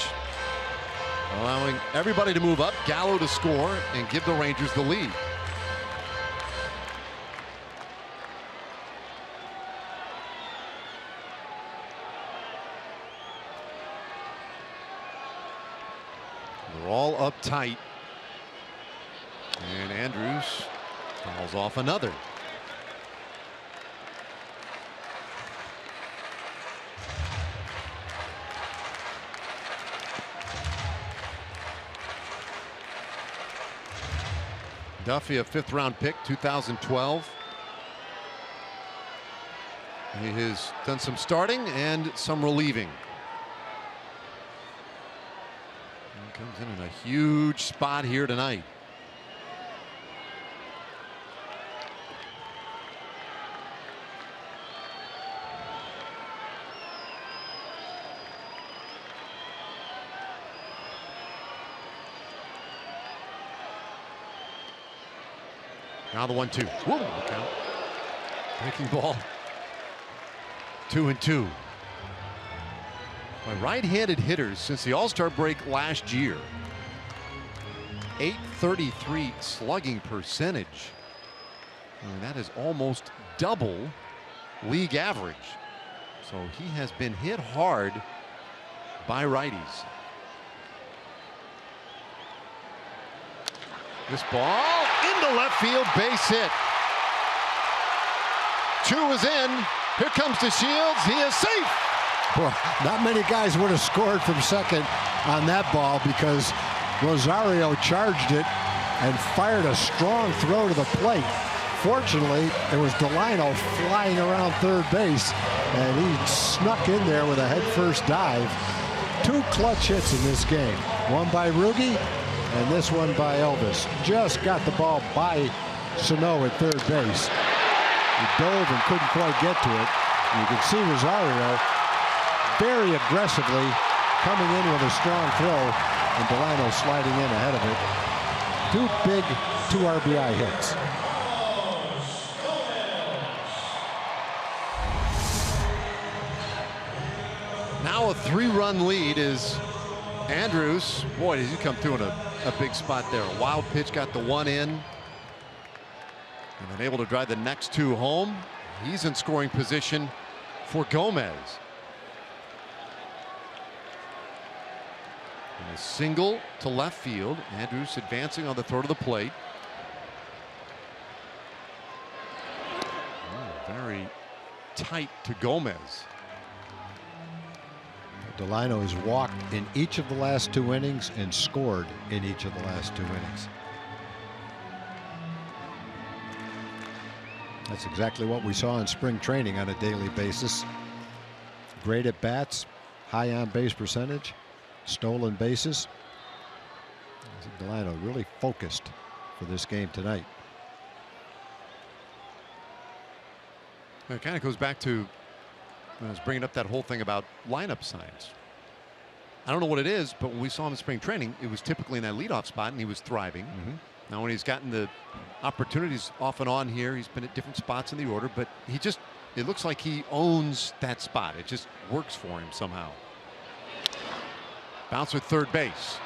allowing everybody to move up. Gallo to score and give the Rangers the lead. They're all uptight. And Andrews fouls off another. Duffy, a 5th round pick, 2012. He has done some starting and some relieving. He comes in a huge spot here tonight. Now the 1-2. Whoa, look out. Breaking ball. 2-2. By right-handed hitters since the All-Star break last year. .833 slugging percentage. I mean, that is almost double league average. So he has been hit hard by righties. This ball into left field, base hit. Chu is in. Here comes the Shields. He is safe. Well, not many guys would have scored from second on that ball because Rosario charged it and fired a strong throw to the plate. Fortunately, it was Delino flying around third base, and he snuck in there with a headfirst dive. 2 clutch hits in this game. One by Rugi, and this one by Elvis. Just got the ball by Sano at third base. He dove and couldn't quite get to it. You can see Rosario very aggressively coming in with a strong throw, and Delino sliding in ahead of it. 2 big 2 RBI hits. Now a 3-run lead is Andrews. Boy, does he come through in a big spot there. A wild pitch got the 1 in. And then able to drive the next 2 home. He's in scoring position for Gomez. And a single to left field. Andrews advancing on the throw to the plate. Oh, very tight to Gomez. Delino has walked in each of the last 2 innings and scored in each of the last 2 innings. That's exactly what we saw in spring training on a daily basis. Great at bats, high on base percentage, stolen bases. Delino really focused for this game tonight. It kind of goes back to, I was bringing up that whole thing about lineup signs. I don't know what it is, but when we saw him in spring training, it was typically in that leadoff spot, and he was thriving. Now, when he's gotten the opportunities off and on here, he's been at different spots in the order, but it looks like he owns that spot. It just works for him somehow. Bounce with third base.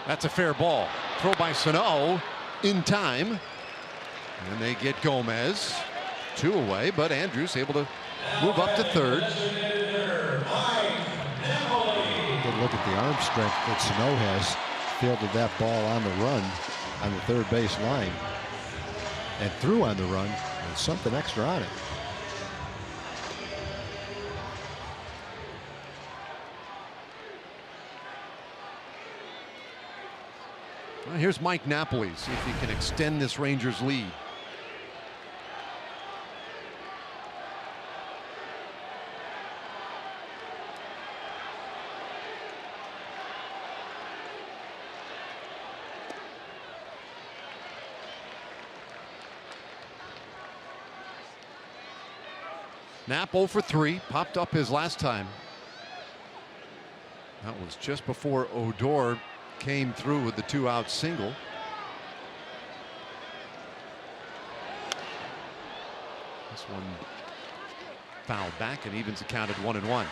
That's a fair ball. Throw by Sano in time. And they get Gomez. 2 away, but Andrews able to move up to third. Good look at the arm strength that Sano has. Fielded that ball on the run on the third base line and threw on the run with something extra on it. Well, here's Mike Napoli. See if he can extend this Rangers lead. Knapp 0 for 3, popped up his last time. That was just before Odor came through with the 2-out single. This one fouled back and evens the count at 1-1.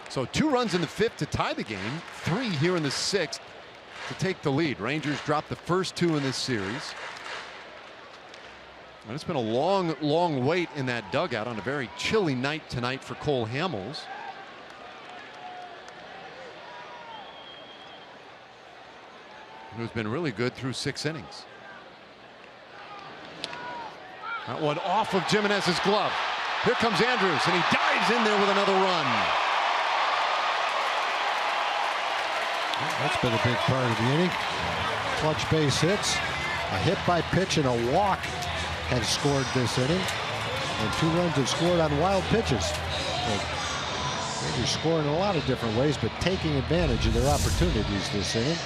So 2 runs in the 5th to tie the game, 3 here in the 6th to take the lead. Rangers dropped the first 2 in this series. And it's been a long wait in that dugout on a very chilly night tonight for Cole Hamels. Who's been really good through 6 innings. That one off of Jimenez's glove. Here comes Andrews, and he dives in there with another run. That's been a big part of the inning. Clutch base hits, a hit by pitch, and a walk have scored this inning, and 2 runs have scored on wild pitches. So they're scoring in a lot of different ways, but taking advantage of their opportunities this inning.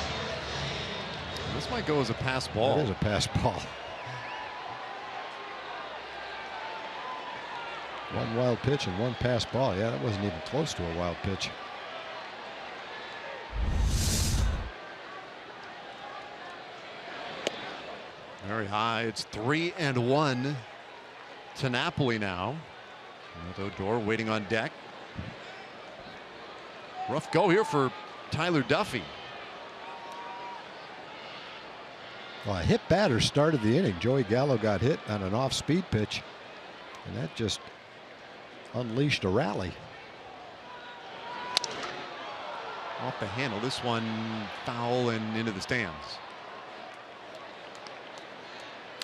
This might go as a pass ball. It is a pass ball. 1 wild pitch and 1 pass ball. Yeah, that wasn't even close to a wild pitch. Very high. It's 3-1 to Napoli now. Odor waiting on deck. Rough go here for Tyler Duffy. Well, a hit batter started the inning. Joey Gallo got hit on an off-speed pitch, and that just unleashed a rally. Off the handle. This one foul and into the stands.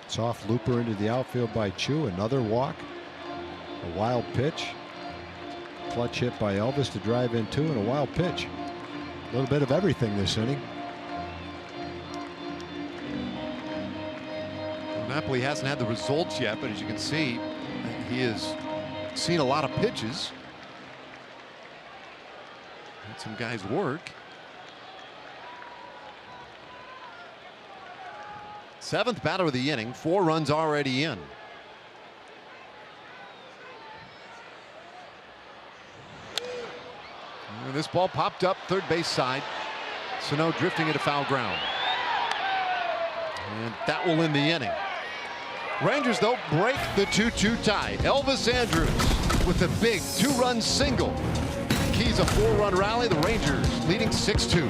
Soft looper into the outfield by Chu. Another walk. A wild pitch. Clutch hit by Elvis to drive in 2, and a wild pitch. A little bit of everything this inning. Well, Napoli hasn't had the results yet, but as you can see, he has seen a lot of pitches. Had some guys work. 7th batter of the inning, 4 runs already in. And this ball popped up 3rd base side. Sano drifting into foul ground. And that will end the inning. Rangers, though, break the 2-2 tie. Elvis Andrews with a big 2-run single. Keys a 4-run rally. The Rangers leading 6-2.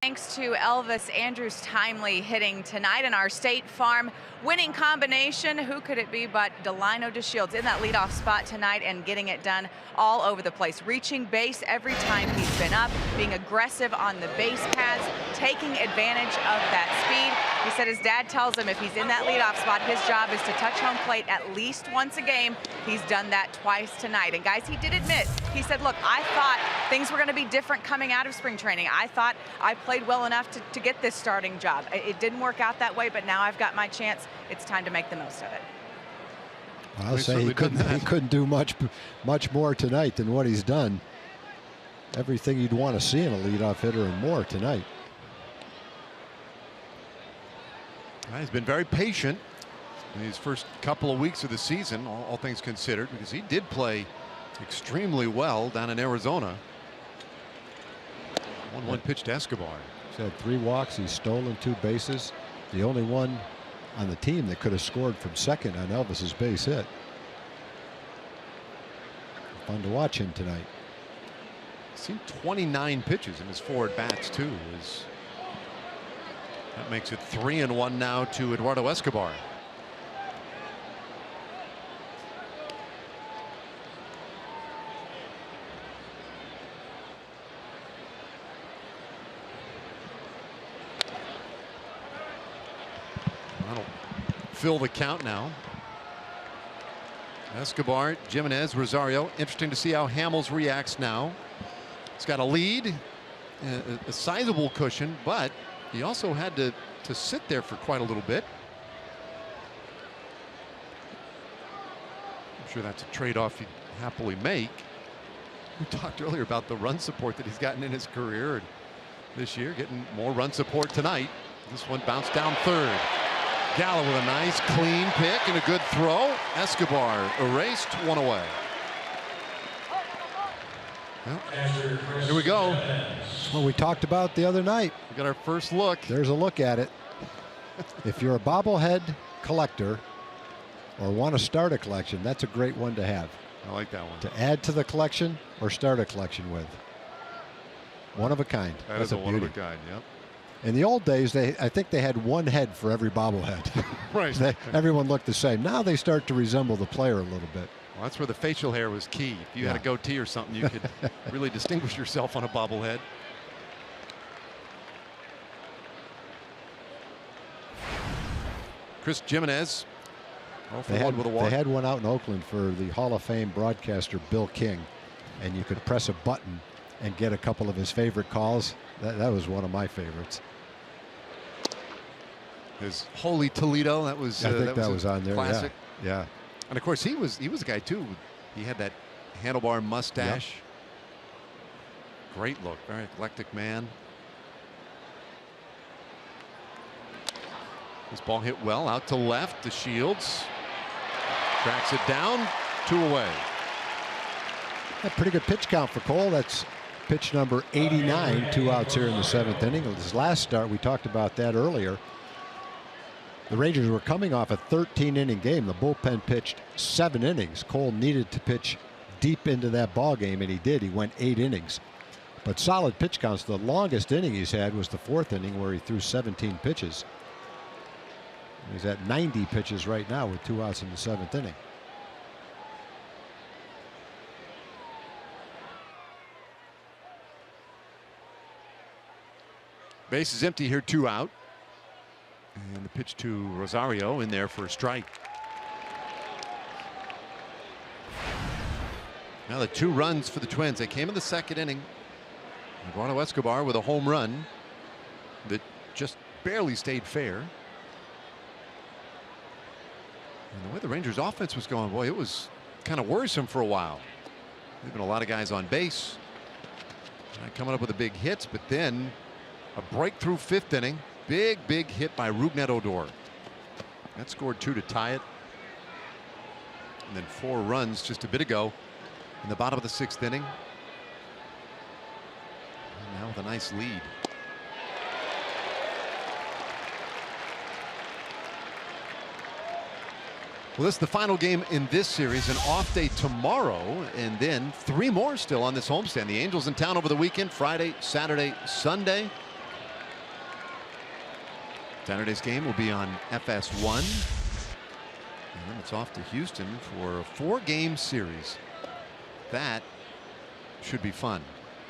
Thanks to Elvis Andrews' timely hitting tonight in our State Farm winning combination. Who could it be but Delino DeShields in that leadoff spot tonight and getting it done all over the place. Reaching base every time he's been up, being aggressive on the base paths, taking advantage of that speed. He said his dad tells him if he's in that leadoff spot, his job is to touch home plate at least once a game. He's done that twice tonight. And guys, he did admit, he said, look, I thought things were going to be different coming out of spring training. I thought I played played well enough to get this starting job. It didn't work out that way, but now I've got my chance. It's time to make the most of it. I'll say he couldn't do much more tonight than what he's done. Everything you'd want to see in a leadoff hitter and more tonight. He's been very patient in these first couple of weeks of the season, all things considered, because he did play extremely well down in Arizona. 1-1 pitch to Escobar. He's had 3 walks. He's stolen 2 bases. The only one on the team that could have scored from second on Elvis's base hit. Fun to watch him tonight. He's seen 29 pitches in his 4 at-bats too. That makes it 3-1 now to Eduardo Escobar. That'll fill the count now. Escobar, Jimenez, Rosario. Interesting to see how Hamels reacts now. He's got a lead, a sizable cushion, but he also had to sit there for quite a little bit. I'm sure that's a trade-off he'd happily make. We talked earlier about the run support that he's gotten in his career, and this year getting more run support tonight. This one bounced down third. Gallo with a nice clean pick and a good throw. Escobar erased, 1 away. Well, here we go. Well, we talked about the other night. We got our first look. There's a look at it. If you're a bobblehead collector or want to start a collection, that's a great one to have. I like that one. To add to the collection or start a collection with. One of a kind. That's a one of a kind, yep. In the old days, I think they had one head for every bobblehead. Right. Everyone looked the same. Now they start to resemble the player a little bit. Well, that's where the facial hair was key. If you had a goatee or something, you could really distinguish yourself on a bobblehead. Chris Jimenez. They had one out in Oakland for the Hall of Fame broadcaster Bill King, and you could press a button and get a couple of his favorite calls. That was one of my favorites. His Holy Toledo, that was I think that was on there. Classic. Yeah. And of course he was a guy too. He had that handlebar mustache. Yep. Great look, very eclectic man. This ball hit well out to left to Shields. Tracks it down, 2 away. A pretty good pitch count for Cole. That's pitch number 89, 2 outs here in the 7th inning. His last start, we talked about that earlier. The Rangers were coming off a 13-inning game. The bullpen pitched 7 innings. Cole needed to pitch deep into that ball game, and he did. He went 8 innings. But solid pitch counts. The longest inning he's had was the 4th inning, where he threw 17 pitches. He's at 90 pitches right now with 2 outs in the 7th inning. Base is empty here, 2 out. And the pitch to Rosario in there for a strike. Now the 2 runs for the Twins. They came in the 2nd inning. Eduardo Escobar with a home run that just barely stayed fair. And the way the Rangers offense was going, boy, it was kind of worrisome for a while. Leaving a lot of guys on base. Not coming up with the big hits, but then a breakthrough 5th inning. Big hit by Rougned Odor. That scored 2 to tie it. And then 4 runs just a bit ago in the bottom of the 6th inning. And now with a nice lead. Well, this is the final game in this series. An off day tomorrow, and then 3 more still on this homestand. The Angels in town over the weekend, Friday, Saturday, Sunday. Saturday's game will be on FS1. And then it's off to Houston for a 4-game series. That should be fun.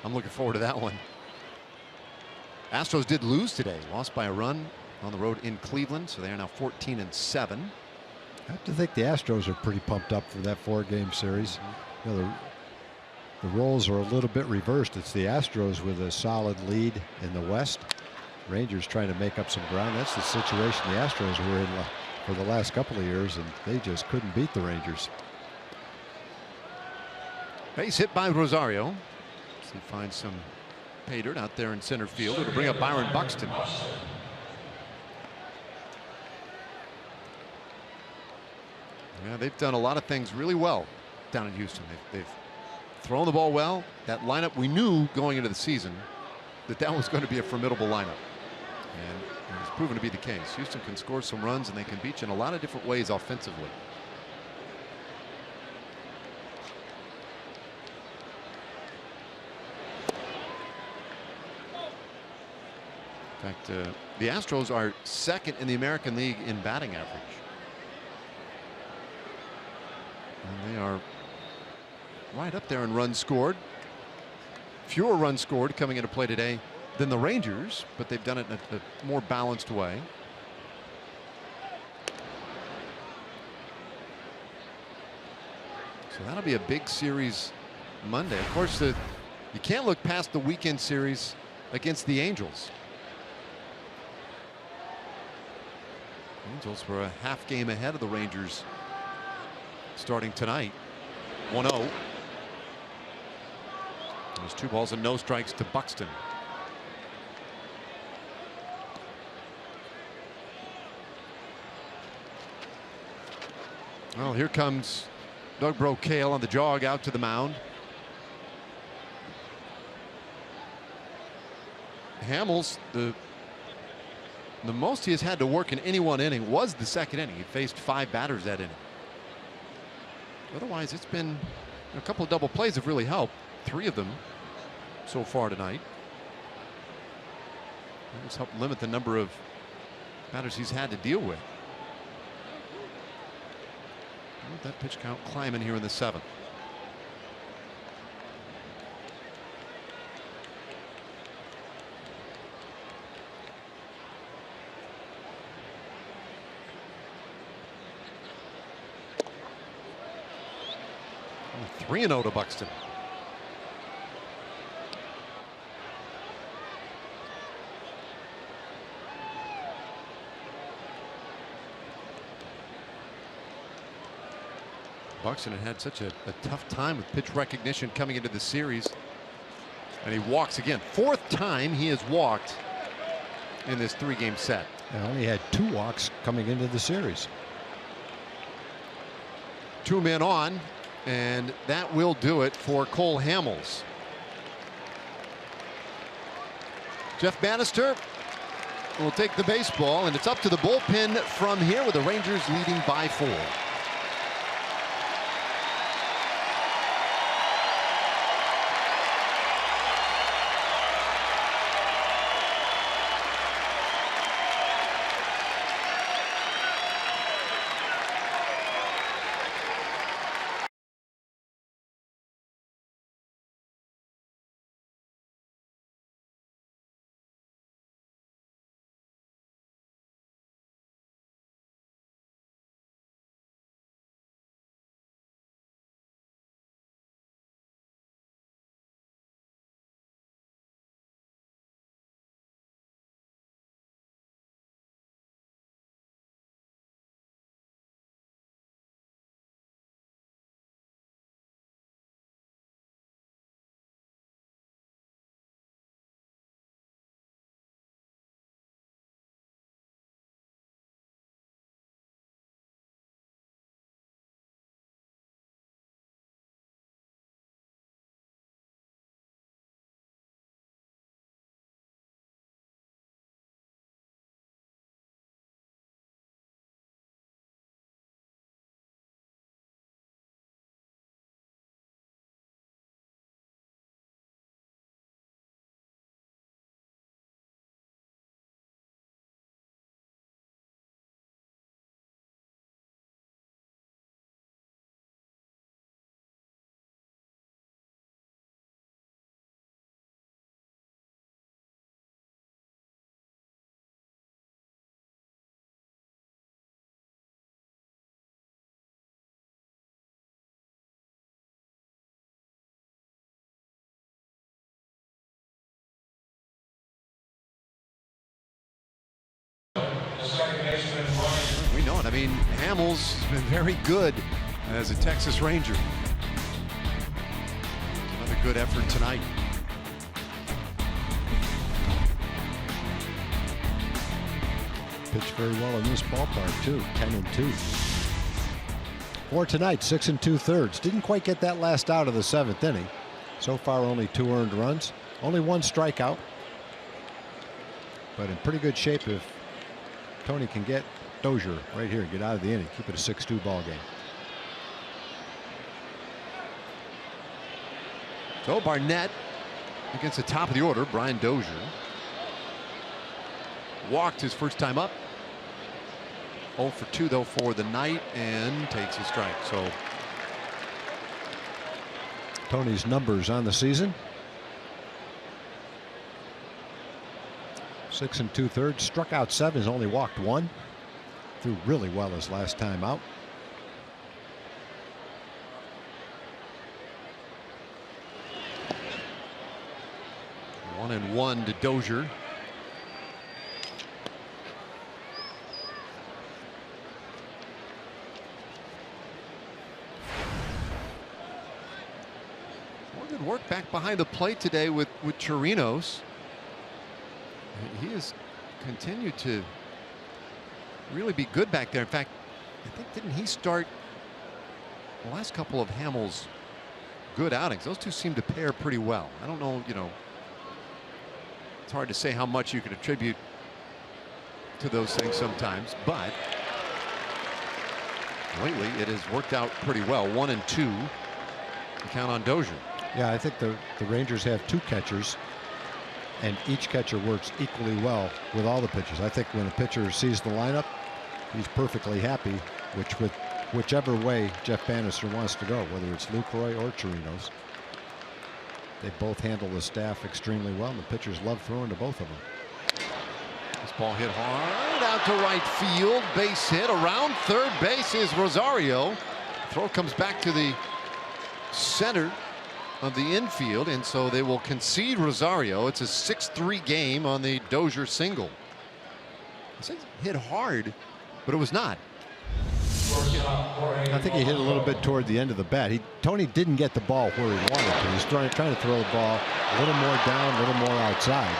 I'm looking forward to that one. Astros did lose today, lost by a run on the road in Cleveland, so they are now 14-7. I have to think the Astros are pretty pumped up for that 4-game series. You know, the roles are a little bit reversed. It's the Astros with a solid lead in the West, Rangers trying to make up some ground. That's the situation the Astros were in for the last couple of years, and they just couldn't beat the Rangers. Base hit by Rosario. So he finds some pay dirt out there in center field. It'll bring up Byron Buxton. Yeah, they've done a lot of things really well down in Houston. They've thrown the ball well. That lineup, we knew going into the season that was going to be a formidable lineup. And it's proven to be the case. Houston can score some runs, and they can beat you in a lot of different ways offensively. In fact, the Astros are second in the American League in batting average. And they are right up there in runs scored. Fewer runs scored coming into play today than the Rangers, but they've done it in a more balanced way. So that'll be a big series Monday. Of course, you can't look past the weekend series against the Angels. Angels were a half game ahead of the Rangers starting tonight. 1-0. There's 2 balls and no strikes to Buxton. Well, here comes Doug Brocail on the jog out to the mound. Hamels, the most he has had to work in any one inning was the second inning. He faced 5 batters that inning. Otherwise, it's been a couple of double plays have really helped. 3 of them so far tonight. It's helped limit the number of batters he's had to deal with. That pitch count climbing here in the 7th. Oh, 3-0 to Buxton. Buxton had such a tough time with pitch recognition coming into the series, and he walks again. 4th time he has walked in this 3-game set. And only had 2 walks coming into the series. 2 men on, and that will do it for Cole Hamels. Jeff Bannister will take the baseball, and it's up to the bullpen from here, with the Rangers leading by 4. mean, Hamels has been very good as a Texas Ranger. Another good effort tonight. Pitched very well in this ballpark too. 10-2. For tonight, 6 2/3. Didn't quite get that last out of the 7th inning. So far, only 2 earned runs, only 1 strikeout. But in pretty good shape if Tony can get Dozier right here, get out of the inning, keep it a 6-2 ball game. So Barnett against the top of the order, Brian Dozier. Walked his first time up. 0 for 2 though for the night and takes a strike. So Tony's numbers on the season: 6 2/3, struck out 7, has only walked 1. Threw really well his last time out. One and 1 to Dozier. Good work back behind the plate today with Chirinos. He has continued to really be good back there. In fact, I think didn't he start the last couple of Hamels' good outings? Those two seem to pair pretty well. I don't know, it's hard to say how much you can attribute to those things sometimes, but lately it has worked out pretty well. 1 and 2 to count on Dozier. Yeah, I think the Rangers have 2 catchers, and each catcher works equally well with all the pitchers. I think when a pitcher sees the lineup, he's perfectly happy, whichever way Jeff Bannister wants to go, whether it's Lucroy or Chirinos. They both handle the staff extremely well, and the pitchers love throwing to both of them. This ball hit hard out to right field. Base hit. Around third base is Rosario. Throw comes back to the center of the infield, and so they will concede Rosario. It's a 6-3 game on the Dozier single. I said hit hard, but it was not. I think he hit a little bit toward the end of the bat. Tony didn't get the ball where he wanted to. He's trying to throw the ball a little more down, a little more outside.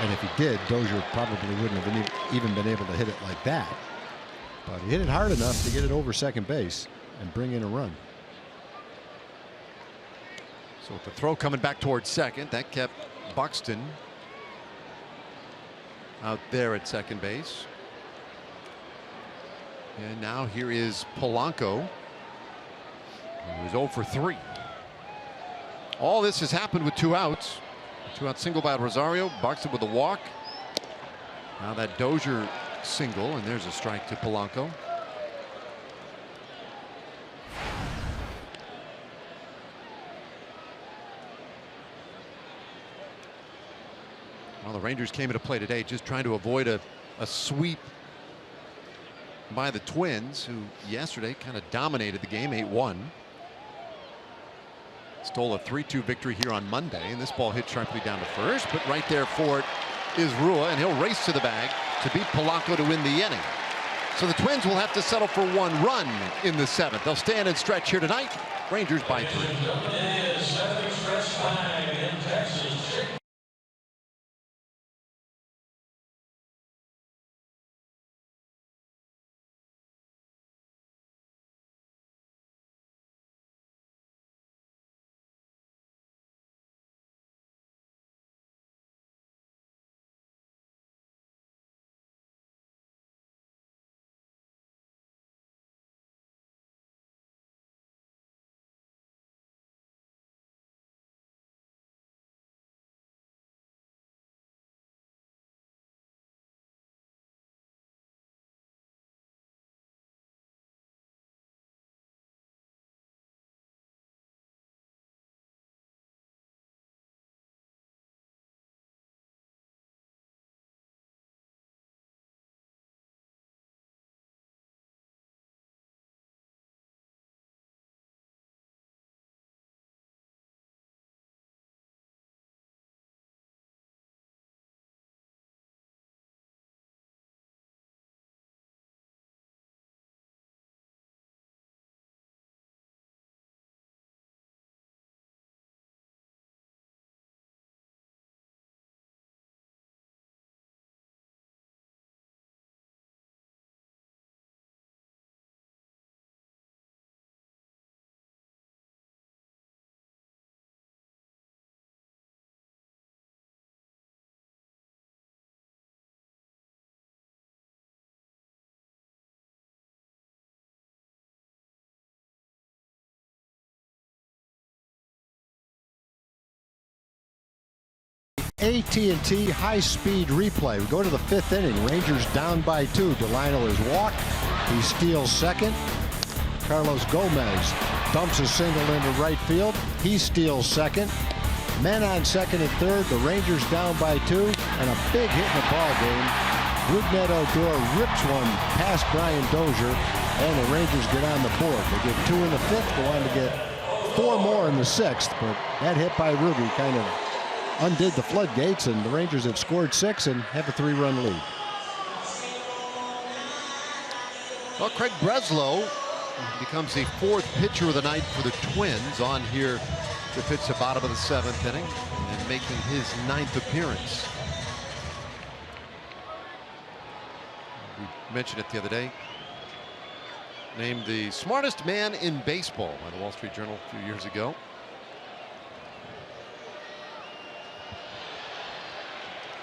And if he did, Dozier probably wouldn't have even been able to hit it like that. But he hit it hard enough to get it over second base and bring in a run. So with the throw coming back towards second, that kept Buxton out there at second base. And now here is Polanco, who is 0 for 3. All this has happened with 2 outs. 2-out single by Rosario. Buxton with a walk. Now that Dozier single, and there's a strike to Polanco. Well, the Rangers came into play today just trying to avoid a sweep by the Twins, who yesterday kind of dominated the game 8-1. Stole a 3-2 victory here on Monday, and this ball hit sharply down to first, but right there for it is Rua, and he'll race to the bag to beat Polanco to win the inning. So the Twins will have to settle for 1 run in the 7th. They'll stand and stretch here tonight. Rangers by 3. AT&T high-speed replay. We go to the 5th inning. Rangers down by 2. Delino is walked. He steals second. Carlos Gomez dumps a single into right field. He steals second. Men on second and third. The Rangers down by 2. And a big hit in the ball game. Rougned Odor rips one past Brian Dozier. And the Rangers get on the board. They get 2 in the 5th. Go on to get 4 more in the 6th. But that hit by Ruby kind of undid the floodgates, and the Rangers have scored 6 and have a 3-run lead. Well, Craig Breslow becomes the 4th pitcher of the night for the Twins, on here to pitch the bottom of the 7th inning and making his 9th appearance. We mentioned it the other day. Named the smartest man in baseball by the Wall Street Journal a few years ago.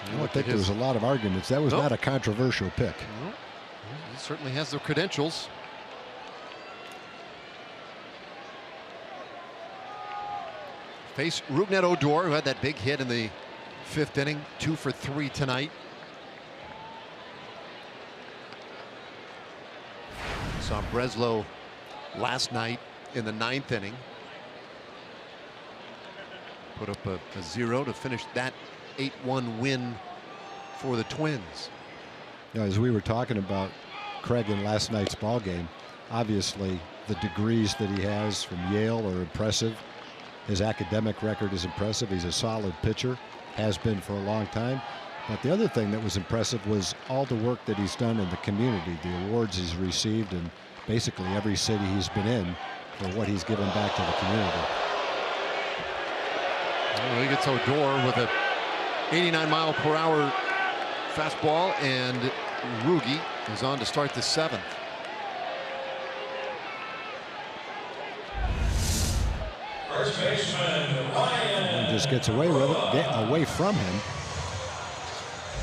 I don't think there was a lot of arguments. That was not a controversial pick. No. He certainly has the credentials. Face Rougned Odor, who had that big hit in the 5th inning, 2 for 3 tonight. Saw Breslow last night in the 9th inning. Put up a 0 to finish that 8-1 win for the Twins. You know, as we were talking about Craig in last night's ball game, obviously the degrees that he has from Yale are impressive. His academic record is impressive. He's a solid pitcher, has been for a long time. But the other thing that was impressive was all the work that he's done in the community, the awards he's received in basically every city he's been in for what he's given back to the community. Well, he gets Odor with a 89-mile-per-hour fastball, and Rugi is on to start the 7th. First baseman Ryan. And just gets away with it, get away from him.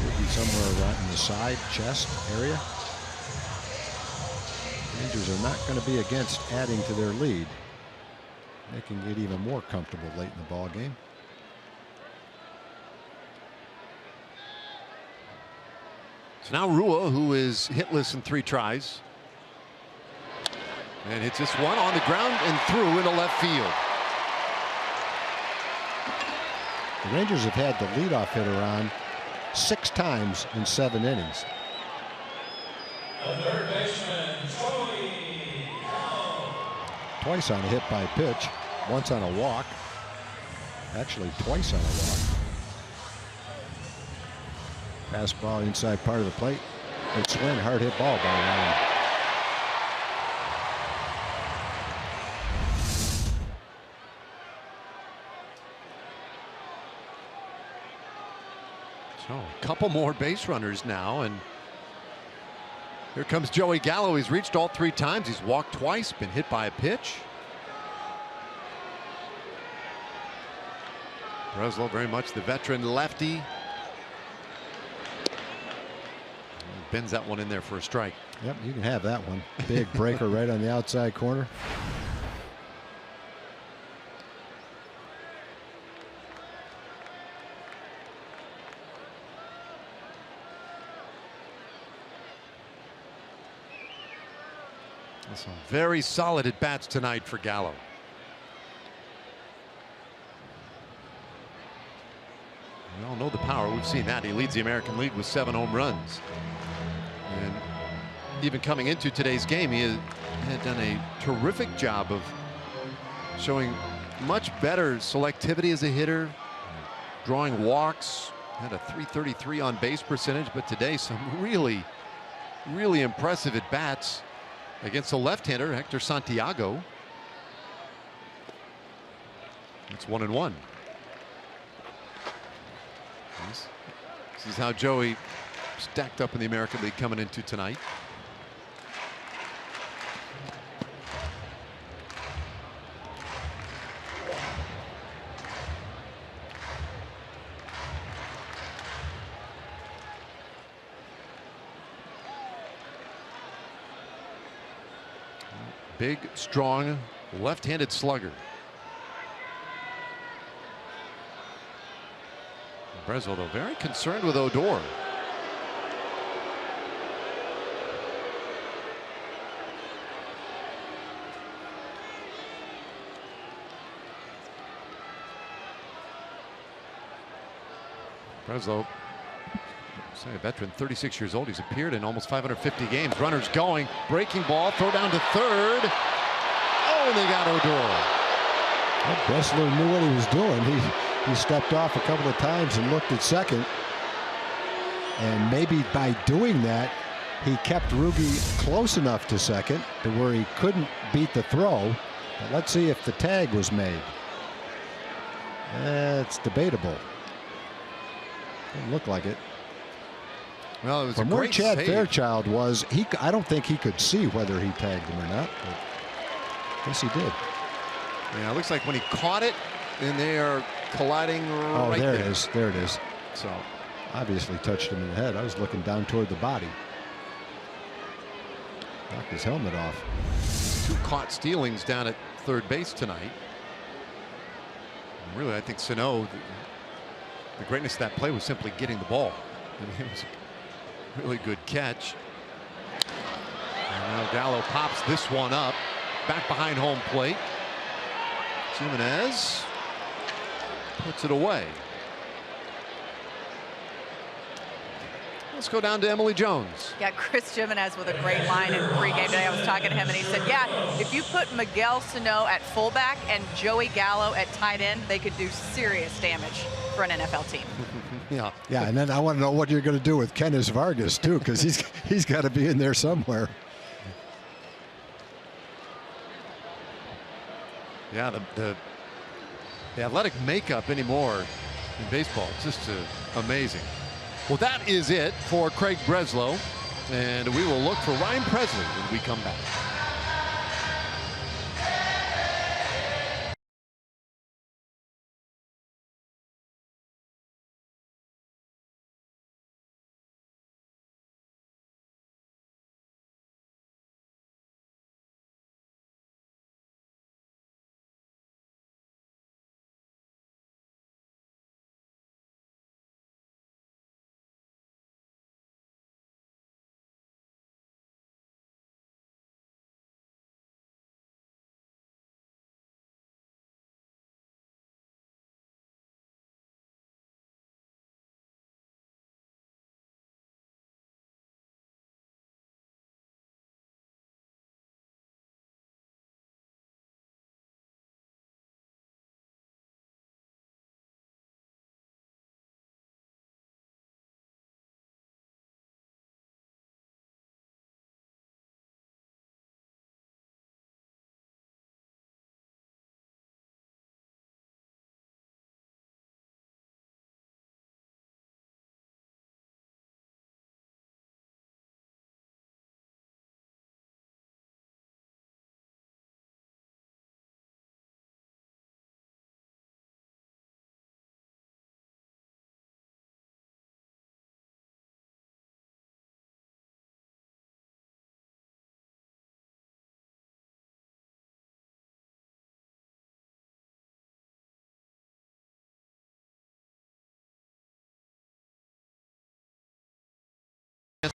Rugi somewhere right in the side chest area. Rangers are not going to be against adding to their lead, making it even more comfortable late in the ball game. So now Rua, who is hitless in 3 tries, and hits this one on the ground and through into left field. The Rangers have had the leadoff hitter on 6 times in 7 innings. The third baseman Twice on a hit by pitch, once on a walk, actually twice on a walk. Fastball inside part of the plate. Good swing, hard hit ball by Ryan. So a couple more base runners now, and here comes Joey Gallo. He's reached all 3 times. He's walked twice, been hit by a pitch. Breslow, very much the veteran lefty. Bends that one in there for a strike. Yep, you can have that one. Big breaker right on the outside corner. Some very solid at bats tonight for Gallo. We all know the power. We've seen that. He leads the American League with 7 home runs. And even coming into today's game, he had done a terrific job of showing much better selectivity as a hitter, drawing walks, had a .333 on base percentage, but today some really impressive at bats against the left-hander Hector Santiago. It's 1-1. This is how Joey stacked up in the American League coming into tonight. Big, strong, left-handed slugger. Breslow, though, very concerned with Odor. Breslow, say a veteran, 36 years old. He's appeared in almost 550 games. Runners going, breaking ball, throw down to third. Oh, and they got Odor. Well, Breslow knew what he was doing. He stepped off a couple of times and looked at second. And maybe by doing that, he kept Ruge close enough to second to where he couldn't beat the throw. But let's see if the tag was made. It's debatable. Didn't look like it. Well, it was from a where great Chad save. Fairchild was, I don't think he could see whether he tagged him or not. But I guess he did. Yeah, it looks like when he caught it, and they are colliding Oh, right there there. it is. There it is. So Obviously touched him in the head. I was looking down toward the body. Knocked his helmet off. 2 caught stealings down at third base tonight. And really, I think Sano, the greatness of that play was simply getting the ball. I mean, it was a really good catch. And now Gallo pops this one up, back behind home plate. Jimenez puts it away. Let's go down to Emily Jones. Yeah, Chris Jimenez with a great line in pregame today. I was talking to him and he said, yeah, if you put Miguel Sano at fullback and Joey Gallo at tight end, they could do serious damage for an NFL team. Yeah. Yeah, and then I want to know what you're going to do with Kenneth Vargas too, because he's got to be in there somewhere. Yeah, the athletic makeup anymore in baseball, it's just amazing. Well, that is it for Craig Breslow, and we will look for Ryan Presley when we come back.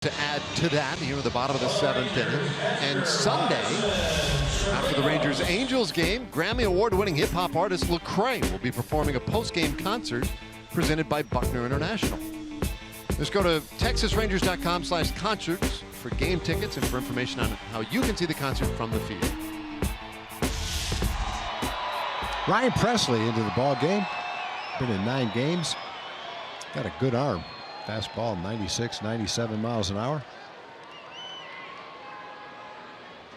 To add to that here at the bottom of the 7th inning. And Sunday, after the Rangers-Angels game, Grammy Award-winning hip-hop artist Lecrae will be performing a post-game concert presented by Buckner International. Just go to TexasRangers.com/concerts for game tickets and for information on how you can see the concert from the field. Ryan Presley into the ball game. Been in 9 games. Got a good arm. Fastball 96, 97 miles an hour.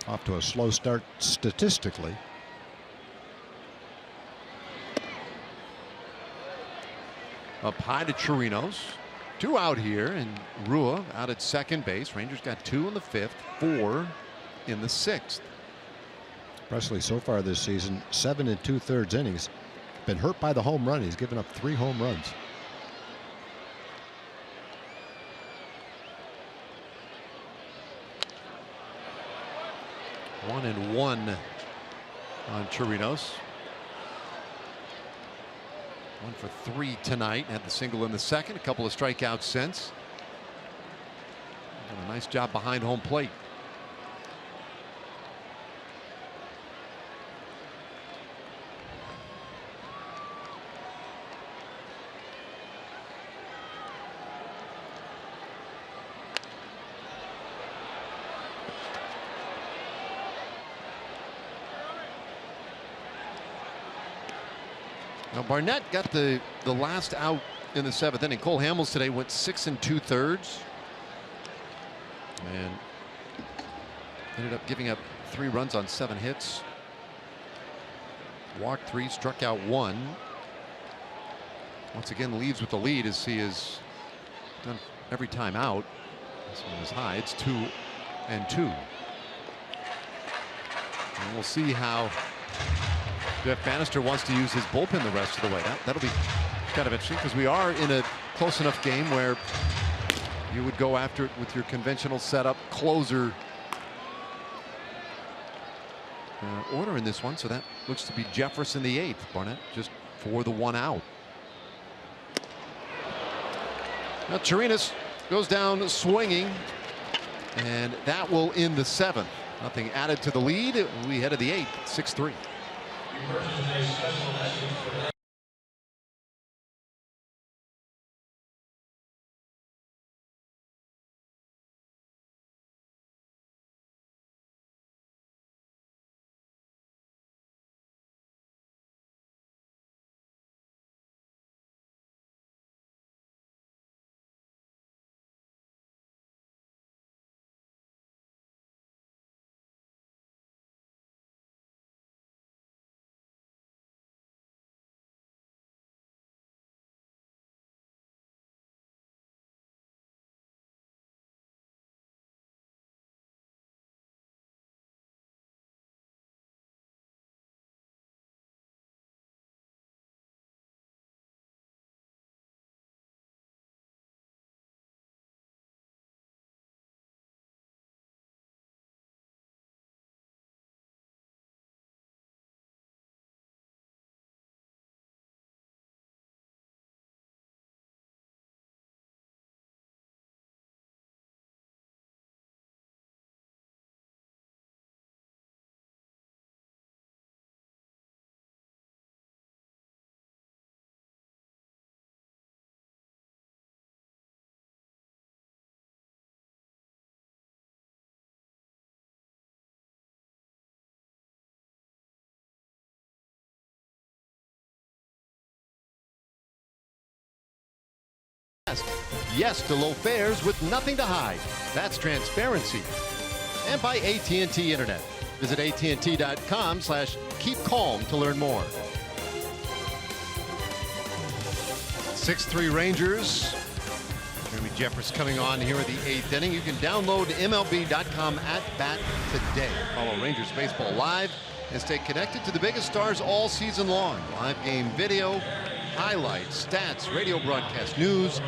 Off to a slow start statistically. Up high to Chirinos. 2 out here, and Rua out at second base. Rangers got 2 in the 5th, 4 in the 6th. Presley so far this season, 7 2/3 innings. Been hurt by the home run. He's given up 3 home runs. 1-1 on Chirinos. 1 for 3 tonight. Had the single in the second. A couple of strikeouts since. Done a nice job behind home plate. Now Barnett got the last out in the 7th inning. Cole Hamels today went 6 2/3 and ended up giving up 3 runs on 7 hits. Walked 3, struck out 1. Once again leaves with the lead as he has done every time out. This one is high. It's 2-2. And we'll see how Jeff Bannister wants to use his bullpen the rest of the way. That'll be kind of interesting because we are in a close enough game where you would go after it with your conventional setup closer order in this one. So that looks to be Jeffress in the 8th. Barnett just for the 1 out. Now Chirinos goes down swinging, and that will end the 7th. Nothing added to the lead. We head to the 8th, 6-3. Yes to low fares with nothing to hide. That's transparency. And by AT&T Internet. Visit AT&T.com/keep calm to learn more. 6-3 Rangers. Jeremy Jeffress coming on here in the 8th inning. You can download MLB.com at bat today. Follow Rangers baseball live and stay connected to the biggest stars all season long. Live game video, highlights, stats, radio broadcast, news,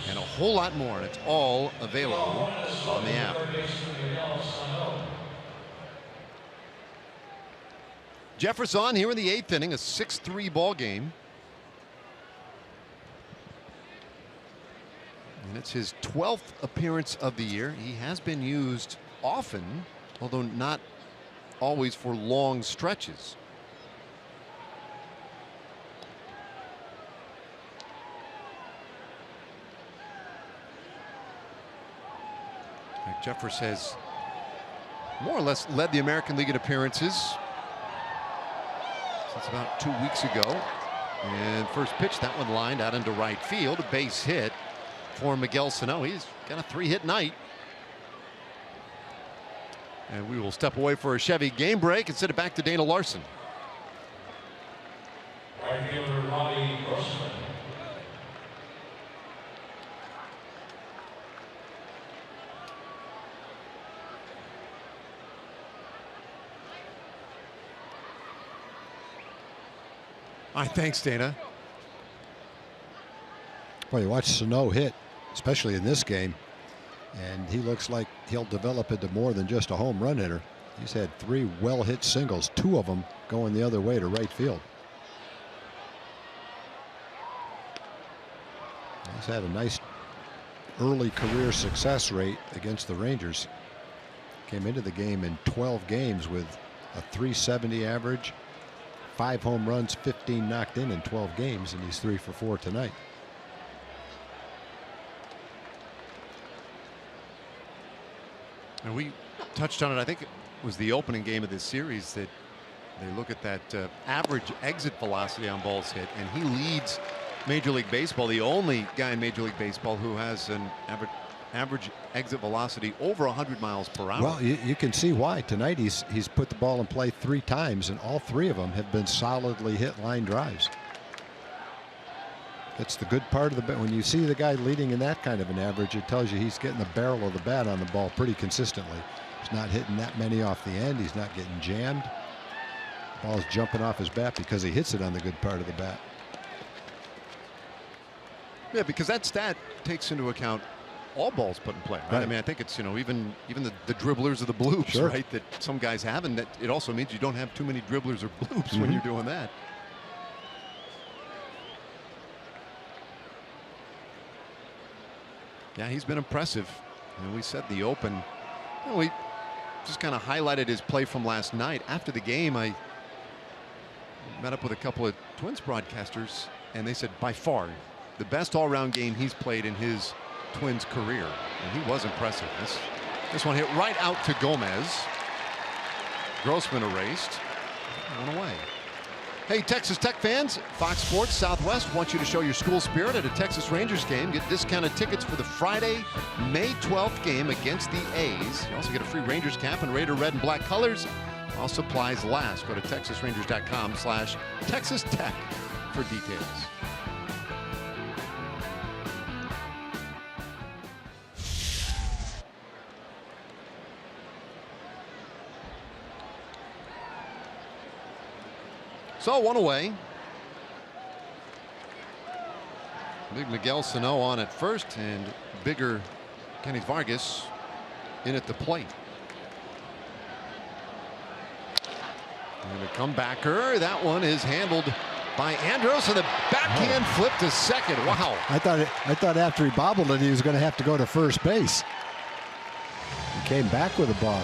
and a whole lot more. And it's all available on the app. Jeffress on here in the 8th inning, a 6-3 ball game. And it's his 12th appearance of the year. He has been used often, although not always for long stretches. Jeffress has more or less led the American League in appearances since about 2 weeks ago. And first pitch, that one lined out into right field, a base hit for Miguel Sano. He's got a 3-hit night. And we will step away for a Chevy game break and send it back to Dana Larson. Right fielder Robbie Grossman. All right, thanks, Dana. Well, you watch Sano hit, especially in this game, and he looks like he'll develop into more than just a home run hitter. He's had 3 well-hit singles, 2 of them going the other way to right field. He's had a nice early career success rate against the Rangers. Came into the game in 12 games with a .370 average, 5 home runs, 15 knocked in 12 games, and he's 3 for 4 tonight. And we touched on it. I think it was the opening game of this series that they look at that average exit velocity on balls hit, and he leads Major League Baseball, the only guy in Major League Baseball who has an average exit velocity over 100 miles per hour. Well, you can see why. Tonight he's put the ball in play 3 times, and all 3 of them have been solidly hit line drives. That's the good part of the bat. When you see the guy leading in that kind of an average, it tells you he's getting the barrel of the bat on the ball pretty consistently. He's not hitting that many off the end. He's not getting jammed. The ball's jumping off his bat because he hits it on the good part of the bat. Yeah, because that stat takes into account all balls put in play, right? Right. I mean, I think it's, you know, even the dribblers or the bloops, Sure. right, that some guys have, and that it also means you don't have too many dribblers or bloops when you're doing that. Yeah, he's been impressive. And we said the open, you know, we just kind of highlighted his play from last night. After the game, I met up with a couple of Twins broadcasters, and they said by far the best all-around game he's played in his Twins career, and he was impressive. This one hit right out to Gomez. Grossman erased. One away. Hey, Texas Tech fans, Fox Sports Southwest wants you to show your school spirit at a Texas Rangers game. Get discounted tickets for the Friday, May 12th game against the A's. You also get a free Rangers cap in Raider red and black colors while supplies last. Go to texasrangers.com/Texas Tech for details. So one away. Big Miguel Sano on at first, and bigger Kenny Vargas in at the plate. And a comebacker. That one is handled by Andros, and the backhand flip to second. Wow. I thought after he bobbled it, he was going to have to go to first base. He came back with a ball.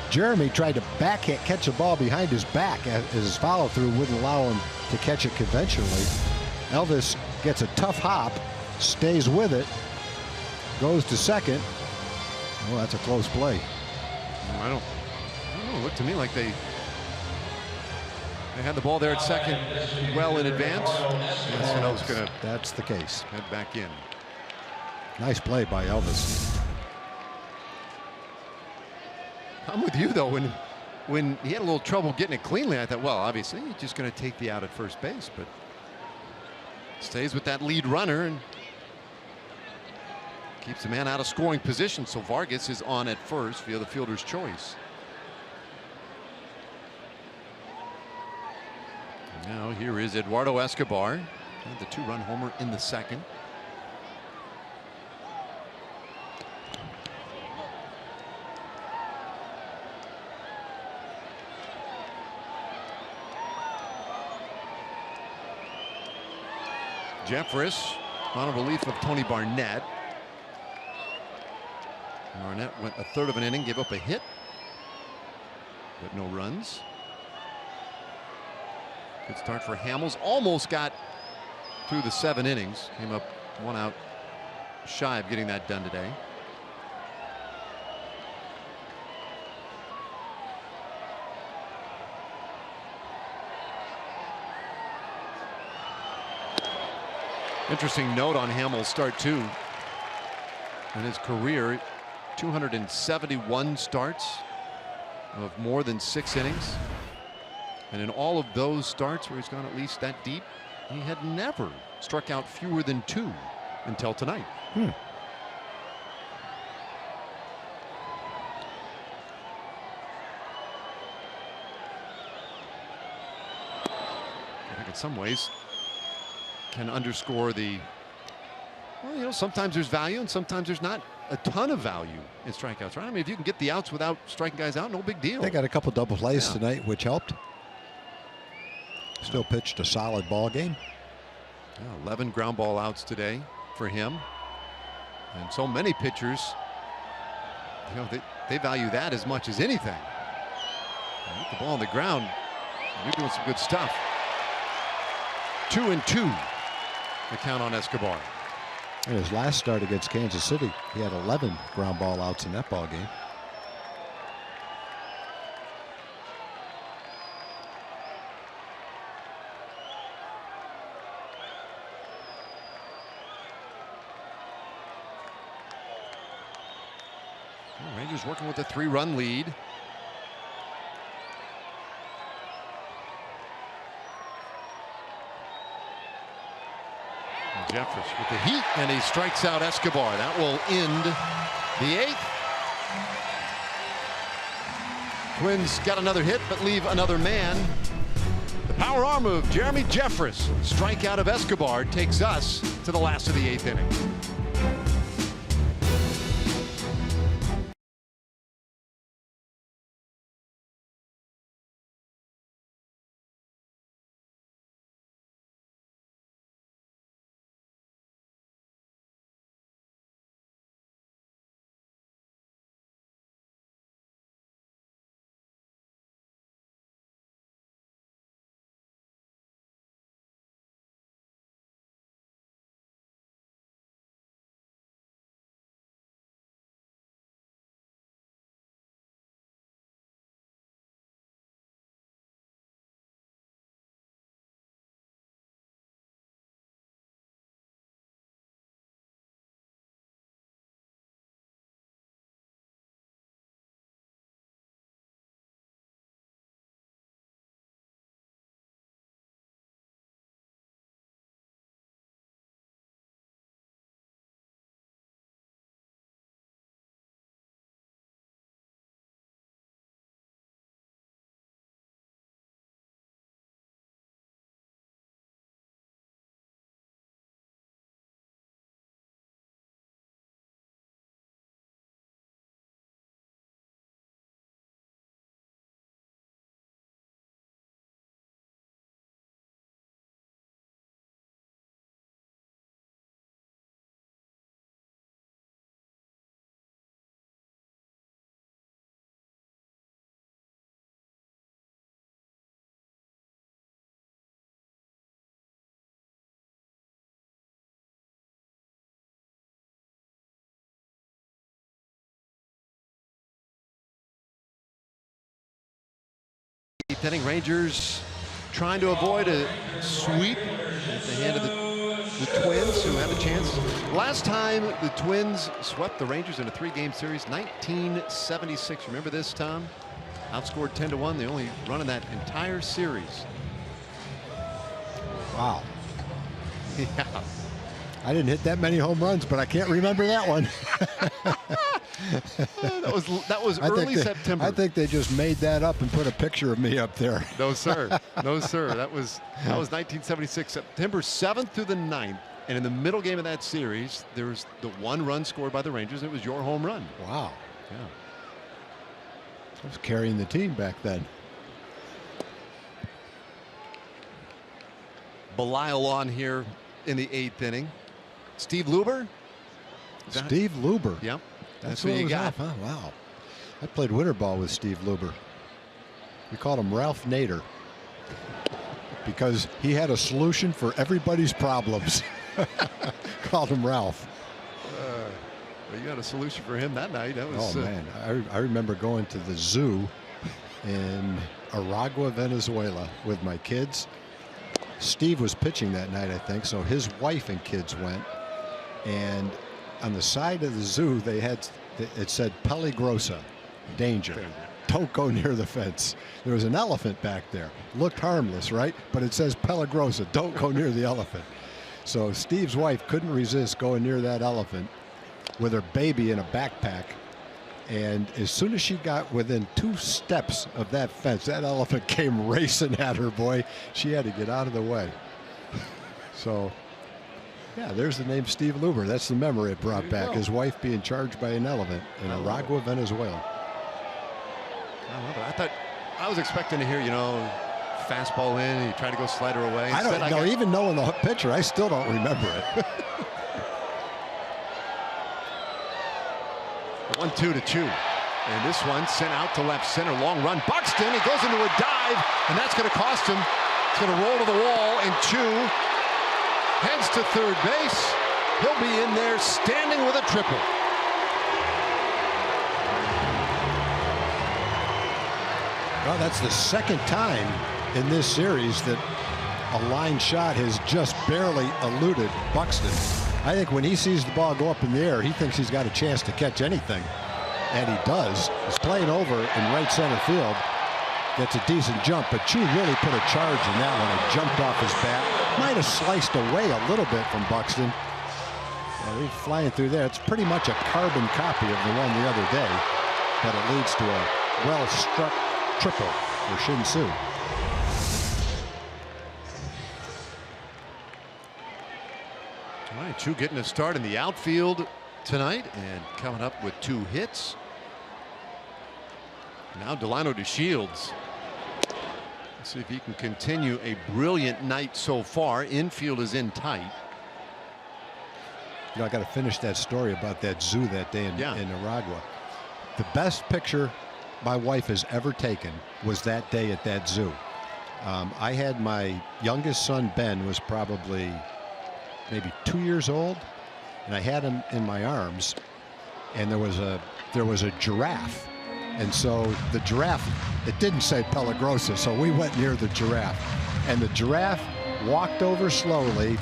Jeremy tried to catch the ball behind his back as his follow through wouldn't allow him to catch it conventionally. Elvis gets a tough hop, stays with it, goes to second. Well, that's a close play. I don't know. It looked to me like they had the ball there at second well in advance. And Sano's going to That's the case. head back in. Nice play by Elvis. I'm with you, though. When he had a little trouble getting it cleanly, I thought, well, obviously he's just going to take the out at first base, but stays with that lead runner and keeps the man out of scoring position. So Vargas is on at first via the fielder's choice. And now here is Eduardo Escobar, the 2-run homer in the second. Jeffress on a relief of Tony Barnett. Barnett went a third of an inning, gave up a hit, but no runs. Good start for Hamels. Almost got through the 7 innings. Came up 1 out shy of getting that done today. Interesting note on Hamels' start too. In his career, 271 starts of more than 6 innings. And in all of those starts where he's gone at least that deep, he had never struck out fewer than 2 until tonight. I think in some ways can underscore the, well, you know, sometimes there's value and sometimes there's not a ton of value in strikeouts, right? I mean, if you can get the outs without striking guys out, no big deal. They got a couple double plays Yeah. tonight, which helped. Still pitched a solid ball game. Yeah, 11 ground ball outs today. for him. And so many pitchers, you know, they value that as much as anything. Get the ball on the ground. You're doing some good stuff. 2-2. The count on Escobar. In his last start against Kansas City, he had 11 ground ball outs in that ball game. Rangers working with a 3-run lead. Jeffers with the heat, and he strikes out Escobar. That will end the 8th. Twins got another hit, but leave another man. The power arm of Jeremy Jeffress. Strikeout of Escobar takes us to the last of the 8th inning. Inning, Rangers trying to avoid a sweep at the hand of the Twins, who have a chance. Last time the Twins swept the Rangers in a 3-game series, 1976. Remember this, Tom? Outscored 10-1. The only run in that entire series. Wow. Yeah. I didn't hit that many home runs, but I can't remember that one. that was early September. I think they just made that up and put a picture of me up there. No, sir. No, sir. That was 1976, September 7th through the 9th. And in the middle game of that series, there was the 1 run scored by the Rangers, and it was your home run. Wow. Yeah. I was carrying the team back then. Belisle on here in the 8th inning. Steve Luber? Steve Luber. Yep. That's what what you was got. off, huh? Wow. I played winter ball with Steve Luber. We called him Ralph Nader because he had a solution for everybody's problems. Called him Ralph. Well, you had a solution for him that night. That was, oh, man. I remember going to the zoo in Aragua, Venezuela with my kids. Steve was pitching that night, I think, so his wife and kids went. And on the side of the zoo, it said Peligrosa, danger. Don't go near the fence. There was an elephant back there. Looked harmless, right? But it says Peligrosa, don't go near the elephant. So Steve's wife couldn't resist going near that elephant with her baby in a backpack. And as soon as she got within 2 steps of that fence, that elephant came racing at her, boy. She had to get out of the way. So, yeah, there's the name Steve Luber. That's the memory it brought back. His wife being charged by an elephant in Aragua, Venezuela. I love it. I was expecting to hear, fastball in and you try to go slider away. I don't know. Even knowing the pitcher, I still don't remember it. 1-2. And this one sent out to left center. Long run. Buxton, he goes into a dive, and that's going to cost him. It's going to roll to the wall, and 2 heads to third base. He'll be in there standing with a triple. Well, that's the second time in this series that a line shot has just barely eluded Buxton. I think when he sees the ball go up in the air, he thinks he's got a chance to catch anything. And he does. He's playing over in right center field. Gets a decent jump, but Chu really put a charge in that one. It jumped off his bat. Might have sliced away a little bit from Buxton. He's flying through there. It's pretty much a carbon copy of the one the other day, but it leads to a well-struck triple for Shin-Soo. All right, Chu getting a start in the outfield tonight and coming up with 2 hits. Now Delino DeShields. Let's see if he can continue a brilliant night so far. Infield is in tight. You know, I got to finish that story about that zoo that day in Nicaragua. The best picture my wife has ever taken was that day at that zoo. I had my youngest son, Ben, was probably maybe 2 years old, and I had him in my arms, and there was a giraffe. And so the giraffe, it didn't say Pelagrosa, so we went near the giraffe. And the giraffe walked over slowly,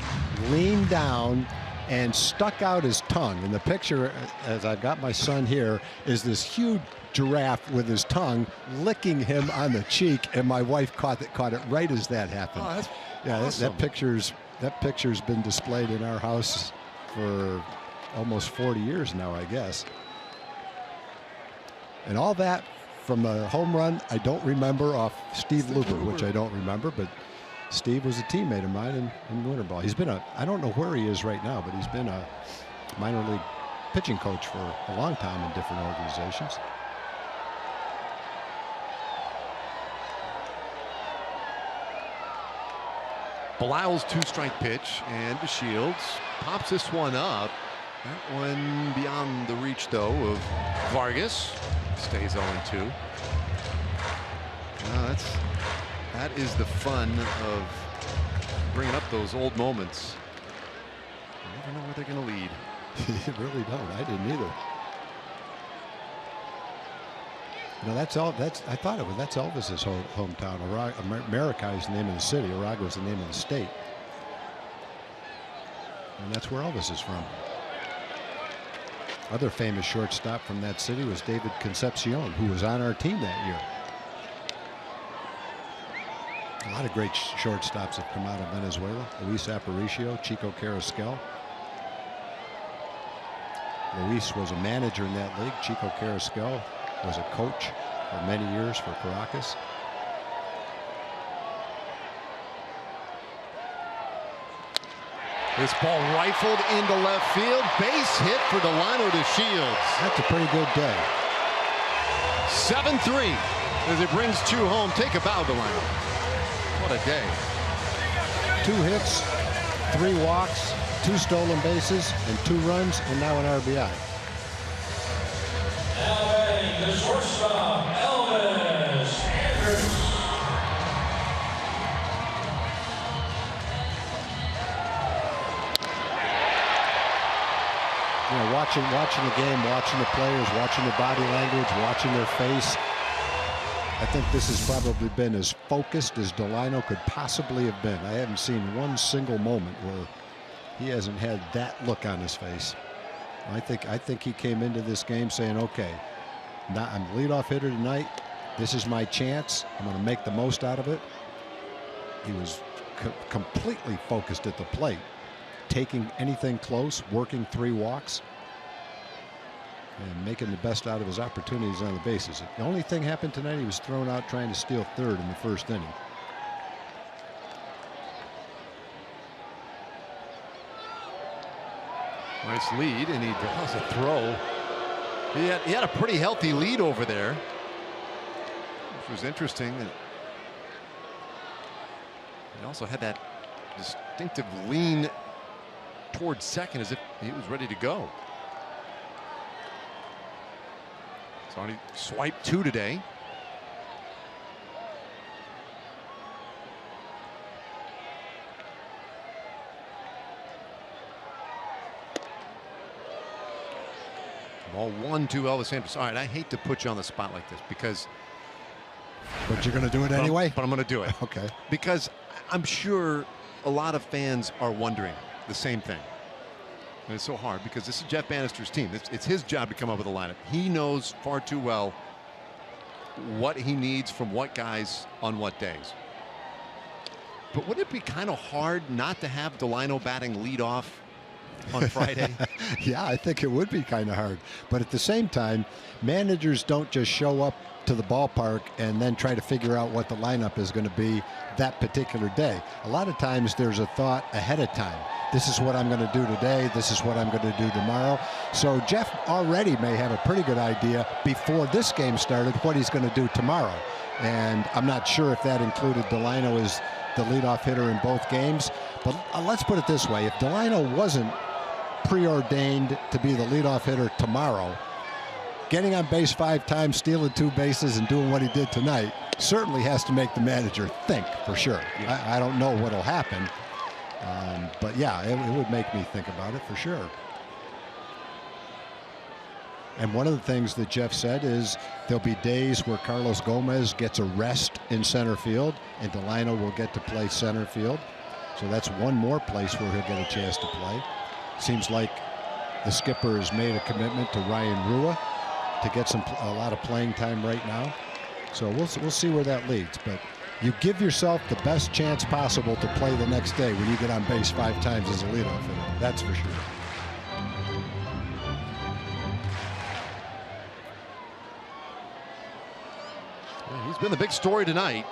leaned down, and stuck out his tongue. And the picture, as I've got my son here, is this huge giraffe with his tongue licking him on the cheek. And my wife caught it right as that happened. Oh, that's awesome. awesome. That picture's been displayed in our house for almost 40 years now, I guess. And all that from the home run, I don't remember, off Steve Luber, which I don't remember, but Steve was a teammate of mine in winter ball. He's been I don't know where he is right now, but he's been a minor league pitching coach for a long time in different organizations. Belisle's 2-strike pitch, and DeShields pops this one up. That one beyond the reach, though, of Vargas. Stays 0-2. That is the fun of bringing up those old moments. You never know where they're going to lead. You really don't. I didn't either. You know, that's Elvis's hometown. Maracay is the name of the city. Aragua is the name of the state. And that's where Elvis is from. Other famous shortstop from that city was David Concepcion, who was on our team that year. A lot of great shortstops have come out of Venezuela. Luis Aparicio, Chico Carrasquel. Luis was a manager in that league. Chico Carrasquel was a coach for many years for Caracas. This ball rifled into left field. Base hit for Delino DeShields. That's a pretty good day. 7-3 as it brings 2 home. Take a bow, Delino. What a day. 2 hits, 3 walks, 2 stolen bases, and 2 runs, and now an RBI. Now batting the shortstop, Elvis Andrus. You know, watching the game, watching the players, watching their body language, watching their face. I think this has probably been as focused as Delino could possibly have been. I haven't seen one single moment where he hasn't had that look on his face. I think he came into this game saying, okay, now I'm the leadoff hitter tonight. This is my chance. I'm going to make the most out of it. He was completely focused at the plate, taking anything close, working 3 walks, and making the best out of his opportunities on the bases. The only thing happened tonight, he was thrown out trying to steal 3rd in the 1st inning. Nice lead, and he draws a throw. He had a pretty healthy lead over there, which was interesting. He also had that distinctive lean towards second as if he was ready to go. He's already swiped 2 today. Ball 1-2 Elvis Andrus. All right, I hate to put you on the spot like this because. But you're going to do it anyway? But I'm going to do it. Okay. Because I'm sure a lot of fans are wondering the same thing. And it's so hard because this is Jeff Bannister's team. It's his job to come up with a lineup. He knows far too well what he needs from what guys on what days. But wouldn't it be kind of hard not to have Delino batting leadoff on Friday? Yeah, I think it would be kind of hard. But at the same time, managers don't just show up to the ballpark and then try to figure out what the lineup is going to be that particular day. A lot of times there's a thought ahead of time. This is what I'm going to do today. This is what I'm going to do tomorrow. So Jeff already may have a pretty good idea before this game started what he's going to do tomorrow. And I'm not sure if that included Delino as the leadoff hitter in both games. But let's put it this way. If Delino wasn't preordained to be the leadoff hitter tomorrow, getting on base 5 times, stealing 2 bases, and doing what he did tonight certainly has to make the manager think for sure. Yeah. I don't know what'll happen. But yeah, it would make me think about it for sure. And one of the things that Jeff said is there'll be days where Carlos Gomez gets a rest in center field and Delino will get to play center field. So that's one more place where he'll get a chance to play. Seems like the skipper has made a commitment to Ryan Rua to get a lot of playing time right now. So we'll see where that leads. But you give yourself the best chance possible to play the next day when you get on base 5 times as a leadoff hitter. That's for sure. Yeah, he's been the big story tonight.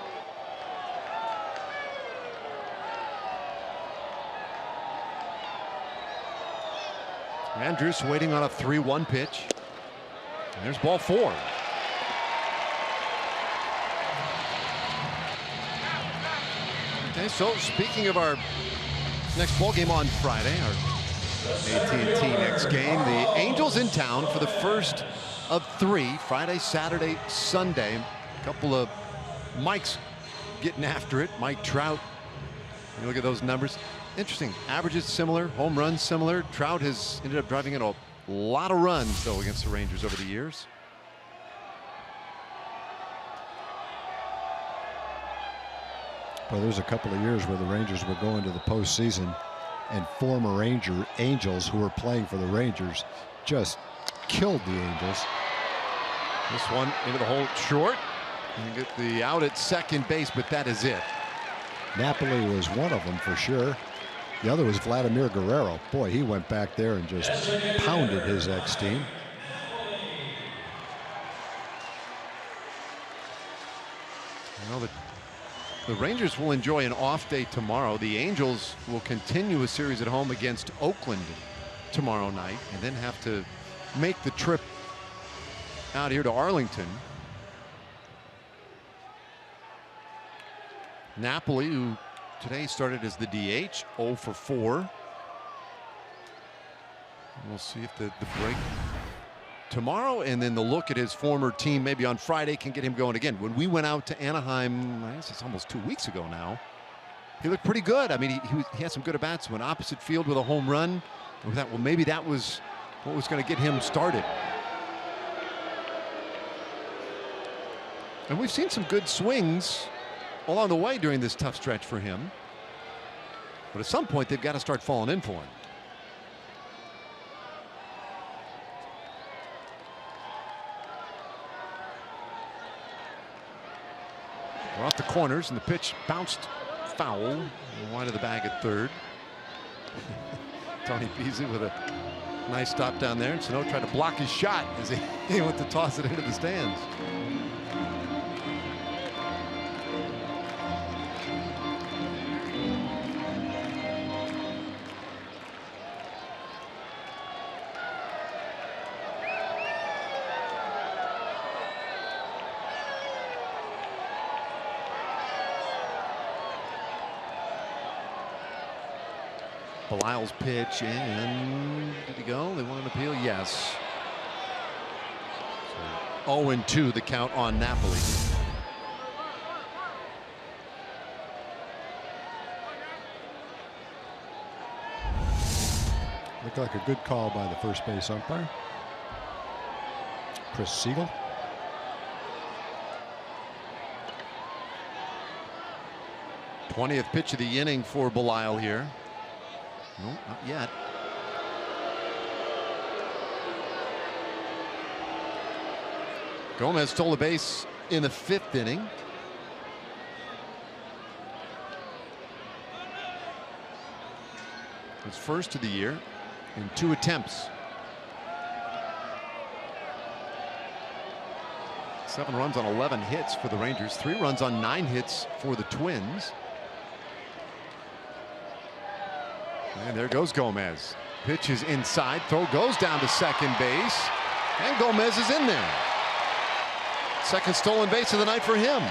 Andrus waiting on a 3-1 pitch. And there's ball 4. Okay, so speaking of our next ball game on Friday, our AT next game, the Angels in town for the first of 3, Friday, Saturday, Sunday. A couple of Mikes getting after it. Mike Trout. You look at those numbers. Interesting. Averages similar, home runs similar. Trout has ended up driving in a lot of runs, though, against the Rangers over the years. Well, there's a couple of years where the Rangers were going to the postseason and former Angels who were playing for the Rangers just killed the Angels. This one into the hole short. And get the out at second base, but that is it. Napoli was one of them for sure. The other was Vladimir Guerrero. Boy, he went back there and just pounded his ex-team. Well, the Rangers will enjoy an off day tomorrow. The Angels will continue a series at home against Oakland tomorrow night and then have to make the trip out here to Arlington. Napoli, who today started as the DH, 0 for 4. We'll see if the break tomorrow and then the look at his former team maybe on Friday can get him going again. When we went out to Anaheim, I guess it's almost 2 weeks ago now, he looked pretty good. I mean, he had some good at-bats. Went opposite field with a home run. We thought, well, maybe that was what was going to get him started. And we've seen some good swings along the way during this tough stretch for him. But at some point, they've got to start falling in for him. We're off the corners, and the pitch bounced foul. Wide of the bag at third. Tony Beasley with a nice stop down there. And Sano tried to block his shot as he went to toss it into the stands. Belisle's pitch, and did he go? They want an appeal? Yes. So 0-2 the count on Napoli. Looked like a good call by the first base umpire, Chris Siegel. th pitch of the inning for Belisle here. No, not yet. Gomez stole a base in the 5th inning. His first of the year in 2 attempts. 7 runs on 11 hits for the Rangers. 3 runs on 9 hits for the Twins. And there goes Gomez. Pitch is inside. Throw goes down to second base. And Gomez is in there. Second stolen base of the night for him.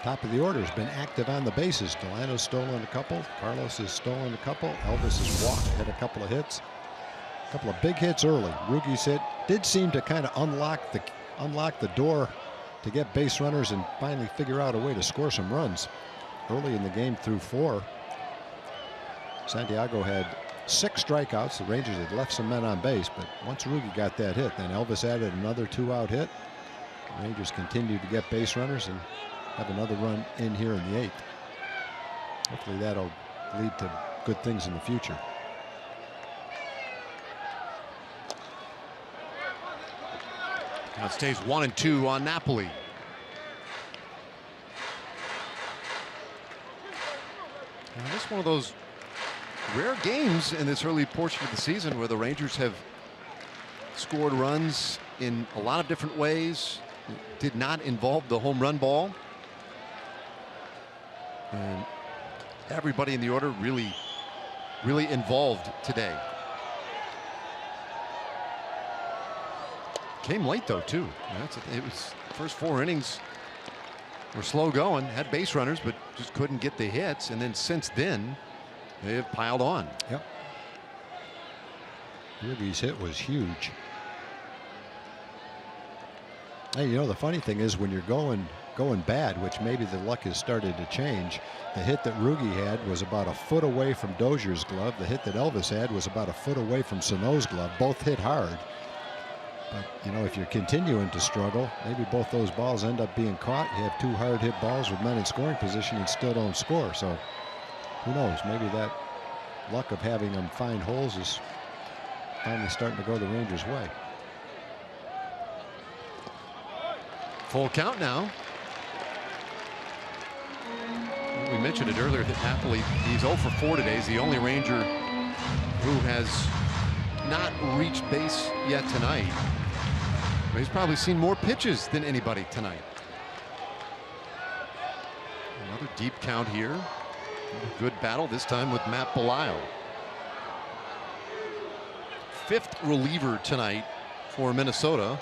Top of the order has been active on the bases. Delano's stolen a couple. Carlos has stolen a couple. Elvis has walked, had a couple of hits. A couple of big hits early. Rugi's hit did seem to kind of unlock the door to get base runners and finally figure out a way to score some runs. Early in the game through 4. Santiago had 6 strikeouts. The Rangers had left some men on base, but once Rugi got that hit, then Elvis added another 2-out hit. The Rangers continued to get base runners and have another run in here in the 8th. Hopefully that'll lead to good things in the future. Now it stays 1-2 on Napoli. Now this is one of those rare games in this early portion of the season where the Rangers have scored runs in a lot of different ways. It did not involve the home run ball. And everybody in the order really involved today. Came late though too. It was first 4 innings were slow going, had base runners, but just couldn't get the hits. And then since then, they have piled on. Yep. Rugi's hit was huge. Hey, you know, the funny thing is when you're going bad, which maybe the luck has started to change, the hit that Rugi had was about a foot away from Dozier's glove. The hit that Elvis had was about a foot away from Sano's glove. Both hit hard. But, you know, if you're continuing to struggle, maybe both those balls end up being caught. You have 2 hard hit balls with men in scoring position and still don't score. So who knows? Maybe that luck of having them find holes is finally starting to go the Rangers' way. Full count now. We mentioned it earlier that Napoli, he's 0 for 4 today. He's the only Ranger who has not reached base yet tonight. But he's probably seen more pitches than anybody tonight. Another deep count here. Good battle this time with Matt Belisle. 5th reliever tonight for Minnesota.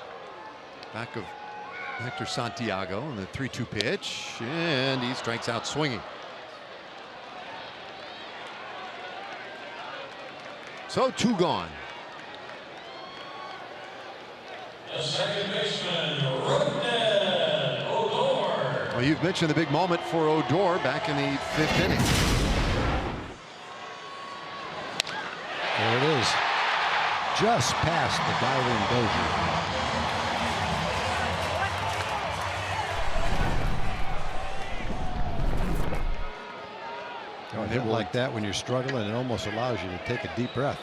Back of Hector Santiago and the 3-2 pitch, and he strikes out swinging. So 2 gone. The second baseman, Rodney Odor. Well, you've mentioned the big moment for Odor back in the 5th inning. There it is. Just past the diving Dozier. A hit like that when you're struggling, it almost allows you to take a deep breath.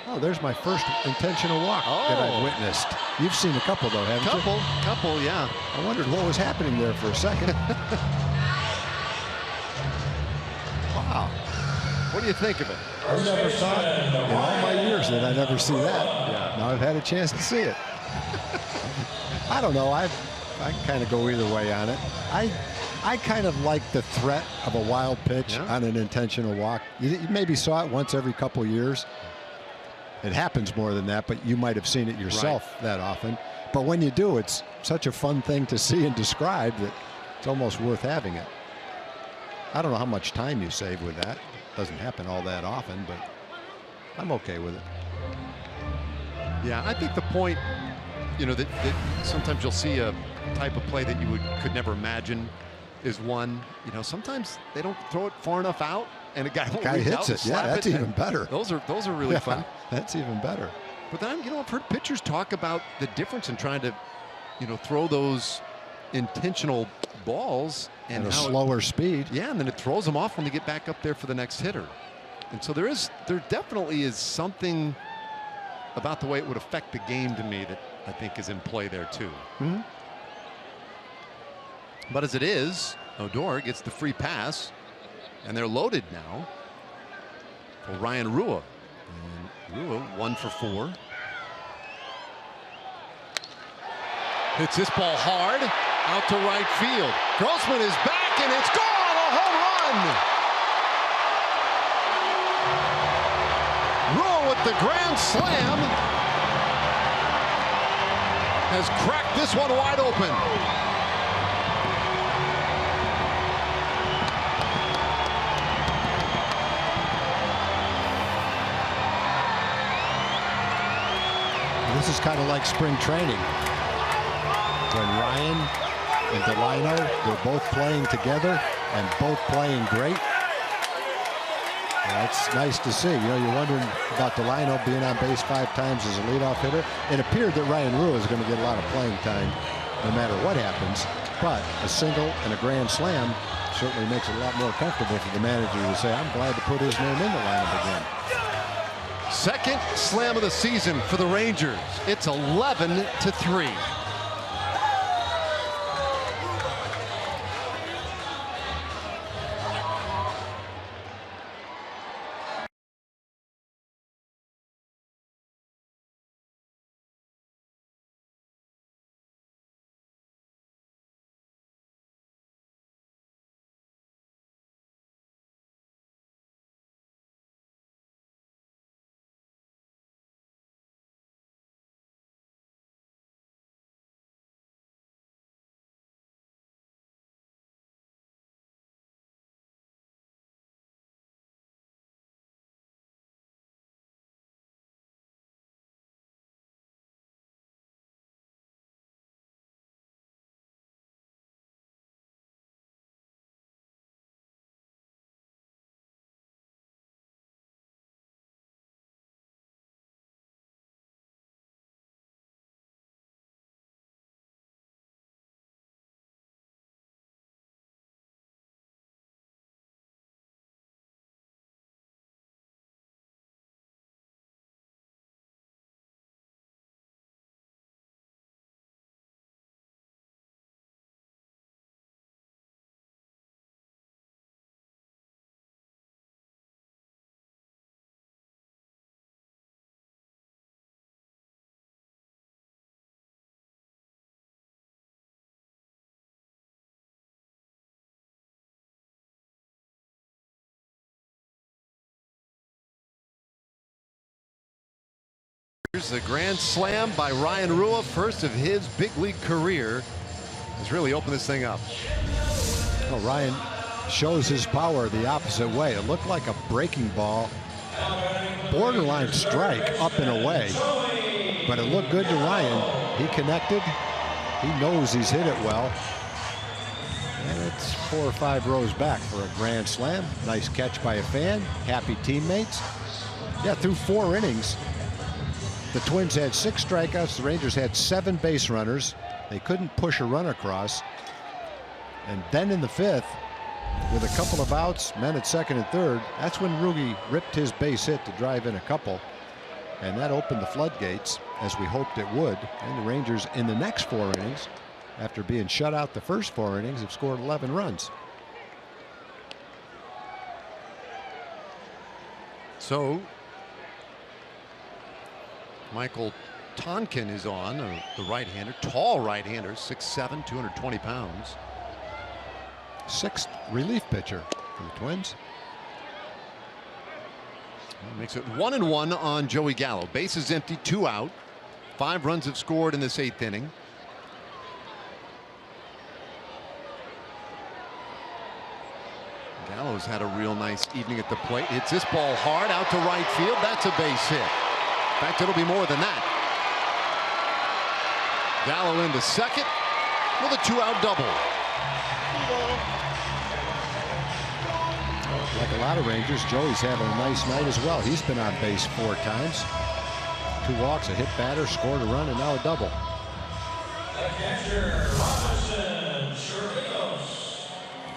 Oh, there's my first intentional walk that I've witnessed. You've seen a couple though, haven't you? Couple, yeah. I wondered what was happening there for a second. Wow. What do you think of it? I never thought in all my years that I'd ever see that. Yeah. Now I've had a chance to see it. I don't know. I kind of go either way on it. I kind of like the threat of a wild pitch on an intentional walk. You maybe saw it once every couple years. It happens more than that, but you might have seen it yourself that often. But when you do, it's such a fun thing to see and describe that it's almost worth having it. I don't know how much time you save with that. It doesn't happen all that often, but I'm okay with it. Yeah, I think the point, you know, that sometimes you'll see a type of play that you could never imagine is one, you know, sometimes they don't throw it far enough out and a guy won't reach hits out it. and slap That's it, even better. Those are really fun. That's even better. But then, you know, I've heard pitchers talk about the difference in trying to, you know, throw those intentional balls and at a how slower speed. Yeah, and then it throws them off when they get back up there for the next hitter. And so there definitely is something about the way it would affect the game to me that I think is in play there too. Mm-hmm. But as it is, Odor gets the free pass, and they're loaded now for Ryan Rua. And Rua 1 for 4. Hits this ball hard out to right field. Grossman is back, and it's gone. A home run. Rua with the grand slam has cracked this one wide open. This is kind of like spring training. When Ryan and Delino, they're both playing together and both playing great. That's nice to see. You know, you're wondering about Delino being on base 5 times as a leadoff hitter. It appeared that Ryan Rua is going to get a lot of playing time no matter what happens. But a single and a grand slam certainly makes it a lot more comfortable for the manager to say, I'm glad to put his name in the lineup again. Second slam of the season for the Rangers. It's 11-3. Here's a grand slam by Ryan Rua, first of his big league career, has really opened this thing up. Well, Ryan shows his power the opposite way. It looked like a breaking ball, borderline strike up and away, but it looked good to Ryan. He connected. He knows he's hit it well. And it's 4 or 5 rows back for a grand slam. Nice catch by a fan. Happy teammates. Yeah, through 4 innings, the Twins had 6 strikeouts. The Rangers had 7 base runners. They couldn't push a run across. And then in the 5th, with a couple of outs, men at second and third, that's when Rugi ripped his base hit to drive in a couple. And that opened the floodgates, as we hoped it would. And the Rangers, in the next 4 innings, after being shut out the first 4 innings, have scored 11 runs. So Michael Tonkin is on, the right-hander, tall right-hander, 6'7", 220 pounds. 6th relief pitcher for the Twins. Makes it 1-1 on Joey Gallo. Bases empty, 2 out. 5 runs have scored in this 8th inning. Gallo's had a real nice evening at the plate. Hits this ball hard out to right field. That's a base hit. In fact, it'll be more than that. Gallo into second with a 2-out double. Like a lot of Rangers, Joey's having a nice night as well. He's been on base 4 times. 2 walks, a hit batter, scored a run, and now a double.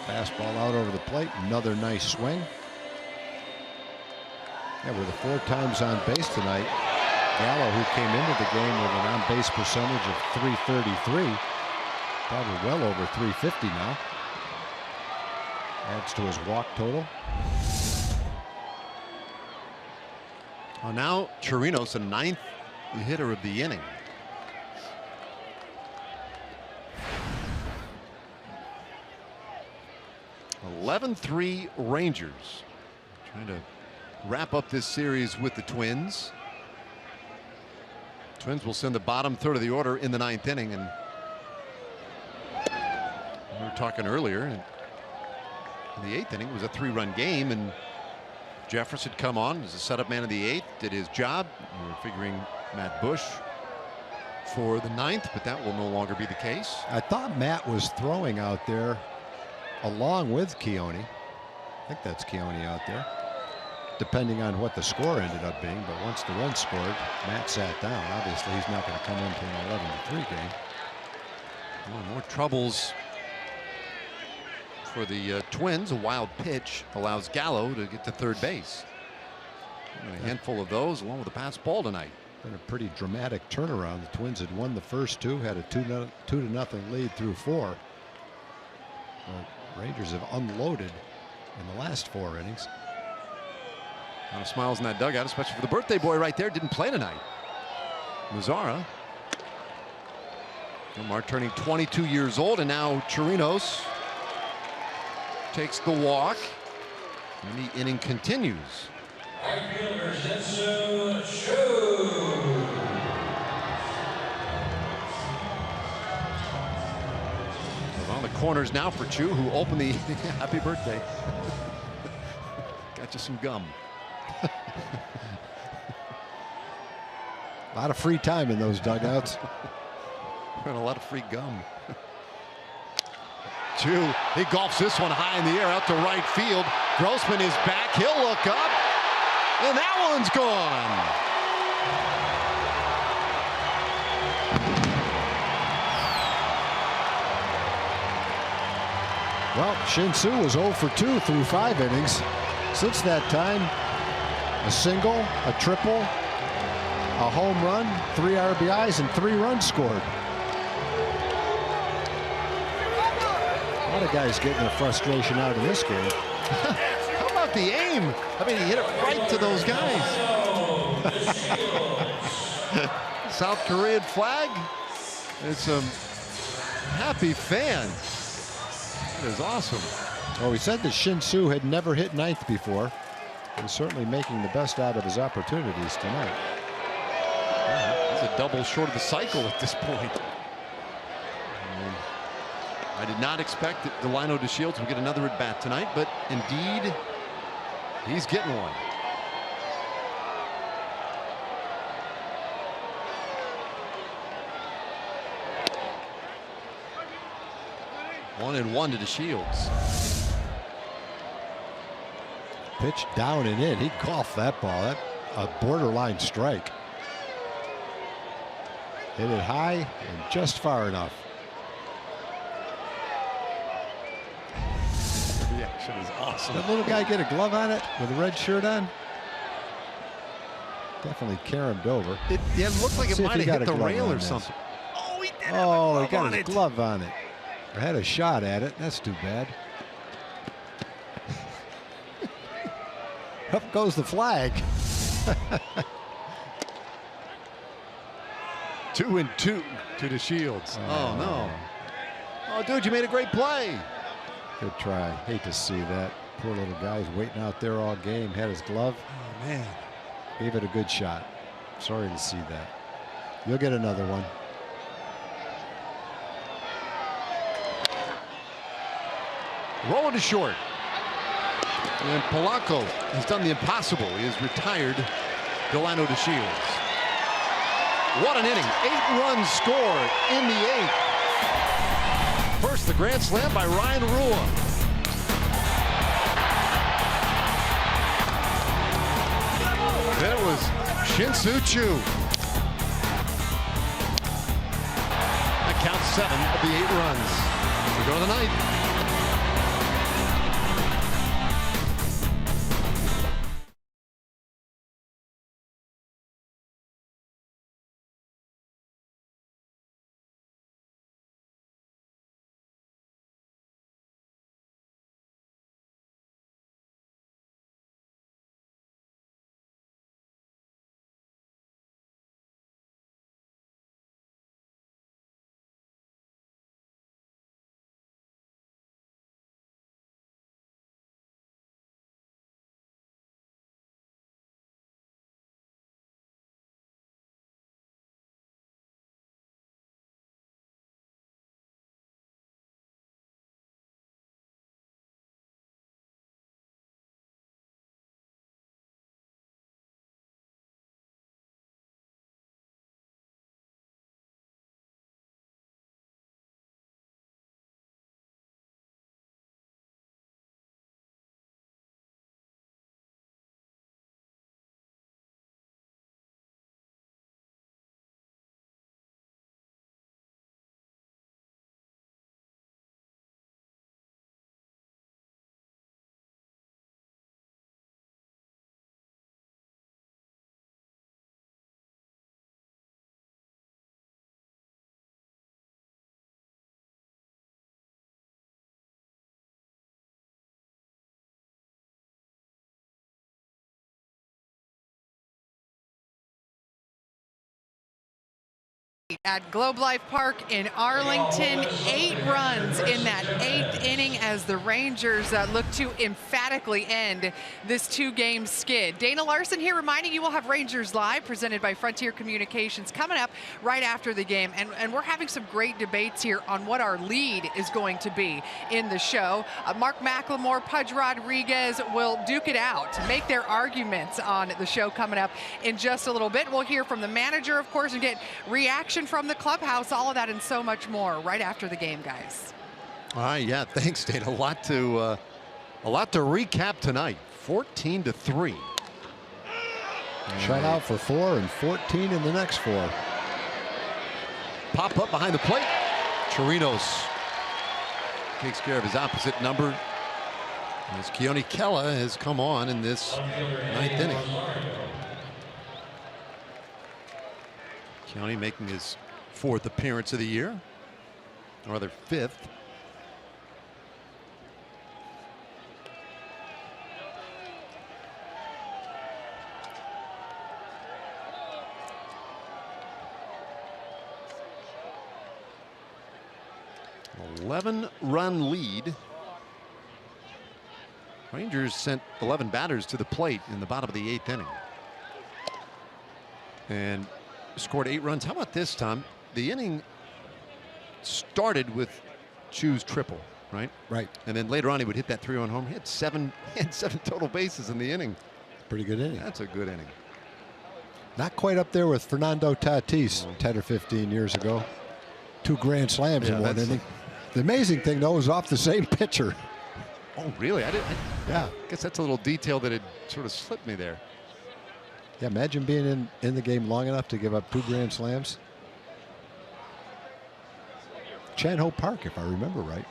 Fastball out over the plate. Another nice swing. Yeah, with the 4 times on base tonight, Gallo, who came into the game with an on-base percentage of .333, probably well over .350 now. Adds to his walk total. Well, now Chirinos, the 9th hitter of the inning. (11-3) Rangers trying to wrap up this series with the Twins. Twins will send the bottom third of the order in the 9th inning, and we were talking earlier. In the 8th inning, it was a 3-run game, and Jeffress had come on as a setup man in the 8th, did his job. We were figuring Matt Bush for the 9th, but that will no longer be the case. I thought Matt was throwing out there along with Keone. I think that's Keone out there, depending on what the score ended up being. But once the run scored, Matt sat down. Obviously, he's not going to come into an 11-3 game. More troubles for the Twins. A wild pitch allows Gallo to get to third base. And a handful of those along with a pass ball tonight. Been a pretty dramatic turnaround. The Twins had won the first 2, had a 2-0 lead through 4. But Rangers have unloaded in the last 4 innings. A lot of smiles in that dugout, especially for the birthday boy right there. Didn't play tonight. Mazzara. Omar turning 22 years old, and now Chirinos takes the walk, and the inning continues. On the corners now for Chu, who opened the happy birthday. Got you some gum. A lot of free time in those dugouts. And a lot of free gum. Chu, he golfs this one high in the air out to right field. Grossman is back. He'll look up, and that one's gone. Well, Shin-Soo was 0 for 2 through 5 innings. Since that time, a single, a triple, a home run, 3 RBIs, and 3 runs scored. A lot of guys getting their frustration out in this game. How about the aim? I mean, he hit it right to those guys. South Korean flag. It's some happy fans. That is awesome. Well, we said that Shin-Soo had never hit 9th before. He's certainly making the best out of his opportunities tonight. He's a double short of the cycle at this point. I did not expect that Delino DeShields would get another at bat tonight, but indeed, he's getting one. One and one to DeShields. Pitch down and in. He golfed that ball. That a borderline strike. Hit it high and just far enough. The action is awesome. That little guy get a glove on it with a red shirt on. Definitely caromed over. It looked like it might have hit the rail or something. Oh, he did. Oh, he got his glove on it. I had a shot at it. That's too bad. Up goes the flag. 2-2 to DeShields. Oh no. Oh, dude, you made a great play. Good try. Hate to see that. Poor little guy's waiting out there all game. Had his glove. Oh, man. Gave it a good shot. Sorry to see that. You'll get another one. Rolling to short. And Polanco has done the impossible. He has retired Delano DeShields. What an inning. 8 runs scored in the 8th. First, the grand slam by Ryan Rua. Then it was Shin-Soo Choo. That counts 7 of the 8 runs. We go to the 9th. At Globe Life Park in Arlington, 8 runs in that 8th inning as the Rangers look to emphatically end this 2-game skid. Dana Larson here reminding you we'll have Rangers Live presented by Frontier Communications coming up right after the game. And we're having some great debates here on what our lead is going to be in the show. Mark McLemore, Pudge Rodriguez will duke it out, make their arguments on the show coming up in just a little bit. We'll hear from the manager, of course, and get reaction from the clubhouse, all of that and so much more right after the game, guys. All right, yeah, thanks, Dana. A lot to recap tonight. 14-3. Shut out for 4 and 14 in the next 4. Pop up behind the plate. Chirinos takes care of his opposite number as Keone Kela has come on in this 9th inning. Keone making his 4th appearance of the year, or rather 5th. An 11-run lead. Rangers sent 11 batters to the plate in the bottom of the 8th inning. And scored 8 runs. How about this, Tom? The inning started with Choo's triple, right? Right. And then later on he would hit that 3-run home. He had 7 total bases in the inning. Pretty good inning. That's a good inning. Not quite up there with Fernando Tatis 10 or 15 years ago. 2 grand slams in one inning. The amazing thing, though, is off the same pitcher. Oh, really? Yeah. I guess that's a little detail that had sort of slipped me there. Yeah, imagine being in the game long enough to give up 2 grand slams. Chan Ho Park, if I remember right.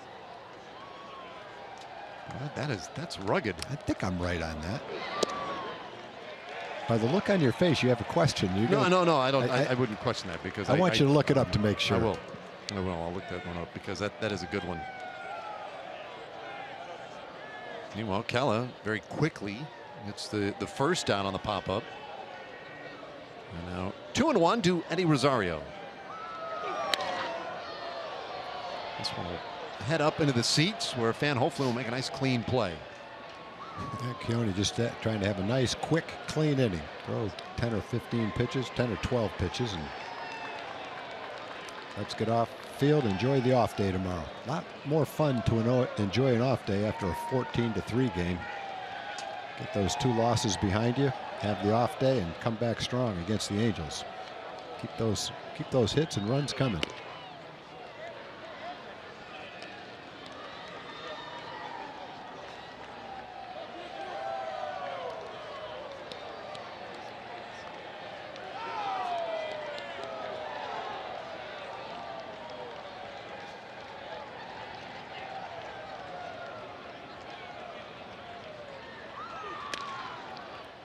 Well, that's rugged. I think I'm right on that. By the look on your face, you have a question. No, I don't. I wouldn't question that because I want you to look it up to make sure. I will. I'll look that one up because that is a good one. Meanwhile, Kela very quickly gets the first down on the pop-up. And now 2-1 to Eddie Rosario. This one will head up into the seats where a fan hopefully will make a nice clean play. Keone just trying to have a nice, quick, clean inning. Throw 10 or 15 pitches, 10 or 12 pitches, and let's get off field. Enjoy the off day tomorrow. A lot more fun to enjoy an off day after a 14-3 game. Get those 2 losses behind you, have the off day, and come back strong against the Angels. Keep those hits and runs coming.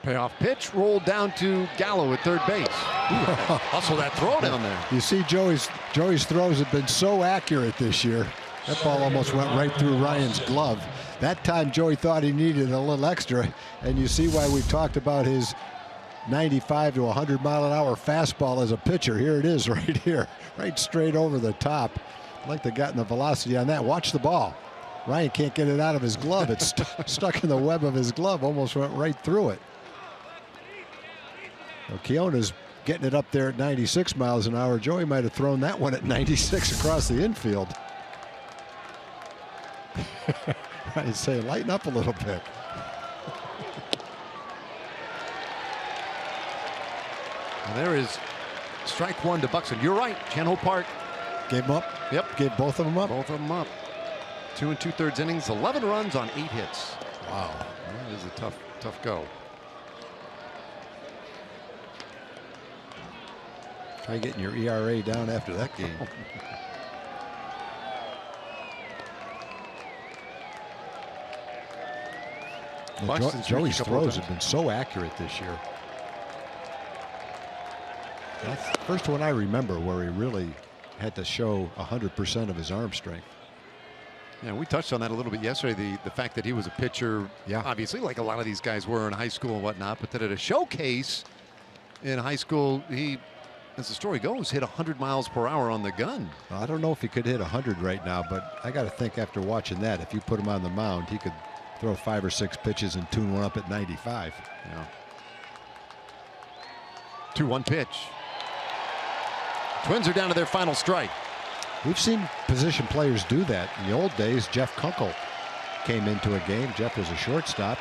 Payoff pitch rolled down to Gallo at third base. Hustle that throw down there. You see, Joey's throws have been so accurate this year. That ball almost went right through Ryan's glove. That time Joey thought he needed a little extra, and you see why we've talked about his 95 to 100 mile an hour fastball as a pitcher. Here it is right here, right straight over the top. I'd like to have gotten the velocity on that. Watch the ball. Ryan can't get it out of his glove. It's stuck in the web of his glove, almost went right through it. Well, Keona's getting it up there at 96 miles an hour. Joey might have thrown that one at 96 across the infield. I'd say lighten up a little bit. And there is strike 1 to Buxton. You're right. Chan-Ho Park gave him up. Yep. Gave both of them up. Both of them up. 2 2/3 innings, 11 runs on 8 hits. Wow. That is a tough go. Try getting your ERA down after that game. Joey's throws have been so accurate this year. That's the first one I remember where he really had to show 100% of his arm strength. Yeah, we touched on that a little bit yesterday. The fact that he was a pitcher, obviously, like a lot of these guys were in high school and whatnot, but that at a showcase in high school, he, as the story goes, hit 100 miles per hour on the gun. Well, I don't know if he could hit 100 right now, but I got to think after watching that, if you put him on the mound, he could throw 5 or 6 pitches and tune one up at 95. Yeah. 2-1 pitch. Twins are down to their final strike. We've seen position players do that. In the old days, Jeff Kunkel came into a game. Jeff was a shortstop.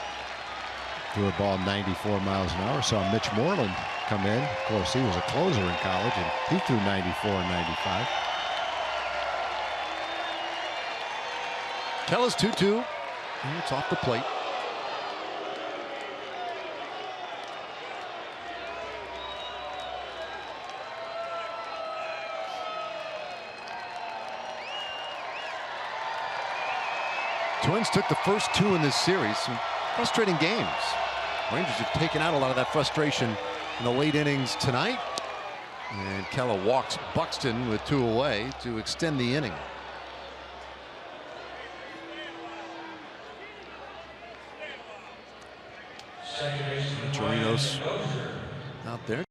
Threw a ball 94 miles an hour. Saw Mitch Moreland come in. Of course, he was a closer in college, and he threw 94 and 95. Kellis 2-2. It's off the plate. Twins took the first 2 in this series. Some frustrating games. Rangers have taken out a lot of that frustration in the late innings tonight. And Keller walks Buxton with 2 away to extend the inning. Chirinos out there.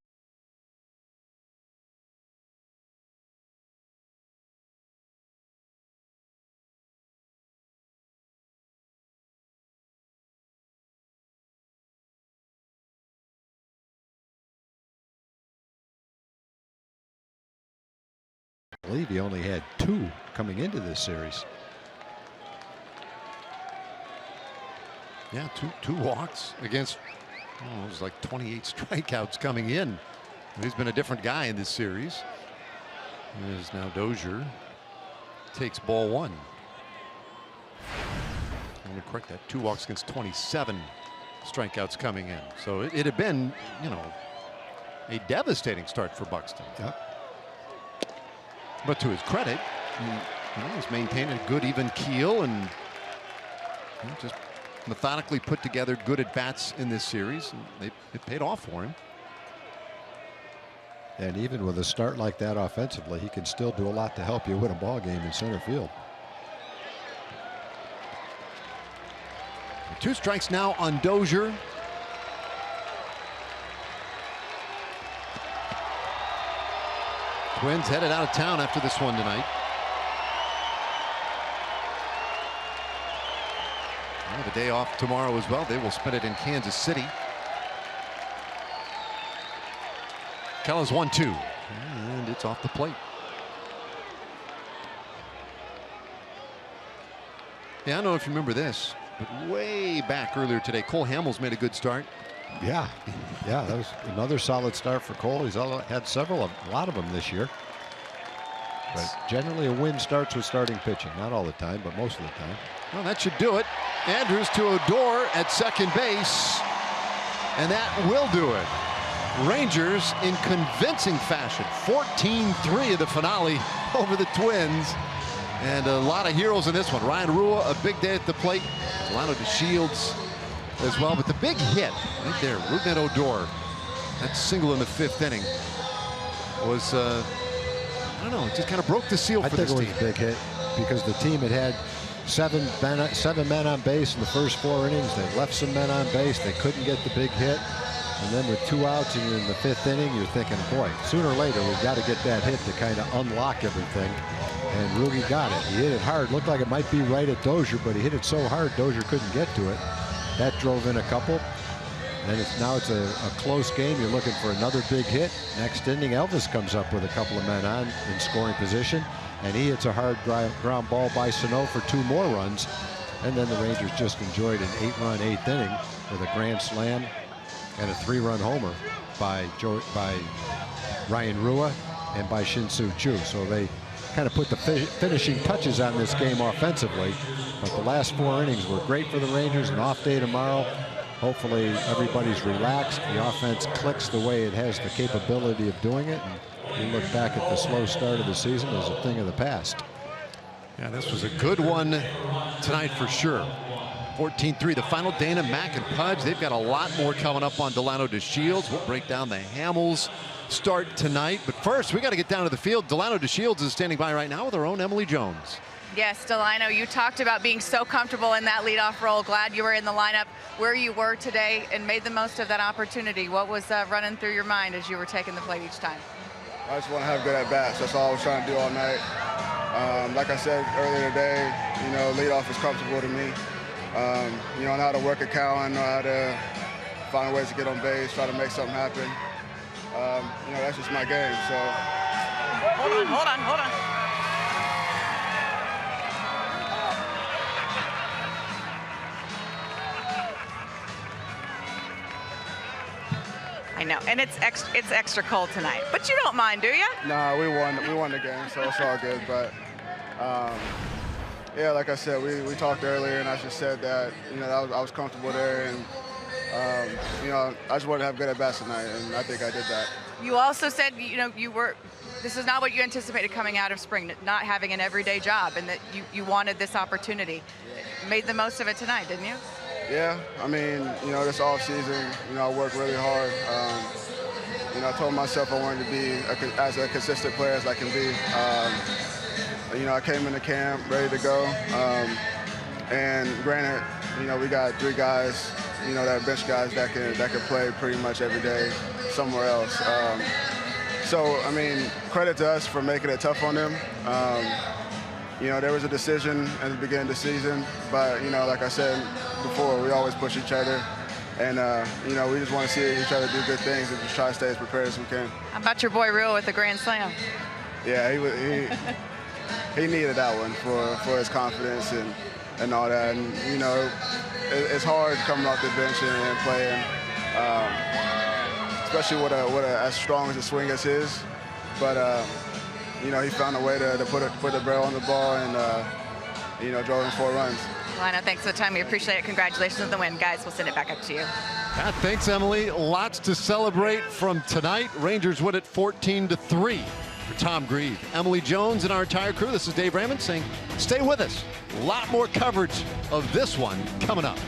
I believe he only had 2 coming into this series. Yeah, two walks against, it was like 28 strikeouts coming in. He's been a different guy in this series. Is now Dozier takes ball 1. I'm going to correct that. 2 walks against 27 strikeouts coming in. So it had been, a devastating start for Buxton. Yep. But to his credit, he's maintained a good even keel and just methodically put together good at bats in this series. And it paid off for him. And even with a start like that offensively, he can still do a lot to help you win a ball game in center field. 2 strikes now on Dozier. Twins headed out of town after this one tonight. Have a day off tomorrow as well. They will spend it in Kansas City. Kellen's 1-2, and it's off the plate. Yeah, I don't know if you remember this, but way back earlier today, Cole Hamels made a good start. Yeah, that was another solid start for Cole. He's had a lot of them this year. But generally a win starts with starting pitching. Not all the time, but most of the time. Well, that should do it. Andrews to Odor at second base, and that will do it. Rangers in convincing fashion, 14-3 of the finale over the Twins. And a lot of heroes in this one. Ryan Rua, a big day at the plate. Delano DeShields as well. But the big hit right there, Rougned Odor, that single in the 5th inning was, I don't know, it just kind of broke the seal for this team. I think it was a big hit because the team had seven men on base in the first 4 innings. They left some men on base. They couldn't get the big hit. And then with 2 outs and you're in the 5th inning, you're thinking, boy, sooner or later we've got to get that hit to kind of unlock everything. And Rugi got it. He hit it hard. Looked like it might be right at Dozier, but he hit it so hard Dozier couldn't get to it. That drove in a couple. And now it's a close game. You're looking for another big hit. Next inning, Elvis comes up with a couple of men on in scoring position, and he hits a hard ground ball by Sano for 2 more runs. And then the Rangers just enjoyed an 8-run 8th inning with a grand slam and a 3-run homer by Ryan Rua and by Shin-Soo Choo. So they kind of put the finishing touches on this game offensively. But the last 4 innings were great for the Rangers. An off day tomorrow. Hopefully everybody's relaxed. The offense clicks the way it has the capability of doing it. And we look back at the slow start of the season as a thing of the past. Yeah, this was a good one tonight for sure. 14-3 the final. Dana, Mack, and Pudge, they've got a lot more coming up on Delano DeShields. We'll break down the Hamels start tonight. But first, we got to get down to the field. Delano DeShields is standing by right now with our own Emily Jones. Yes, Delano, you talked about being so comfortable in that leadoff role. Glad you were in the lineup where you were today and made the most of that opportunity. What was running through your mind as you were taking the plate each time? I just want to have good at-bats. That's all I was trying to do all night. Like I said earlier today, leadoff is comfortable to me. I know how to work a count. I know how to find ways to get on base, try to make something happen. That's just my game. So. Hold on. I know, and it's extra cold tonight, but you don't mind, do you? Nah, we won the game, so it's all good. But yeah, like I said, we talked earlier, and I just said that I was comfortable there, and I just wanted to have good at bats tonight, and I think I did that. You also said this is not what you anticipated coming out of spring, not having an everyday job, and that you wanted this opportunity. You made the most of it tonight, didn't you? Yeah, I mean, this off season, I worked really hard. I told myself I wanted to be as a consistent player as I can be. I came into camp ready to go. And granted, we got 3 guys, that are bench guys that can play pretty much every day somewhere else. So, I mean, credit to us for making it tough on them. There was a decision at the beginning of the season, but, like I said before, we always push each other. And, we just want to see each other do good things and just try to stay as prepared as we can. How about your boy Real with the grand slam? Yeah, he needed that one for his confidence and all that. And, it's hard coming off the bench and playing, especially with as strong as a swing as his. But, he found a way to put the barrel on the ball and, drove in 4 runs. Delano, thanks for the time. We appreciate it. Congratulations on the win. Guys, we'll send it back up to you. Thanks, Emily. Lots to celebrate from tonight. Rangers win it 14-3 for Tom Grieve. Emily Jones and our entire crew. This is Dave Raymond saying stay with us. A lot more coverage of this one coming up.